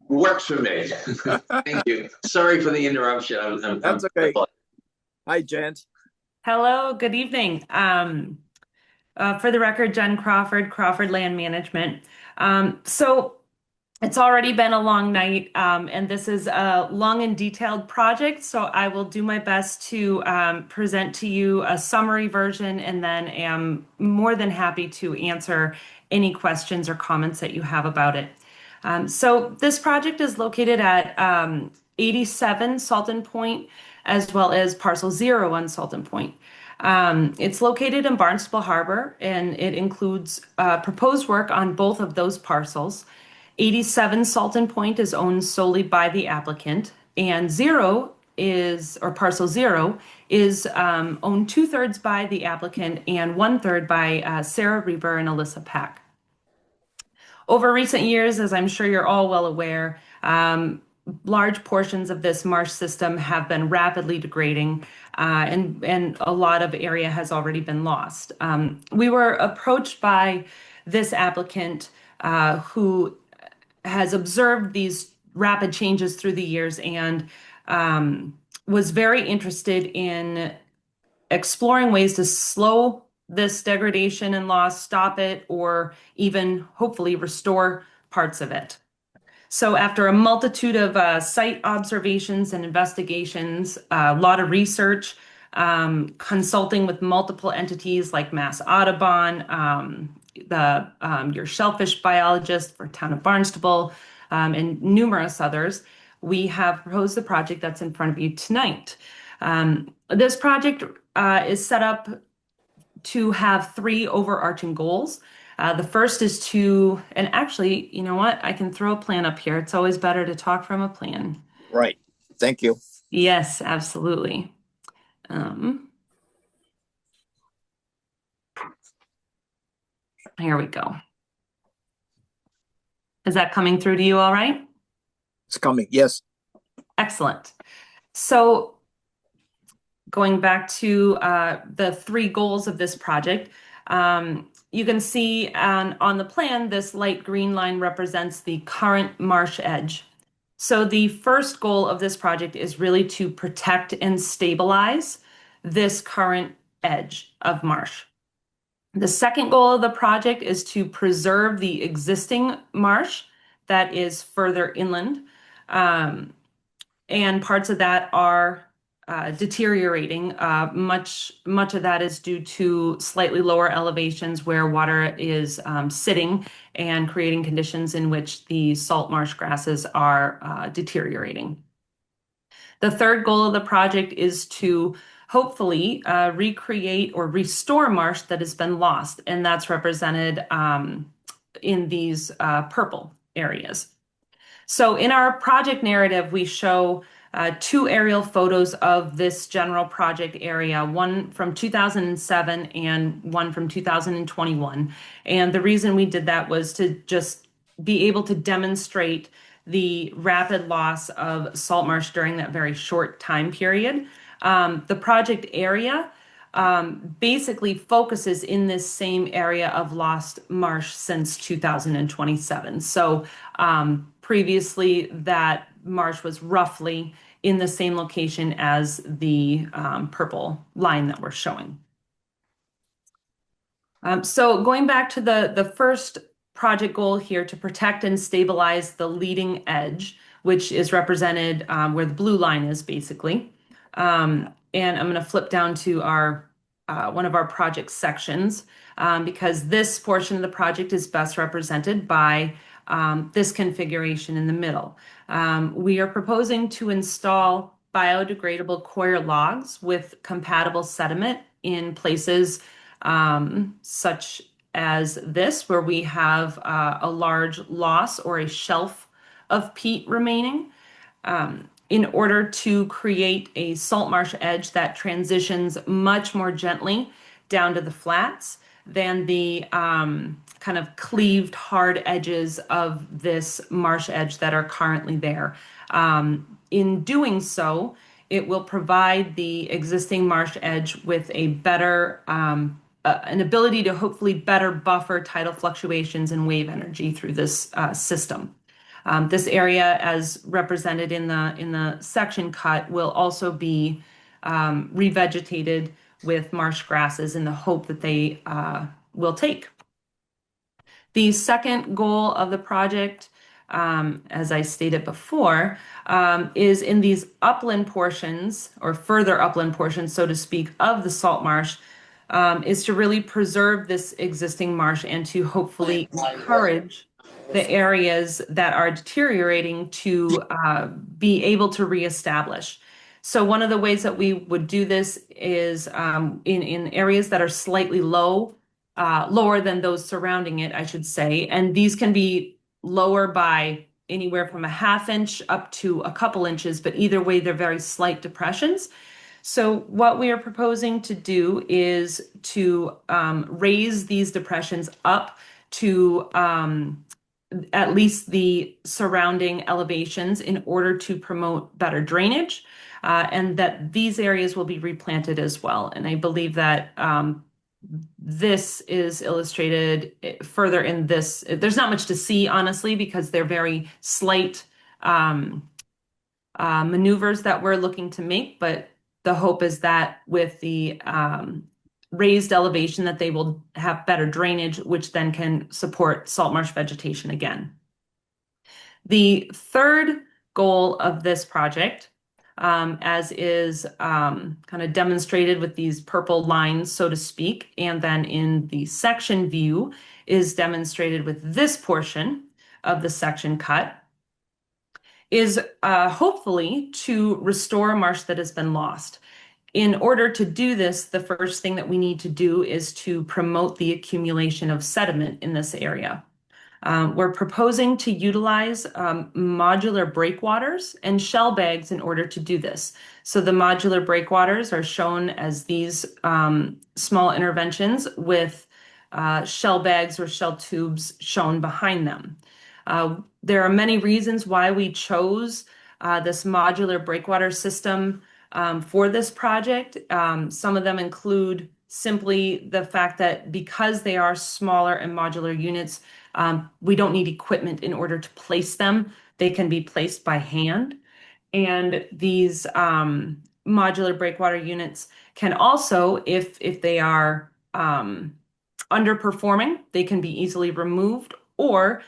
Works for me. Thank you. Sorry for the interruption. That's okay. Hi, Jen. Hello, good evening. For the record, Jen Crawford, Crawford Land Management. So it's already been a long night, and this is a long and detailed project, so I will do my best to present to you a summary version, and then am more than happy to answer any questions or comments that you have about it. So this project is located at 87 Salton Point, as well as parcel 0 on Salton Point. It's located in Barnstable Harbor, and it includes proposed work on both of those parcels. 87 Salton Point is owned solely by the applicant, and parcel 0 is owned 2/3 by the applicant and 1/3 by Sarah Reber and Alyssa Pack. Over recent years, as I'm sure you're all well aware, large portions of this marsh system have been rapidly degrading, and a lot of area has already been lost. We were approached by this applicant who has observed these rapid changes through the years and was very interested in exploring ways to slow this degradation and loss, stop it, or even hopefully restore parts of it. So after a multitude of site observations and investigations, a lot of research, consulting with multiple entities like Mass Audubon, your shellfish biologist for town of Barnstable, and numerous others, we have proposed the project that's in front of you tonight. This project is set up to have 3 overarching goals. The first is to, and actually, you know what? I can throw a plan up here. It's always better to talk from a plan. Right. Thank you. Yes, absolutely. Here we go. Is that coming through to you all right? It's coming, yes. Excellent. So going back to the 3 goals of this project, you can see on the plan, this light green line represents the current marsh edge. So the first goal of this project is really to protect and stabilize this current edge of marsh. The second goal of the project is to preserve the existing marsh that is further inland. And parts of that are deteriorating. Much of that is due to slightly lower elevations where water is sitting and creating conditions in which the salt marsh grasses are deteriorating. The third goal of the project is to hopefully recreate or restore marsh that has been lost, and that's represented in these purple areas. So in our project narrative, we show 2 aerial photos of this general project area, one from 2007 and one from 2021. And the reason we did that was to just be able to demonstrate the rapid loss of salt marsh during that very short time period. The project area basically focuses in this same area of lost marsh since 2027. So previously that marsh was roughly in the same location as the purple line that we're showing. So going back to the first project goal here, to protect and stabilize the leading edge, which is represented where the blue line is basically. And I'm going to flip down to our one of our project sections because this portion of the project is best represented by this configuration in the middle. We are proposing to install biodegradable coir logs with compatible sediment in places such as this, where we have a large loss or a shelf of peat remaining, in order to create a salt marsh edge that transitions much more gently down to the flats than the kind of cleaved hard edges of this marsh edge that are currently there. In doing so, it will provide the existing marsh edge with a better, an ability to hopefully better buffer tidal fluctuations and wave energy through this system. This area, as represented in the section cut, will also be revegetated with marsh grasses in the hope that they will take. The second goal of the project, as I stated before, is in these upland portions, or further upland portions, so to speak, of the salt marsh, is to really preserve this existing marsh and to hopefully encourage the areas that are deteriorating to be able to reestablish. So one of the ways that we would do this is in areas that are slightly lower than those surrounding it, I should say. And these can be lower by anywhere from a ½ inch up to a couple inches, but either way, they're very slight depressions. So what we are proposing to do is to raise these depressions up to at least the surrounding elevations in order to promote better drainage, and that these areas will be replanted as well. And I believe that this is illustrated further in this. There's not much to see, honestly, because they're very slight maneuvers that we're looking to make, but the hope is that with the raised elevation that they will have better drainage, which then can support salt marsh vegetation again. The third goal of this project, as is kind of demonstrated with these purple lines, so to speak, and then in the section view is demonstrated with this portion of the section cut, is hopefully to restore marsh that has been lost. In order to do this, the first thing that we need to do is to promote the accumulation of sediment in this area. We're proposing to utilize modular breakwaters and shell bags in order to do this. So the modular breakwaters are shown as these small interventions with shell bags or shell tubes shown behind them. There are many reasons why we chose this modular breakwater system for this project. Some of them include simply the fact that because they are smaller and modular units, we don't need equipment in order to place them. They can be placed by hand. And these modular breakwater units can also, if they are underperforming, they can be easily removed, or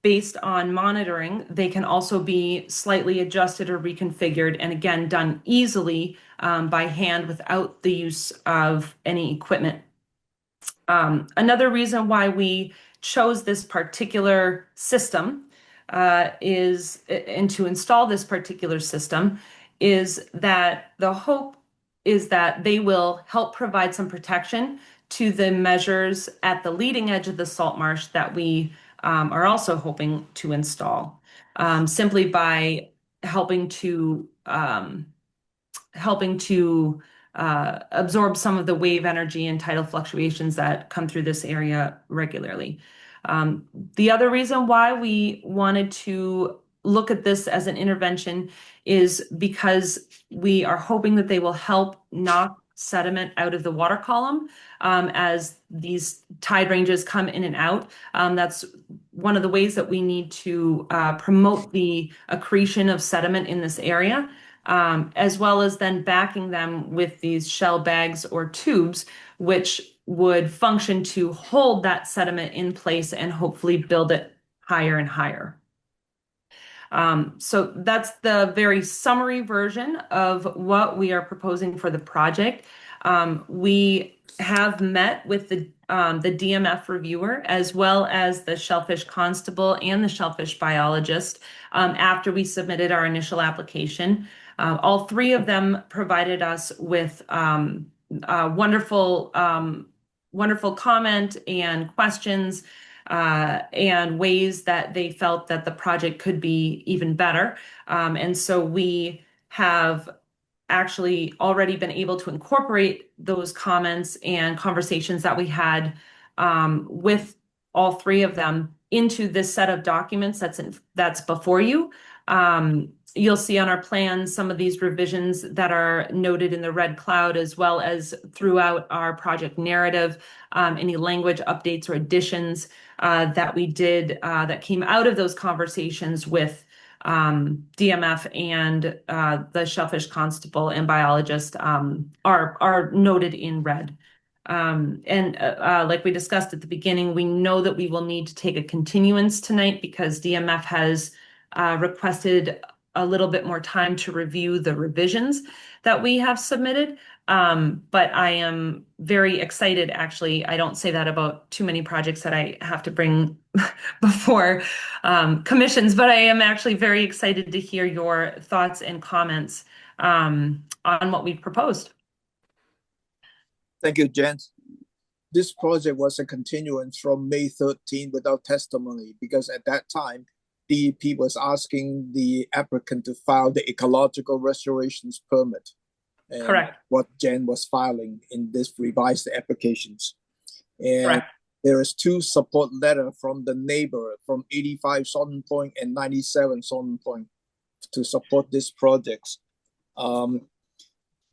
based on monitoring, they can also be slightly adjusted or reconfigured, and again, done easily by hand without the use of any equipment. Another reason why we chose this particular system and to install this particular system is that the hope is that they will help provide some protection to the measures at the leading edge of the salt marsh that we are also hoping to install, simply by helping to absorb some of the wave energy and tidal fluctuations that come through this area regularly. The other reason why we wanted to look at this as an intervention is because we are hoping that they will help knock sediment out of the water column as these tide ranges come in and out. That's one of the ways that we need to promote the accretion of sediment in this area, as well as then backing them with these shell bags or tubes, which would function to hold that sediment in place and hopefully build it higher and higher. So that's the very summary version of what we are proposing for the project. We have met with the the DMF reviewer, as well as the shellfish constable and the shellfish biologist after we submitted our initial application. All three of them provided us with wonderful comment and questions and ways that they felt that the project could be even better. And so we have actually already been able to incorporate those comments and conversations that we had with all three of them into this set of documents that's before you. You'll see on our plans some of these revisions that are noted in the red cloud, as well as throughout our project narrative, any language updates or additions that we did that came out of those conversations with DMF and the shellfish constable and biologist are noted in red. And like we discussed at the beginning, we know that we will need to take a continuance tonight because DMF has requested a little bit more time to review the revisions that we have submitted. But I am very excited, actually. I don't say that about too many projects that I have to bring before commissions, but I am actually very excited to hear your thoughts and comments on what we've proposed. Thank you, Jen. This project was a continuance from May 13 without testimony because at that time, DEP was asking the applicant to file the ecological restorations permit. And correct. What Jen was filing in this revised applications. And correct. There is 2 support letter from the neighbor from 85 Southern Point and 97 Southern Point to support this project.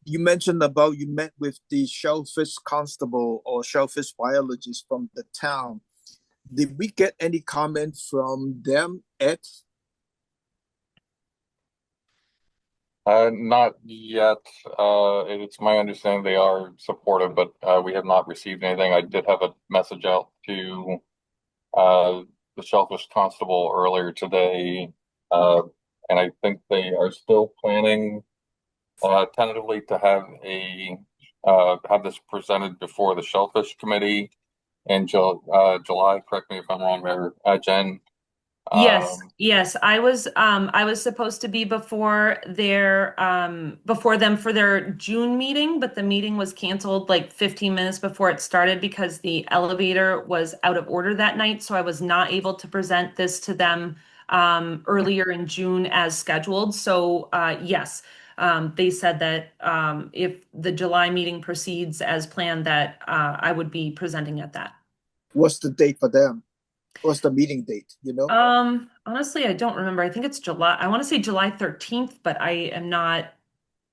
You mentioned about you met with the shellfish constable or shellfish biologist from the town. Did we get any comment from them, Ed? Not yet. It's my understanding they are supportive, but we have not received anything. I did have a message out to the shellfish constable earlier today, and I think they are still planning tentatively to have this presented before the shellfish committee in July. Correct me if I'm wrong there, Jen. Yes. I was supposed to be before them for their June meeting, but the meeting was canceled like 15 minutes before it started because the elevator was out of order that night. So I was not able to present this to them earlier in June as scheduled. So yes, they said that if the July meeting proceeds as planned, that I would be presenting at that. What's the date for them? What's the meeting date, you know? Honestly, I don't remember. I think it's July. I want to say July 13th, but I am not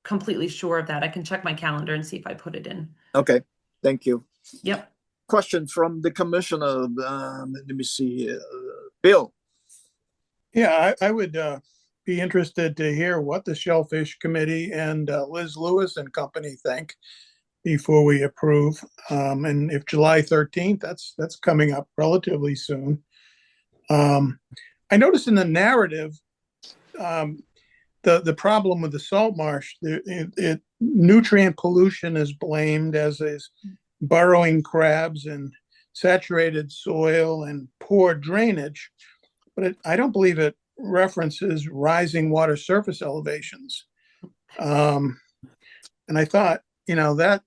completely sure of that. I can check my calendar and see if I put it in. Okay, thank you. Yep. Question from the commissioner. Let me see. Bill. Yeah, I would be interested to hear what the Shellfish Committee and Liz Lewis and company think before we approve. And if July 13th, that's coming up relatively soon. I noticed in the narrative, the problem with the salt marsh, nutrient pollution is blamed, as is burrowing crabs and saturated soil and poor drainage, but I don't believe it references rising water surface elevations. And I thought,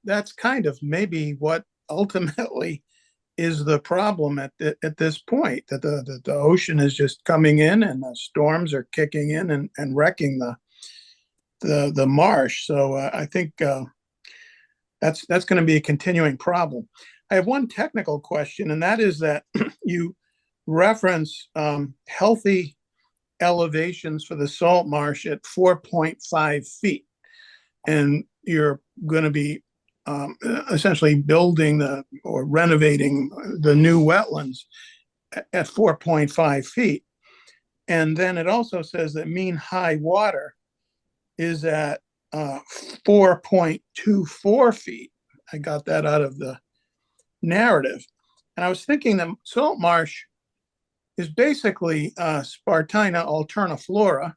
that's kind of maybe what ultimately is the problem at this point, that the ocean is just coming in and the storms are kicking in and wrecking the marsh. So I think that's going to be a continuing problem. I have one technical question, and that is that you reference healthy elevations for the salt marsh at 4.5 feet. And you're going to be essentially building or renovating the new wetlands at 4.5 feet. And then it also says that mean high water is at 4.24 feet. I got that out of the narrative. And I was thinking that salt marsh is basically Spartina alterniflora,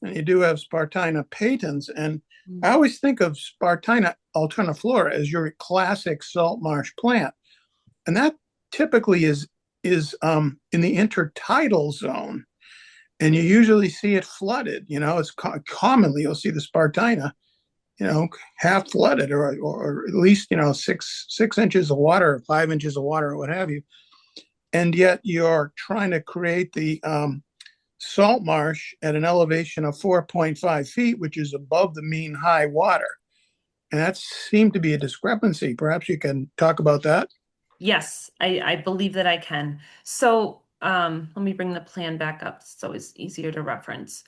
and you do have Spartina patens. And I always think of Spartina alterniflora as your classic salt marsh plant. and that typically is in the intertidal zone, and you usually see it flooded. It's commonly you'll see the Spartina, half flooded, or at least 6 inches of water, or 5 inches of water, or what have you. And yet you're trying to create the salt marsh at an elevation of 4.5 feet, which is above the mean high water. And that seemed to be a discrepancy. Perhaps you can talk about that. Yes, I believe that I can. So let me bring the plan back up so it's easier to reference.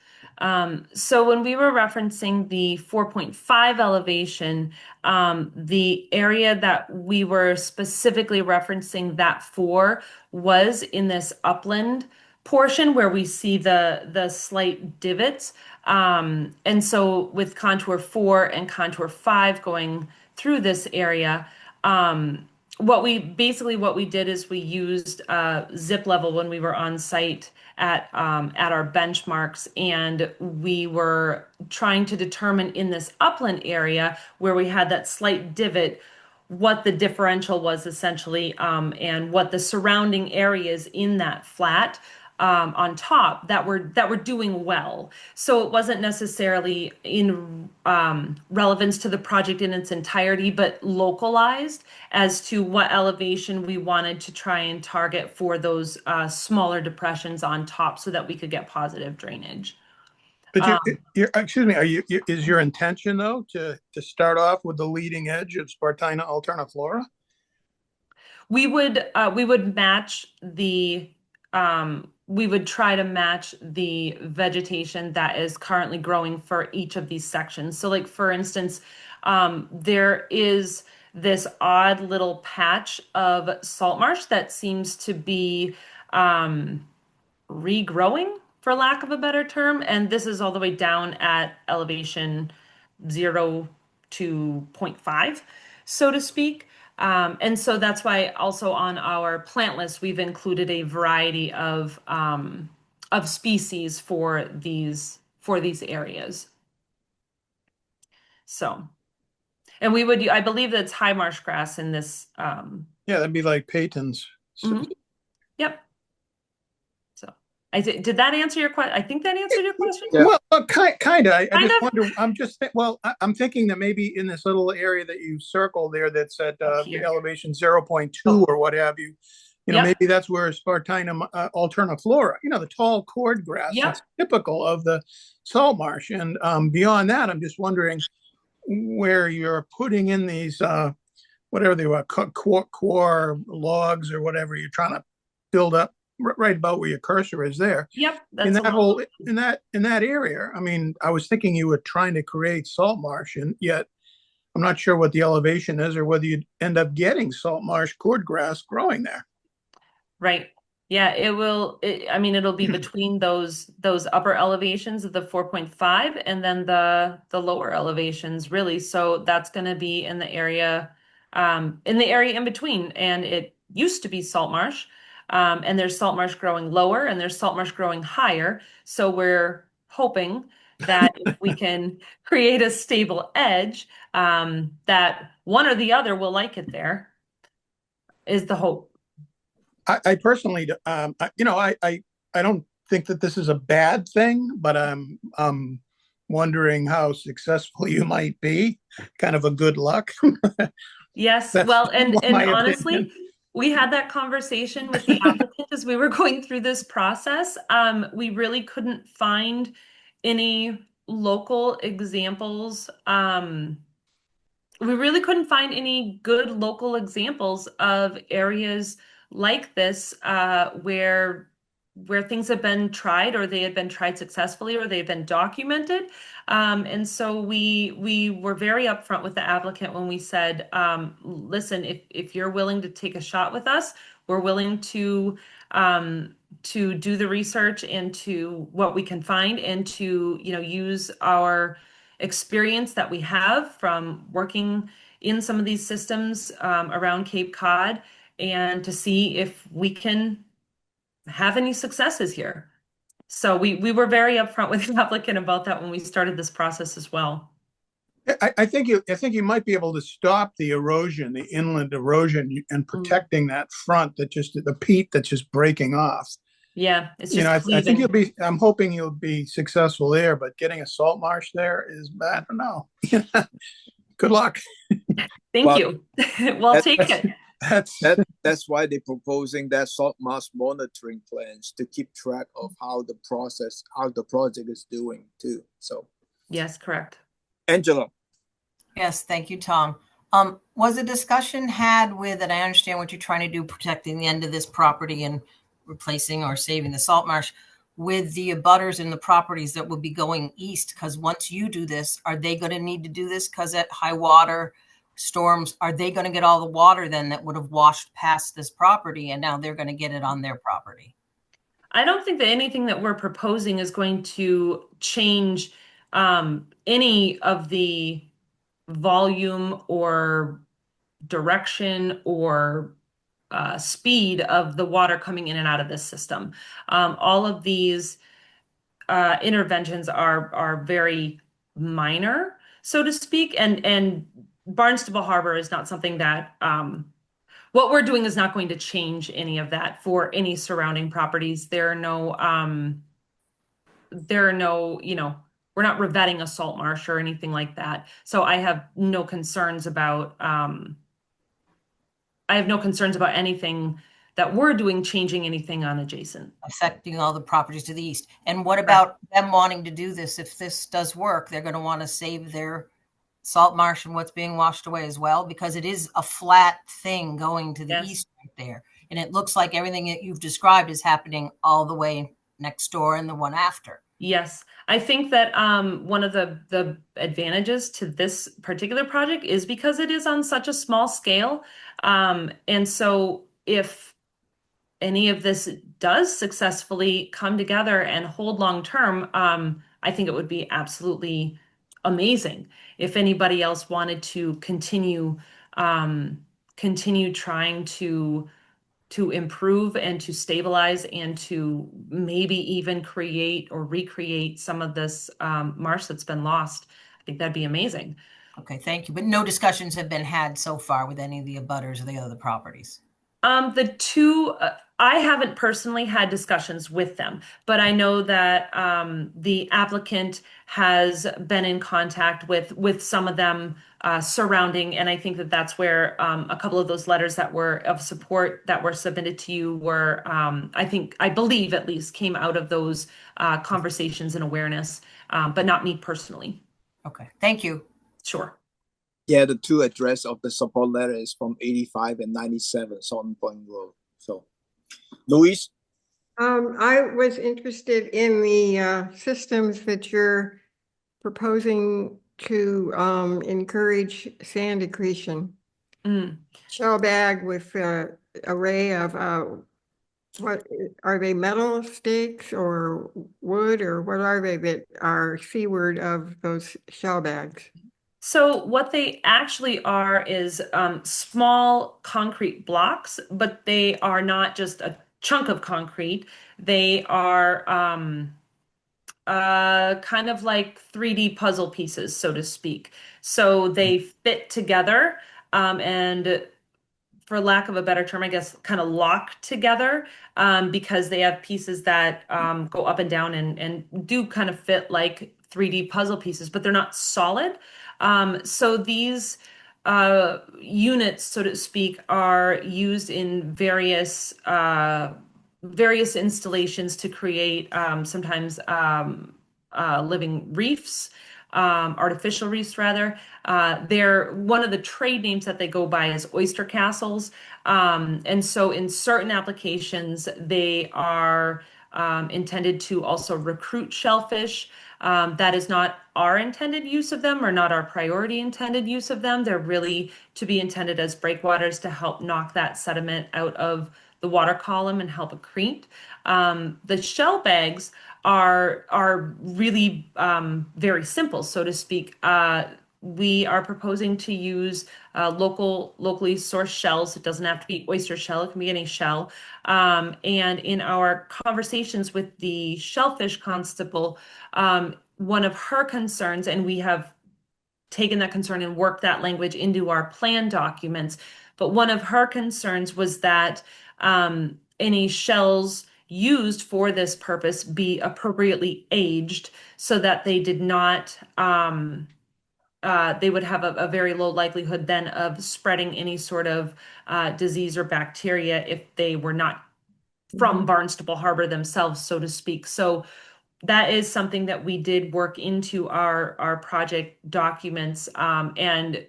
So when we were referencing the 4.5 elevation, the area that we were specifically referencing that for was in this upland portion where we see the slight divots. And so with contour 4 and contour 5 going through this area, what we did is we used zip level when we were on site at our benchmarks, and we were trying to determine in this upland area where we had that slight divot what the differential was essentially, and what the surrounding areas in that flat on top that were doing well. So it wasn't necessarily in relevance to the project in its entirety, but localized as to what elevation we wanted to try and target for those smaller depressions on top so that we could get positive drainage. But excuse me, is your intention though to start off with the leading edge of Spartina alterniflora? We would match the we would try to match the vegetation that is currently growing for each of these sections. So like for instance, there is this odd little patch of salt marsh that seems to be regrowing, for lack of a better term. And this is all the way down at elevation 0 to 0.5, so to speak. And so that's why also on our plant list, we've included a variety of species for these areas. So, and we would, I believe that's high marsh grass in this. Yeah, that'd be like Peyton's. Mm-hmm. Yep. So did that answer your question? I think that answered your question. Yeah. Well, kind of. I just wonder. I'm thinking that maybe in this little area that you circled there, that's at the elevation 0.2 or what have you. Maybe that's where Spartina alterniflora. The tall cord grass. That's typical of the salt marsh. And beyond that, I'm just wondering where you're putting in these whatever they were, core logs or whatever you're trying to build up. Right about where your cursor is there. Yep. In that area. I mean, I was thinking you were trying to create salt marsh, and yet I'm not sure what the elevation is or whether you'd end up getting salt marsh cordgrass growing there. Right. Yeah, it'll be between those upper elevations of the 4.5 and then the lower elevations, really. So that's going to be in the area in between. And it used to be salt marsh. And there's salt marsh growing lower and there's salt marsh growing higher. So we're hoping that if we can create a stable edge, that one or the other will like it there, is the hope. I personally, I don't think that this is a bad thing, but I'm wondering how successful you might be. Kind of a good luck. Yes. Well, and honestly, opinion. We had that conversation with the applicant as we were going through this process. We really couldn't find any local examples. We really couldn't find any good local examples of areas like this where things have been tried, or they had been tried successfully, or they've been documented. And so we were very upfront with the applicant when we said, listen, if you're willing to take a shot with us, we're willing to do the research into what we can find and to use our experience that we have from working in some of these systems around Cape Cod, and to see if we can have any successes here. So we were very upfront with the applicant about that when we started this process as well. I think you might be able to stop the erosion, the inland erosion, and protecting that front that just the peat that's just breaking off. Yeah, it's You just know, I think cleaving. I'm hoping you'll be successful there, but getting a salt marsh there is, I don't know. Good luck. Thank Well, you. We'll take it. That's why they're proposing that salt marsh monitoring plans to keep track of how the project is doing too. So, Yes, correct. Angela. Yes, thank you, Tom. Was a discussion had with, and I understand what you're trying to do, protecting the end of this property and replacing or saving the salt marsh, with the abutters in the properties that will be going east? Because once you do this, are they going to need to do this? Because at high water storms, are they going to get all the water then that would have washed past this property, and now they're going to get it on their property? I don't think that anything that we're proposing is going to change any of the volume or direction or speed of the water coming in and out of this system. All of these interventions are very minor, so to speak, and Barnstable Harbor is not something that what we're doing is not going to change any of that for any surrounding properties. There are no, we're not revetting a salt marsh or anything like that. So I have no concerns about anything that we're doing changing anything on adjacent. Affecting all the properties to the east. And what about them wanting to do this? If this does work, they're going to want to save their salt marsh and what's being washed away as well, because it is a flat thing going to the east right there. And it looks like everything that you've described is happening all the way next door and the one after. Yes, I think that one of the advantages to this particular project is because it is on such a small scale. And so if any of this does successfully come together and hold long term, I think it would be absolutely amazing if anybody else wanted to continue trying to improve and to stabilize and to maybe even create or recreate some of this marsh that's been lost. I think that'd be amazing. Okay, thank you. But no discussions have been had so far with any of the abutters or the other properties? The two, I haven't personally had discussions with them, but I know that the applicant has been in contact with some of them surrounding, and I think that that's where a couple of those letters that were of support that were submitted to you were, I believe at least, came out of those conversations and awareness, but not me personally. Okay, thank you. Sure. Yeah, the two address of the support letter is from 85 and 97 Sutton Point Road. So, Louise? I was interested in the systems that you're proposing to encourage sand accretion. Shell bag with array of what are they, metal stakes or wood, or what are they that are seaward of those shell bags? So what they actually are is small concrete blocks, but they are not just a chunk of concrete. They are kind of like 3D puzzle pieces, so to speak. So they fit together, and for lack of a better term, I guess, kind of lock together because they have pieces that go up and down and do kind of fit like 3D puzzle pieces, but they're not solid. So these units, so to speak, are used in various installations to create sometimes living reefs, artificial reefs rather. They're one of the trade names that they go by is oyster castles. And so in certain applications, they are intended to also recruit shellfish. That is not our intended use of them or not our priority intended use of them. They're really to be intended as breakwaters to help knock that sediment out of the water column and help accrete. The shell bags are really very simple, so to speak. We are proposing to use locally sourced shells. It doesn't have to be oyster shell, it can be any shell. And in our conversations with the shellfish constable, one of her concerns, and we have taken that concern and worked that language into our plan documents. But one of her concerns was that any shells used for this purpose be appropriately aged so that they did not they would have a very low likelihood then of spreading any sort of disease or bacteria if they were not from Barnstable Harbor themselves, so to speak. So that is something that we did work into our project documents. And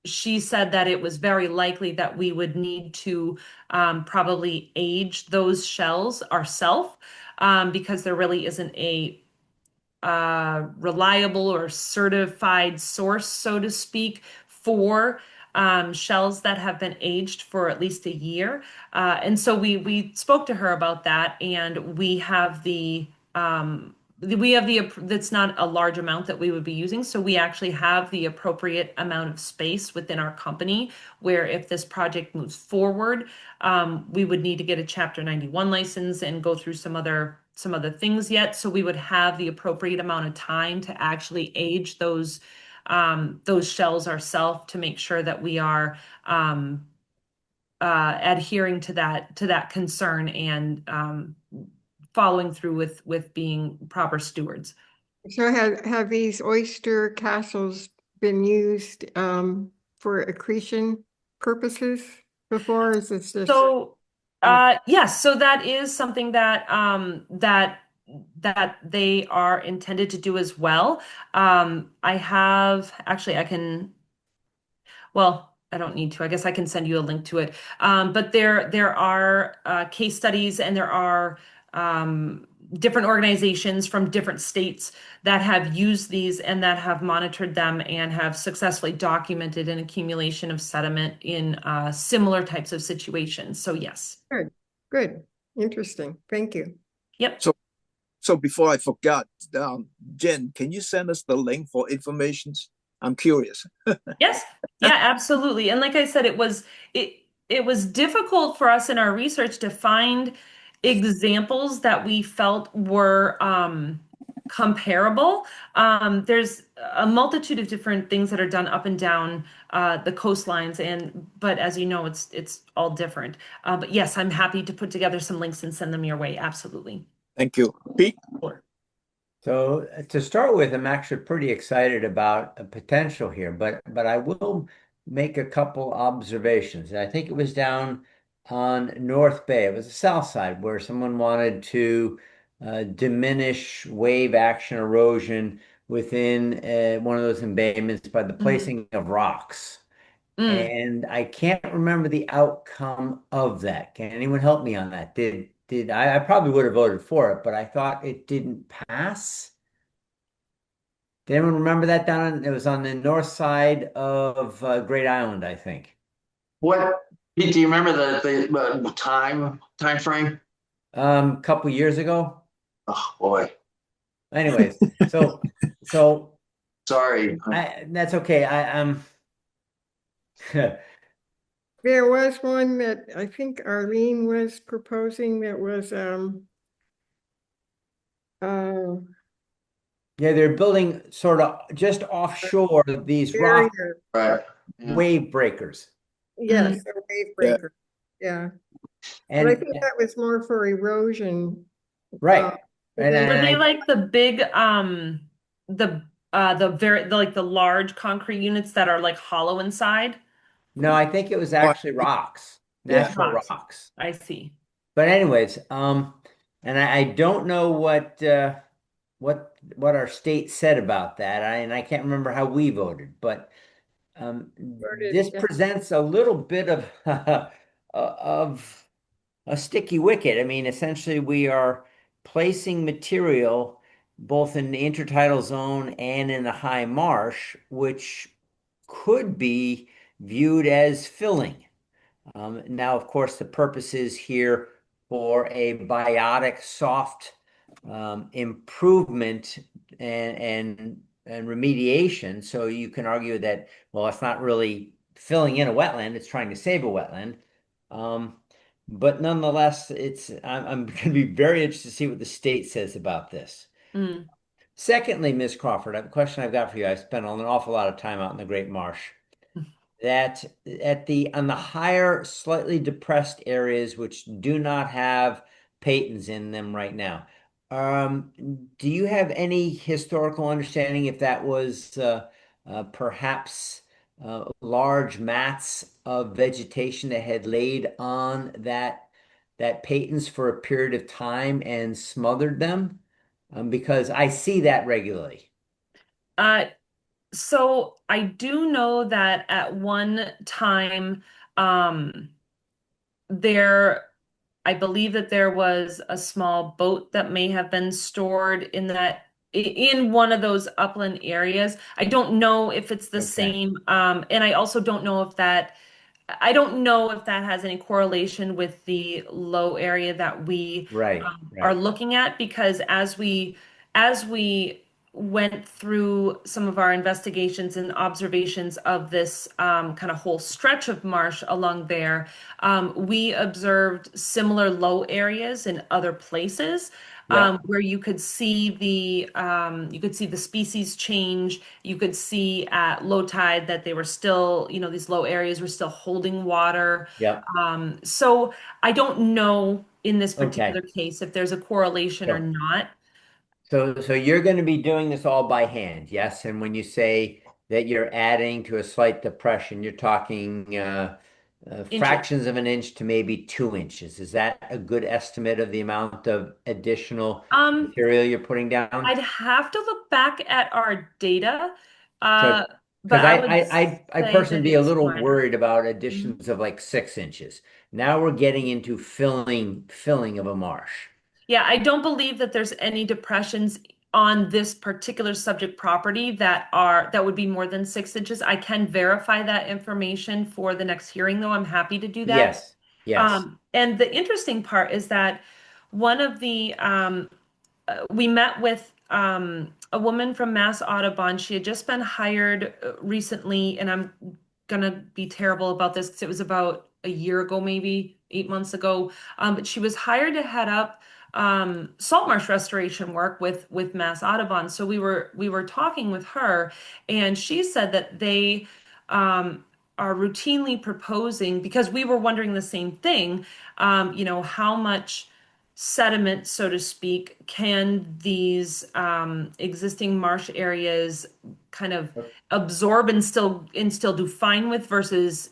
she said that it was very likely that we would need to probably age those shells ourselves because there really isn't a reliable or certified source, so to speak, for shells that have been aged for at least a year. And so we spoke to her about that, and that's not a large amount that we would be using. So we actually have the appropriate amount of space within our company where if this project moves forward, we would need to get a Chapter 91 license and go through some other things yet. So we would have the appropriate amount of time to actually age those shells ourselves to make sure that we are adhering to that concern and following through with being proper stewards. So have these oyster castles been used for accretion purposes before? Is this just So yes, so that is something that that they are intended to do as well. I don't need to. I guess I can send you a link to it. But there are case studies and there are different organizations from different states that have used these and that have monitored them and have successfully documented an accumulation of sediment in similar types of situations. So yes. Good. Interesting. Thank you. Yep. So before I forgot, Jen, can you send us the link for information? I'm curious. Yes. Yeah, absolutely. And like I said, it was difficult for us in our research to find examples that we felt were comparable. There's a multitude of different things that are done up and down the coastlines, but as you know, it's all different. But yes, I'm happy to put together some links and send them your way. Absolutely. Thank you. Pete? So to start with, I'm actually pretty excited about a potential here, but I will make a couple observations. And I think it was down on North Bay. It was the south side where someone wanted to diminish wave action erosion within one of those embayments by the placing of rocks. And I can't remember the outcome of that. Can anyone help me on that? I probably would have voted for it, but I thought it didn't pass. Did anyone remember that down? It was on the north side of Great Island, I think. What, Pete, do you remember the time frame? Couple years ago. Oh boy. Anyways, so sorry. That's okay. There was one that I think Arlene was proposing that was yeah, they're building sort of just offshore these rock wave breakers. Yes, a wave breaker. Yeah. And but I think that was more for erosion. Right. Were they like the big the large concrete units that are like hollow inside? No, I think it was actually rocks, natural rocks. I see. But anyways, and I don't know what our state said about that. I can't remember how we voted, but this presents a little bit of of a sticky wicket. I mean, essentially, we are placing material both in the intertidal zone and in the high marsh, which could be viewed as filling. Now, of course, the purpose is here for a biotic soft improvement and remediation. So you can argue that, well, it's not really filling in a wetland, it's trying to save a wetland. But nonetheless, I'm going to be very interested to see what the state says about this. Secondly, Ms. Crawford, a question I've got for you. I spent an awful lot of time out in the Great Marsh. That on the higher, slightly depressed areas which do not have patons in them right now, do you have any historical understanding if that was perhaps large mats of vegetation that had laid on that patons for a period of time and smothered them? Because I see that regularly. Uh, so I do know that at one time, um, there, I believe that there was a small boat that may have been stored in in one of those upland areas. I don't know if it's the Okay. same, and I also don't know if I don't know if that has any correlation with the low area that we Right, are right. looking at, because as we went through some of our investigations and observations of this kind of whole stretch of marsh along there, we observed similar low areas in other places. Yeah. Where you could see the species change. You could see at low tide that they were still, these low areas were still holding water. Yeah. So I don't know in this Okay. particular case if there's a correlation or So, not. so you're going to be doing this all by hand, yes? And when you say that you're adding to a slight depression, you're talking Inches. fractions of an inch to maybe 2 inches. Is that a good estimate of the amount of additional Um, material you're putting down? I'd have to look back at our data, So, but because I would I say personally that be a it's little minor. worried about Mhm. additions of like 6 inches. Now we're getting into filling of a marsh. Yeah, I don't believe that there's any depressions on this particular subject property that would be more than 6 inches. I can verify that information for the next hearing, though. I'm happy to do that. Yes, yes. And the interesting part is that one of the we met with a woman from Mass Audubon. She had just been hired recently, and I'm gonna be terrible about this because it was about a year ago, maybe 8 months ago. But she was hired to head up salt marsh restoration work with Mass Audubon. So we were talking with her, and she said that they are routinely proposing, because we were wondering the same thing, how much sediment, so to speak, can these existing marsh areas kind of absorb and still do fine with, versus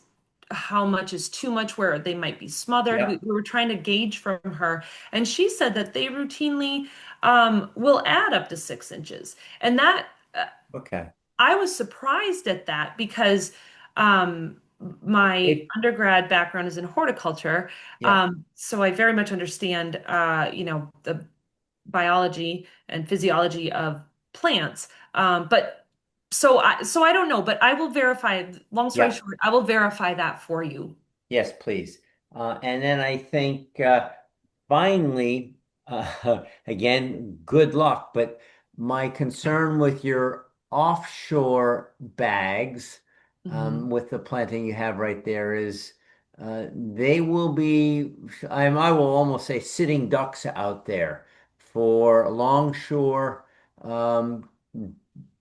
how much is too much where they might be smothered. We, Yeah. we were trying to gauge from her, and she said that they routinely will add up to 6 inches, and that Okay. I was surprised at that because um, my It, undergrad background is in horticulture. yeah. So I very much understand, the biology and physiology of plants. But so I don't know, but I will verify, long story Yeah. short, I will verify that for you. Yes, please. And then I think finally, again, good luck. But my concern with your offshore bags, Mhm. with the planting you have right there, is they will be, I will almost say, sitting ducks out there for longshore um,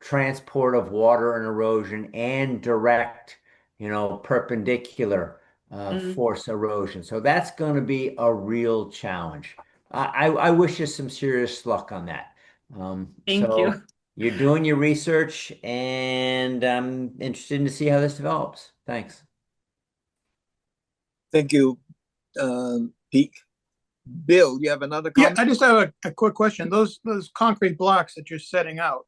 transport of water and erosion and direct, perpendicular Mm, force erosion. So that's going to be a real challenge. I wish you some serious luck on that. thank So you. you're doing your research, and I'm interested to see how this develops. Thanks. Thank you, Pete. Bill, you have another Yeah, comment? I just have a quick question. Those concrete blocks that you're setting out,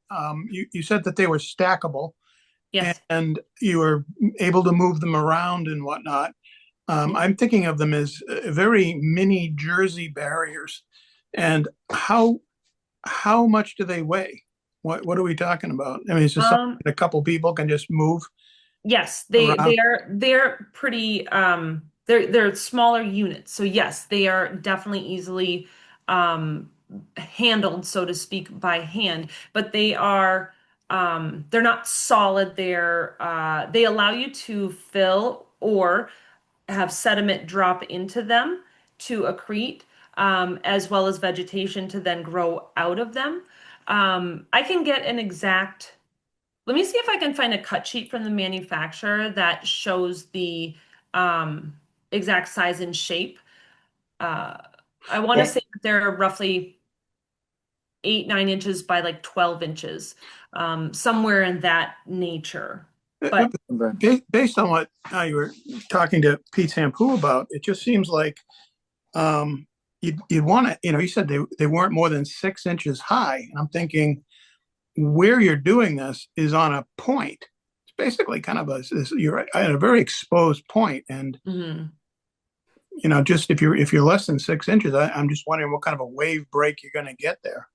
you said that they were stackable Yes. and you were able to move them around and whatnot. I'm thinking of them as very mini Jersey barriers. And how much do they weigh? What are we talking about? I mean, is this something Um, that a couple people can just move Yes, they around? they're pretty they're smaller units. So yes, they are definitely easily um handled, so to speak, by hand, but they're not solid. They allow you to fill or have sediment drop into them to accrete, as well as vegetation to then grow out of them. I can get an exact, let me see if I can find a cut sheet from the manufacturer that shows the exact size and shape. I want to Yeah. say that they're roughly 8-9 inches by like 12 inches, somewhere in that nature. But Based on what you were talking to Pete Sampu about, it just seems like you'd want to, you said they weren't more than 6 inches high. And I'm thinking where you're doing this is on a point. It's basically kind of you're at a very exposed point. And, just if you're less than 6 inches, I'm just wondering what kind of a wave break you're going to get there.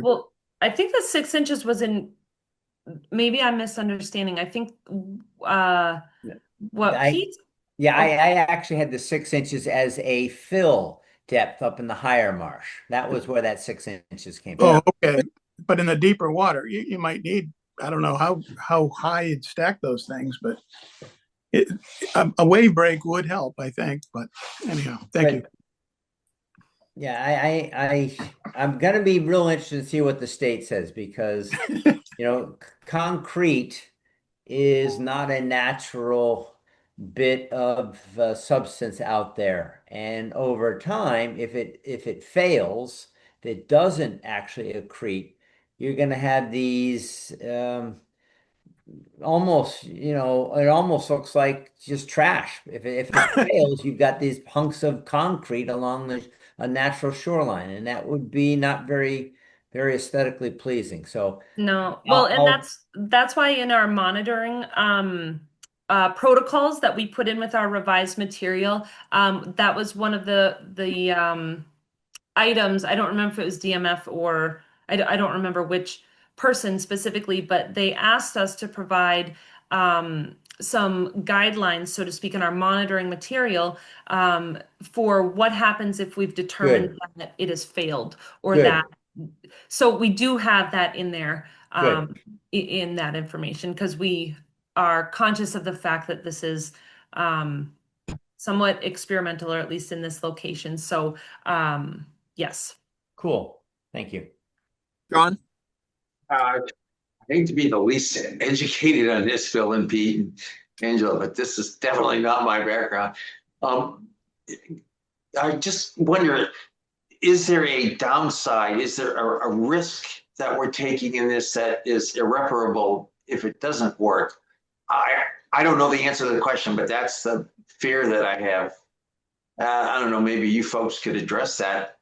Well, I think the 6 inches was in, maybe I'm misunderstanding. I think what Pete. Yeah, I actually had the 6 inches as a fill depth up in the higher marsh. That was where that 6 inches came from. Oh, okay. But in the deeper water, you might need, I don't know how high you'd stack those things, but a wave break would help, I think. But anyhow, thank you. Yeah, I'm gonna be real interested to see what the state says because concrete is not a natural bit of substance out there, and over time, if it fails, if it doesn't actually accrete, you're gonna have these almost, it almost looks like just trash. If it fails, you've got these hunks of concrete along a natural shoreline, and that would be not very, very aesthetically pleasing. So no, well, and that's why in our monitoring protocols that we put in with our revised material, that was one of the items. I don't remember if it was DMF or I don't remember which person specifically, but they asked us to provide some guidelines, so to speak, in our monitoring material for what happens if we've determined that it has failed or that. So we do have that in there in that information because we are conscious of the fact that this is somewhat experimental, or at least in this location. So yes. Cool. Thank you. John? I hate to be the least educated on this, Phil and Pete and Angela, but this is definitely not my background. I just wonder, is there a downside? Is there a risk that we're taking in this that is irreparable if it doesn't work? I don't know the answer to the question, but that's the fear that I have. I don't know, maybe you folks could address that.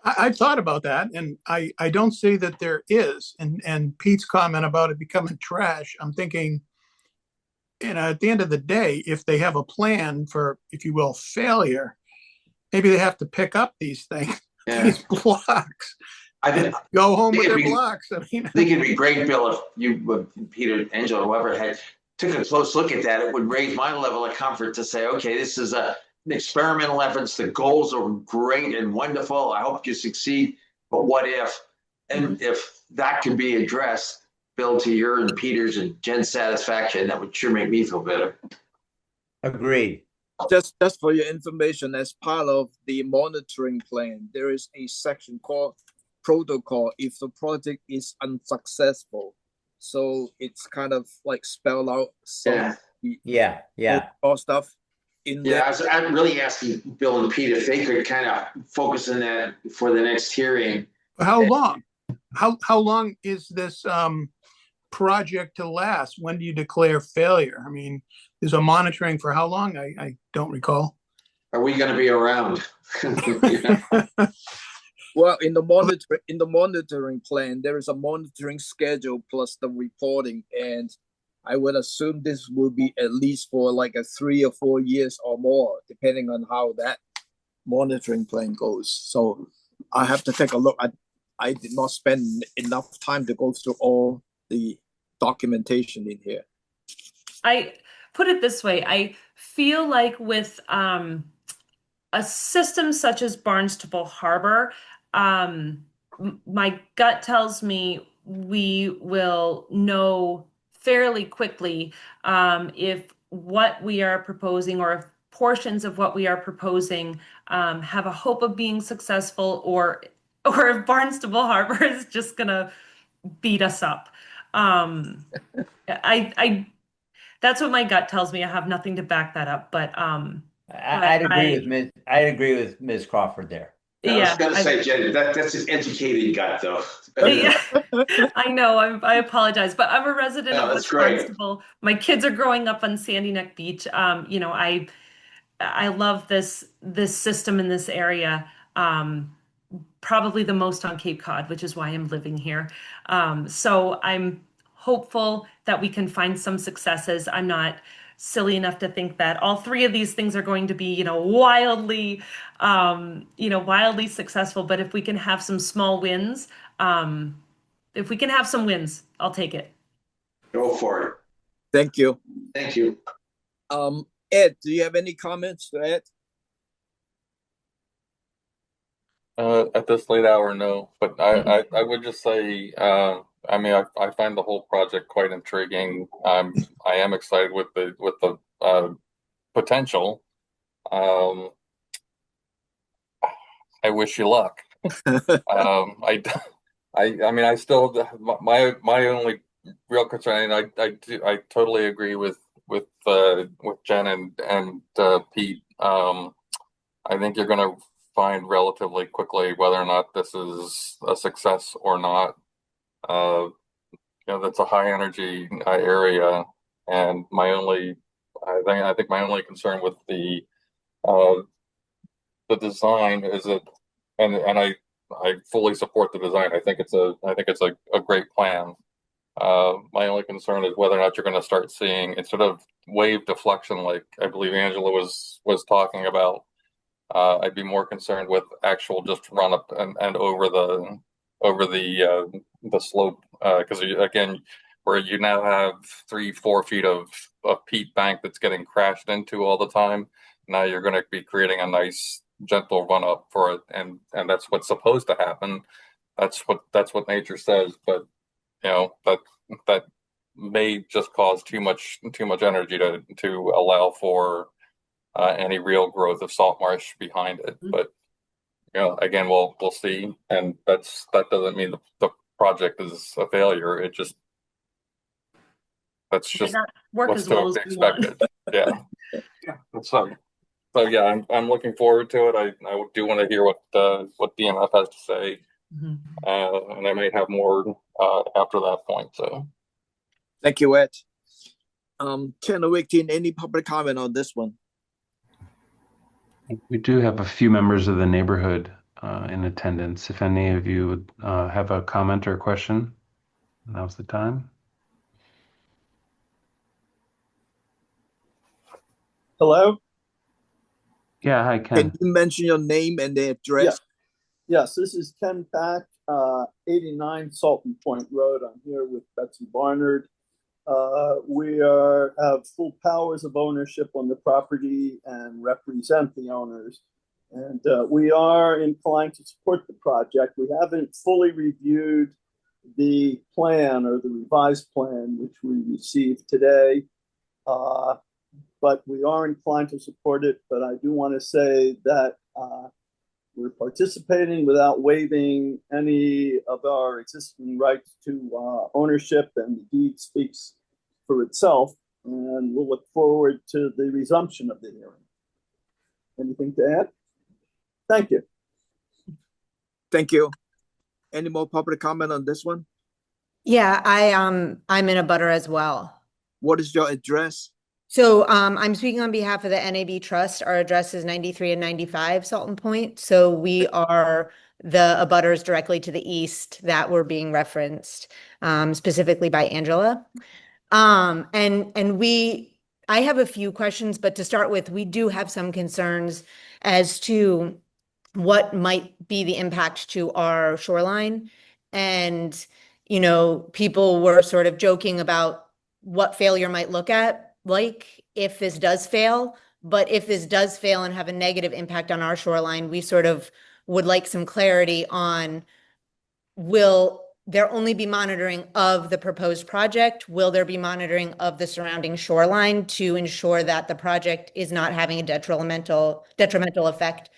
I thought about that, and I don't see that there is. And Pete's comment about it becoming trash, I'm thinking, at the end of the day, if they have a plan for, if you will, failure, maybe they have to pick up these things, these blocks. Go home with their blocks. I think it'd be great, Bill, if you, Peter, Angela, whoever took a close look at that. It would raise my level of comfort to say, okay, this is an experimental efforts. The goals are great and wonderful. I hope you succeed. But what if? And if that could be addressed, Bill, to your and Peter's and Jen's satisfaction, that would sure make me feel better. Agreed. Just for your information, as part of the monitoring plan, there is a section called protocol if the project is unsuccessful. So it's kind of like spelled out some stuff in there. I'm really asking Bill and Pete if they could kind of focus on that for the next hearing. How long? How long is this project to last? When do you declare failure? I mean, there's a monitoring for how long? I don't recall. Are we going to be around? Well, in the monitoring plan, there is a monitoring schedule plus the reporting, and I would assume this will be at least for like 3 or 4 years or more, depending on how that monitoring plan goes. So I have to take a look. I did not spend enough time to go through all the documentation in here. I put it this way. I feel like with a system such as Barnstable Harbor, my gut tells me we will know fairly quickly if what we are proposing or if portions of what we are proposing have a hope of being successful or or if Barnstable Harbor is just gonna beat us up. I that's what my gut tells me. I have nothing to back that up, but I'd agree with Ms. Crawford there. I was yeah, gonna say, Jen, that's an educated gut, though. yeah, I know. I apologize, but I'm a resident No, of that's West great. Barnstable. My kids are growing up on Sandy Neck Beach. I love this system in this area. Probably the most on Cape Cod, which is why I'm living here. So I'm hopeful that we can find some successes. I'm not silly enough to think that all three of these things are going to be, wildly successful. But if we can have some small wins, if we can have some wins, I'll take it. Go for it. Thank you. Thank you. Ed, do you have any comments to add? At this late hour, no. But I would just say, I mean, I find the whole project quite intriguing. I am excited with the potential. I wish you luck. I mean, I still my only real concern, and I totally agree with Jen and Pete. I think you're going to find relatively quickly whether or not this is a success or not. That's a high energy area, and I think my only concern with the design is that, and I fully support the design. I think it's a great plan. My only concern is whether or not you're going to start seeing, instead of wave deflection, like I believe Angela was talking about. I'd be more concerned with actual just run up and over the slope, because again, where you now have 3-4 feet of peat bank that's getting crashed into all the time. Now you're going to be creating a nice gentle run up for it, and that's what's supposed to happen. That's what nature says, but that may just cause too much energy to allow for any real growth of salt marsh behind it. But again, we'll see, and that doesn't mean the project is a failure. That's just what's to be expected. Yeah. So yeah, I'm looking forward to it. I do want to hear what DMF has to say, and I might have more after that point. So, thank you, Ed. Ken or Wick, any public comment on this one? We do have a few members of the neighborhood in attendance. If any of you would have a comment or a question, now's the time. Hello? Yeah, hi, Ken. Can you mention your name and the address? Yes, this is Ken Pack, 89 Salton Point Road. I'm here with Betsy Barnard. We have full powers of ownership on the property and represent the owners. And we are inclined to support the project. We haven't fully reviewed the plan or the revised plan, which we received today. But we are inclined to support it. But I do want to say that we're participating without waiving any of our existing rights to ownership, and the deed speaks for itself. And we'll look forward to the resumption of the hearing. Anything to add? Thank you. Thank you. Any more public comment on this one? Yeah, I'm in a butter as well. What is your address? So I'm speaking on behalf of the NAB Trust. Our address is 93 and 95 Salton Point. So we are the abutters directly to the east that were being referenced, specifically by Angela. I have a few questions, but to start with, we do have some concerns as to what might be the impact to our shoreline. And, people were sort of joking about what failure might look like if this does fail. But if this does fail and have a negative impact on our shoreline, we sort of would like some clarity on, will there only be monitoring of the proposed project? Will there be monitoring of the surrounding shoreline to ensure that the project is not having a detrimental effect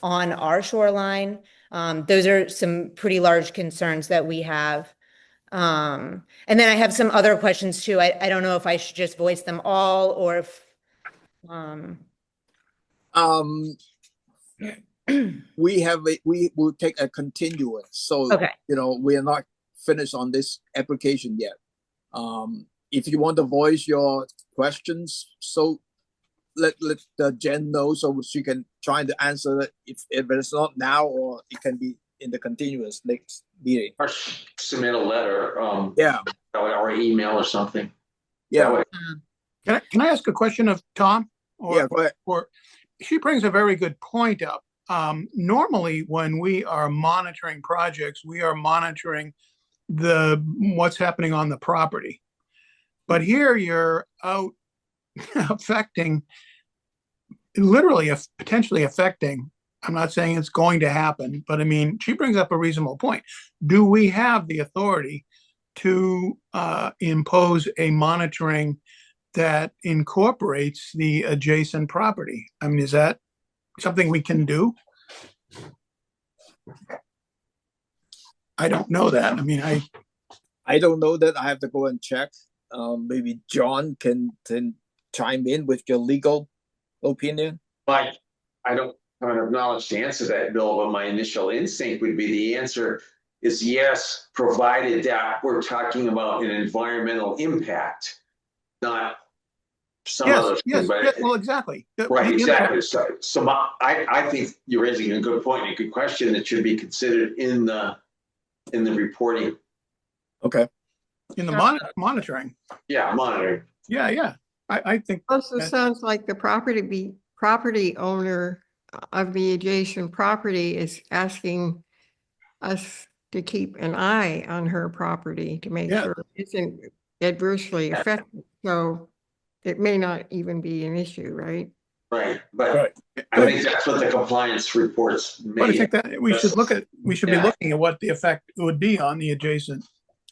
on our shoreline? Those are some pretty large concerns that we have. And then I have some other questions too. I don't know if I should just voice them all or if, we will take a continuance. So, okay. we are not finished on this application yet. If you want to voice your questions, so let Jen know so she can try to answer it if it's not now, or it can be in the continuous next meeting. Or submit a letter, Yeah. or email or something. Yeah. Can I ask a question of Tom? Yeah, go ahead. Or she brings a very good point up. Normally, when we are monitoring projects, we are monitoring what's happening on the property. But here you're out affecting, literally potentially affecting. I'm not saying it's going to happen, but I mean, she brings up a reasonable point. Do we have the authority to impose a monitoring that incorporates the adjacent property? I mean, is that something we can do? I don't know that. I mean, I don't know that. I have to go and check. Maybe John can chime in with your legal opinion. I don't have knowledge to answer that, Bill, but my initial instinct would be the answer is yes, provided that we're talking about an environmental impact, not some other thing. But well, exactly. Right, exactly. So I think you're raising a good point, a good question that should be considered in the reporting. Okay. In the monitoring. Yeah, monitoring. Yeah. I think also sounds like the property owner of the adjacent property is asking us to keep an eye on her property to make sure it isn't adversely affected. So it may not even be an issue, right? Right, but I think that's what the compliance reports made. But I think that we should be looking at what the effect would be on the adjacent.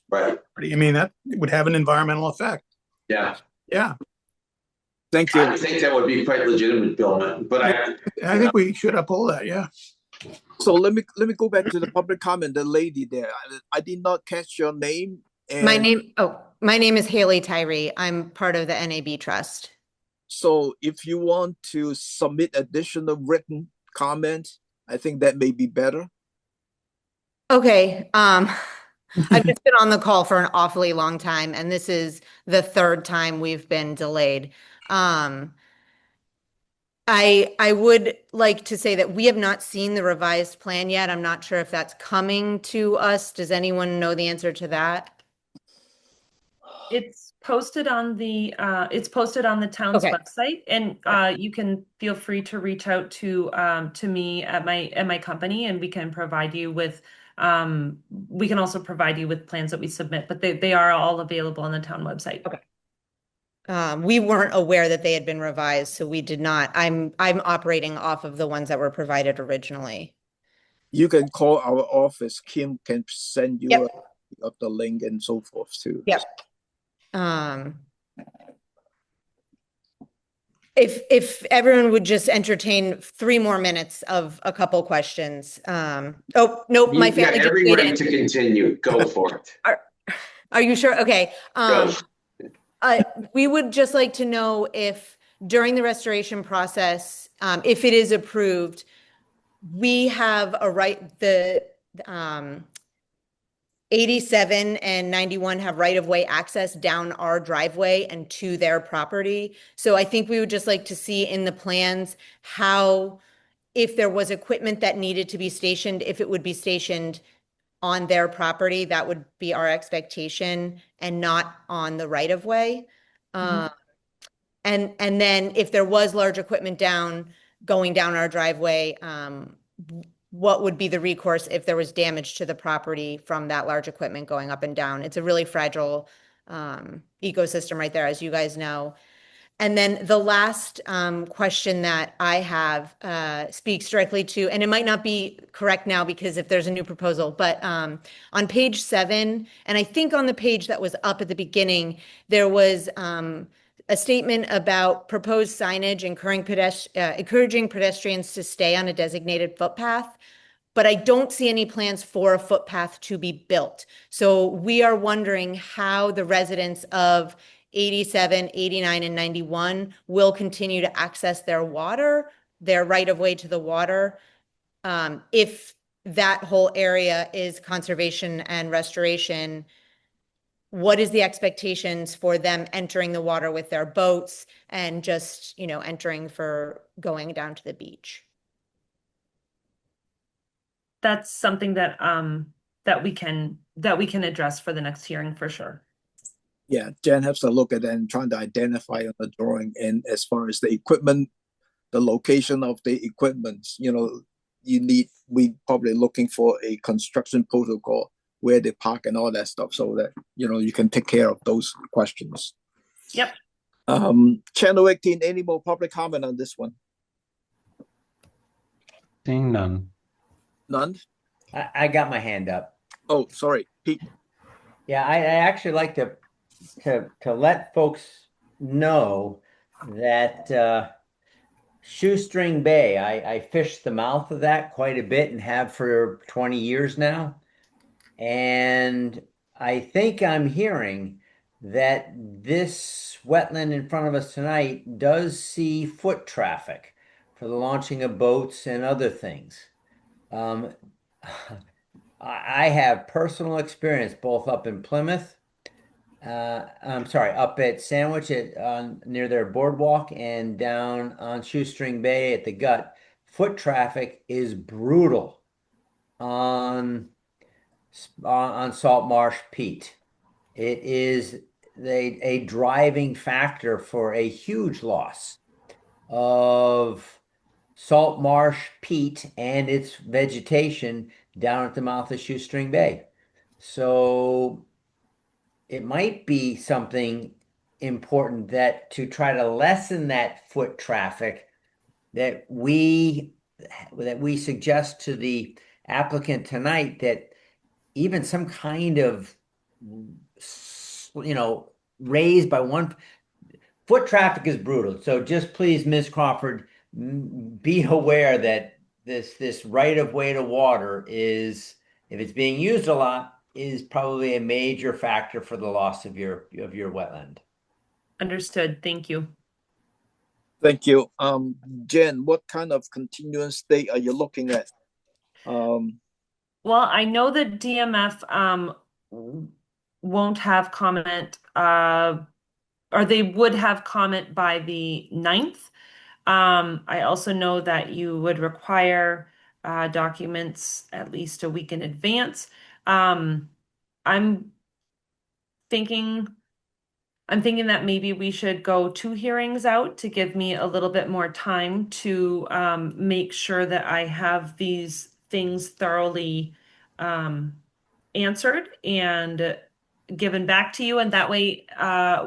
Right. I mean, that would have an environmental effect. Yeah. Yeah. Thank you. I think that would be quite legitimate, Bill. But I think we should uphold that. Yeah. So let me go back to the public comment. The lady there, I did not catch your name. My name is Haley Tyree. I'm part of the NAB Trust. So if you want to submit additional written comment, I think that may be better. Okay. I've just been on the call for an awfully long time, and this is the third time we've been delayed. I would like to say that we have not seen the revised plan yet. I'm not sure if that's coming to us. Does anyone know the answer to that? It's posted on the town's website, and you can feel free to reach out to me at my company, and we can provide you with we can also provide you with plans that we submit, but they are all available on the town website. Okay. We weren't aware that they had been revised, so we did not. I'm operating off of the ones that were provided originally. You can call our office. Kim can send you the link and so forth too. Yep. If everyone would just entertain 3 more minutes of a couple questions. Oh, nope, my family just every right to continue. Go for it. Are you sure? Okay. We would just like to know if during the restoration process, if it is approved, we have a right, the 87 and 91 have right-of-way access down our driveway and to their property. So I think we would just like to see in the plans how, if there was equipment that needed to be stationed, if it would be stationed on their property, that would be our expectation, and not on the right-of-way. And then if there was large equipment going down our driveway, what would be the recourse if there was damage to the property from that large equipment going up and down? It's a really fragile ecosystem right there, as you guys know. And then the last question that I have speaks directly to, and it might not be correct now because if there's a new proposal, but on page 7, and I think on the page that was up at the beginning, there was a statement about proposed signage encouraging pedestrians to stay on a designated footpath. but I don't see any plans for a footpath to be built. So we are wondering how the residents of 87, 89, and 91 will continue to access their water, their right of way to the water, if that whole area is conservation and restoration. What is the expectations for them entering the water with their boats and just, entering for going down to the beach? That's something that that we can address for the next hearing for sure. Yeah, Jen has to look at it and trying to identify on the drawing. And as far as the equipment, the location of the equipment, we probably looking for a construction protocol where they park and all that stuff, so that you can take care of those questions. Yep. Channel 18, any more public comment on this one? Seeing none. None? I got my hand up. Oh, sorry, Pete. Yeah, I actually like to let folks know that Shoestring Bay, I fished the mouth of that quite a bit and have for 20 years now. And I think I'm hearing that this wetland in front of us tonight does see foot traffic for the launching of boats and other things. I have personal experience both up in Plymouth, I'm sorry, up at Sandwich near their boardwalk and down on Shoestring Bay at the Gut. Foot traffic is brutal on Salt Marsh Peat. It is a driving factor for a huge loss of salt marsh peat and its vegetation down at the mouth of Shoestring Bay. So it might be something important that to try to lessen that foot traffic that we suggest to the applicant tonight that even some kind of raised by 1 foot traffic is brutal. So just please, Ms. Crawford, be aware that this right of way to water is, if it's being used a lot, is probably a major factor for the loss of your wetland. Understood. Thank you. Thank you. Jen, what kind of continuous date are you looking at? Well, I know that DMF won't have comment, or they would have comment by the 9th. I also know that you would require documents at least a week in advance. I'm thinking that maybe we should go 2 hearings out to give me a little bit more time to make sure that I have these things thoroughly answered and given back to you. And that way,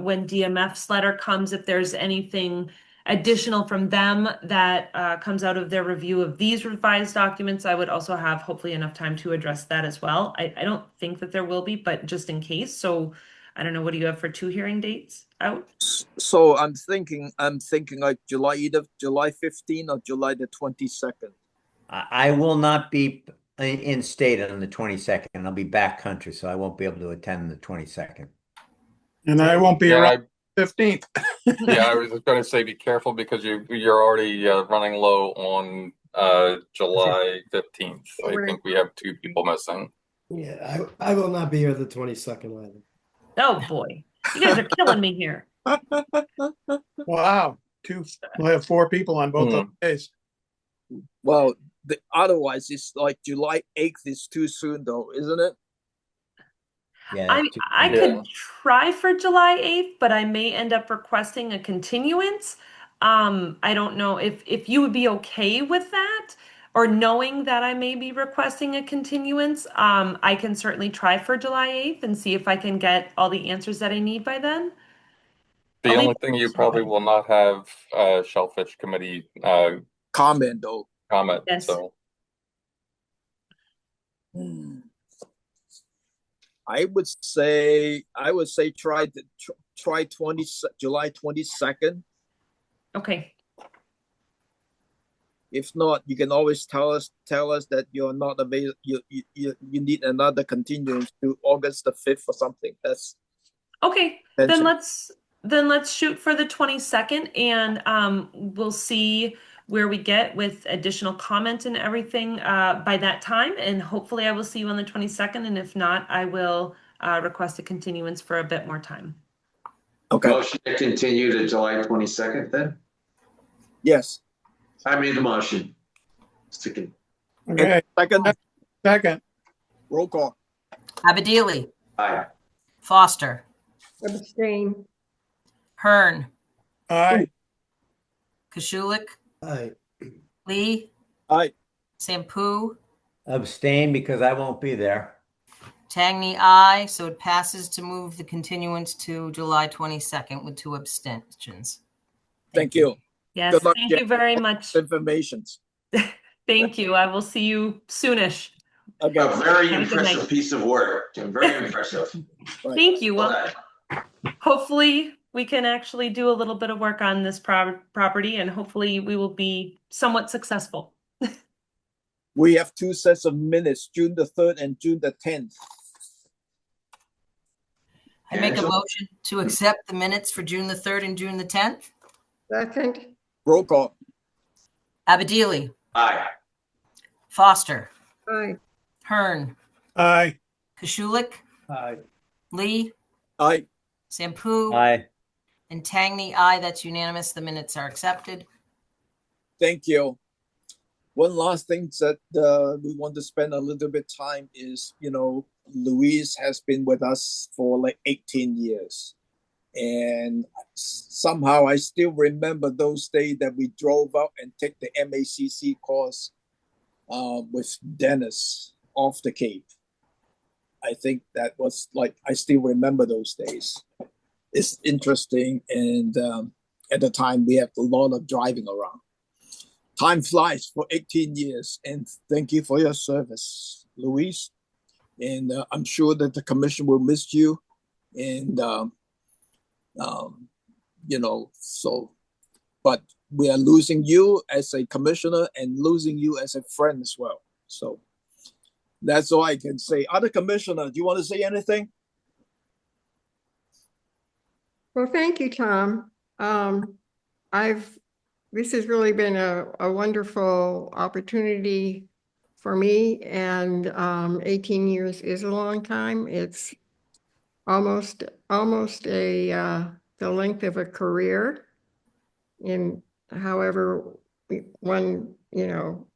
when DMF's letter comes, if there's anything additional from them that comes out of their review of these revised documents, I would also have hopefully enough time to address that as well. I don't think that there will be, but just in case. So I don't know, what do you have for 2 hearing dates out? So I'm thinking like either July 15 or July the 22nd. I will not be in state on the 22nd. I'll be back country, so I won't be able to attend the 22nd. And I won't be around 15th. Yeah, I was just going to say, be careful because you're already running low on July 15th. I think we have 2 people missing. Yeah, I will not be here the 22nd either. Oh boy, you guys are killing me here. Wow, we'll have 4 people on both those days. Well, otherwise it's like July 8th is too soon though, isn't it? Yeah, I could try for July 8th, but I may end up requesting a continuance. I don't know if you would be okay with that, or knowing that I may be requesting a continuance. I can certainly try for July 8th and see if I can get all the answers that I need by then. The only thing you probably will not have Shellfish Committee comment though. Yes. So I would say try July 22nd. Okay. If not, you can always tell us that you're not available. You need another continuance to August the 5th or something. That's okay. Attention. Then let's shoot for the 22nd, and we'll see where we get with additional comment and everything by that time. And hopefully I will see you on the 22nd. And if not, I will request a continuance for a bit more time. Okay. Motion to continue to July 22nd then? Yes. I made the motion. Sticking. Okay. Second. Roll call. Abadili. Aye. Foster. Abstain. Hearn. Aye. Kashulik. Aye. Lee. Aye. Sampu. Abstain because I won't be there. Tangney, aye. So it passes to move the continuance to July 22nd with 2 abstentions. Thank you. Yes, Good luck, thank Jen. you very much. Informations. Thank you. I will see you soonish. Okay. A very Have a good impressive night. piece of work, Tim. Very impressive. Right. Thank you. Well Well, done. hopefully we can actually do a little bit of work on this property, and hopefully we will be somewhat successful. We have 2 sets of minutes, June the 3rd and June the 10th. I make a Angela? motion to accept the minutes for June the 3rd and June the 10th. Second. Roll call. Abadili. Aye. Foster. Aye. Hearn. Aye. Kashulik. Aye. Lee. Aye. Sampu. Aye. And Tangney, aye. That's unanimous. The minutes are accepted. Thank you. One last thing that we want to spend a little bit time is, Louise has been with us for like 18 years. And somehow I still remember those days that we drove out and take the MACC course with Dennis off the Cape. I think that was like, I still remember those days. It's interesting. And at the time, we have a lot of driving around. Time flies for 18 years. And thank you for your service, Louise. And I'm sure that the commission will miss you. And, but we are losing you as a commissioner and losing you as a friend as well. So that's all I can say. Other commissioner, do you want to say anything? Well, thank you, Tom. This has really been a wonderful opportunity for me, and 18 years is a long time. It's almost the length of a career in however one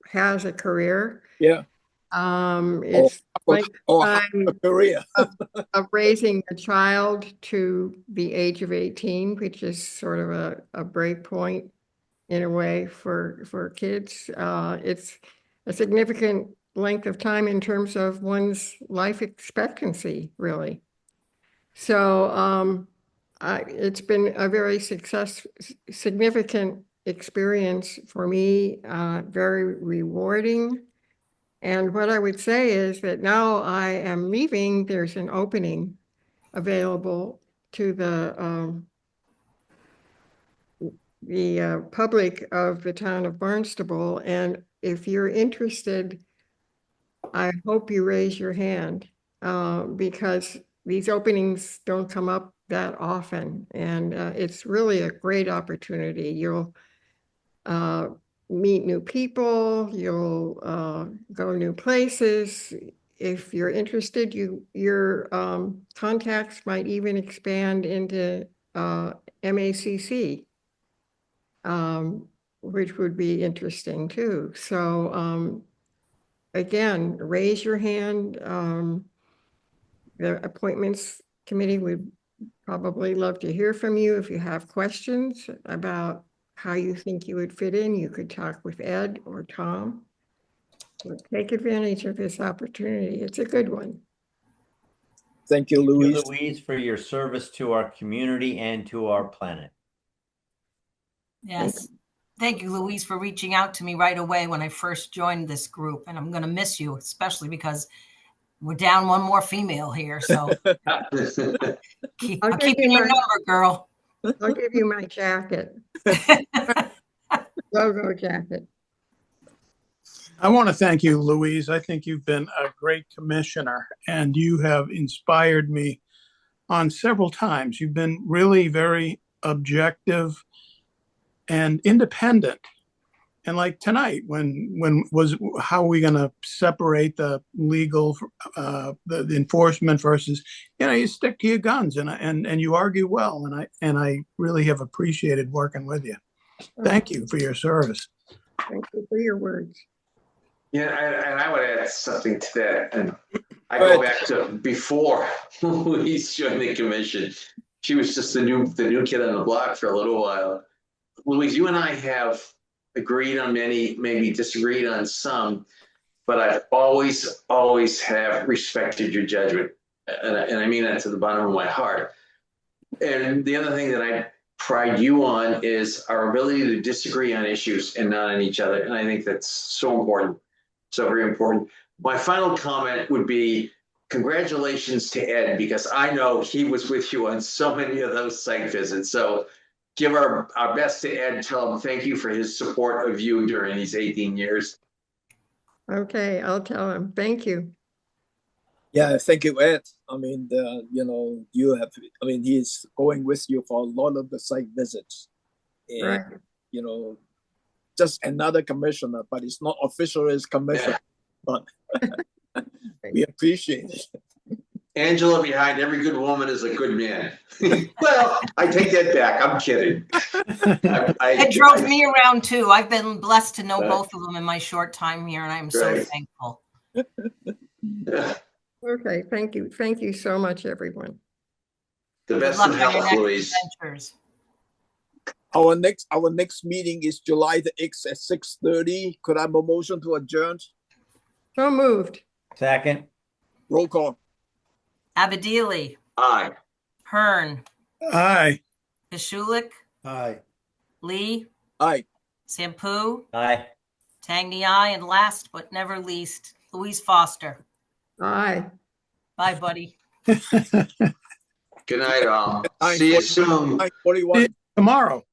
has a career. Yeah. It's a career of raising a child to the age of 18, which is sort of a break point in a way for kids. It's a significant length of time in terms of one's life expectancy, really. So it's been a very significant experience for me, very rewarding. And what I would say is that now I am leaving, there's an opening available to the public of the town of Barnstable. And if you're interested, I hope you raise your hand because these openings don't come up that often. And it's really a great opportunity. You'll meet new people, you'll go new places. If you're interested, your contacts might even expand into MACC, which would be interesting too. So again, raise your hand. The appointments committee would probably love to hear from you. If you have questions about how you think you would fit in, you could talk with Ed or Tom. So take advantage of this opportunity. It's a good one. Thank you, Louise. Thank you, Louise, for your service to our community and to our planet. Yes. Thank you, Louise, for reaching out to me right away when I first joined this group. And I'm going to miss you, especially because we're down one more female here. So I'm keeping your number, girl. I'll give you my jacket. Logo jacket. I want to thank you, Louise. I think you've been a great commissioner, and you have inspired me on several times. You've been really very objective and independent. And like tonight, when was how are we going to separate the legal, the enforcement versus, you stick to your guns and you argue well, and I really have appreciated working with you. Thank you for your service. Thank you for your words. Yeah, and I would add something to that. And I go back to before Louise joined the commission. She was just the new kid on the block for a little while. Louise, you and I have agreed on many, maybe disagreed on some, but I've always have respected your judgment. And I mean that to the bottom of my heart. And the other thing that I pride you on is our ability to disagree on issues and not on each other. And I think that's so important. So very important. My final comment would be congratulations to Ed, because I know he was with you on so many of those site visits. So give our best to Ed. Tell him thank you for his support of you during these 18 years. Okay, I'll tell him. Thank you. Yeah, thank you, Ed. I mean, you have, he's going with you for a lot of the site visits. And, right. Just another commissioner, but it's not official as commissioner, but we appreciate it. Angela, behind every good woman is a good man. Well, I take that back. I'm kidding. It drove me around too. I've been blessed to know both of them in my short time here, and I'm so thankful. Okay, thank you. Thank you so much, everyone. The best of health, Louise. Our next meeting is July the 8th at 6:30. Could I have a motion to adjourn? So moved. Second. Roll call. Abedili. Aye. Hearn. Aye. Pishulik. Aye. Lee. Aye. Sampu. Aye. Tangni, aye. And last but never least, Louise Foster. Aye. Bye, buddy. Good night, all. See you soon. Tomorrow.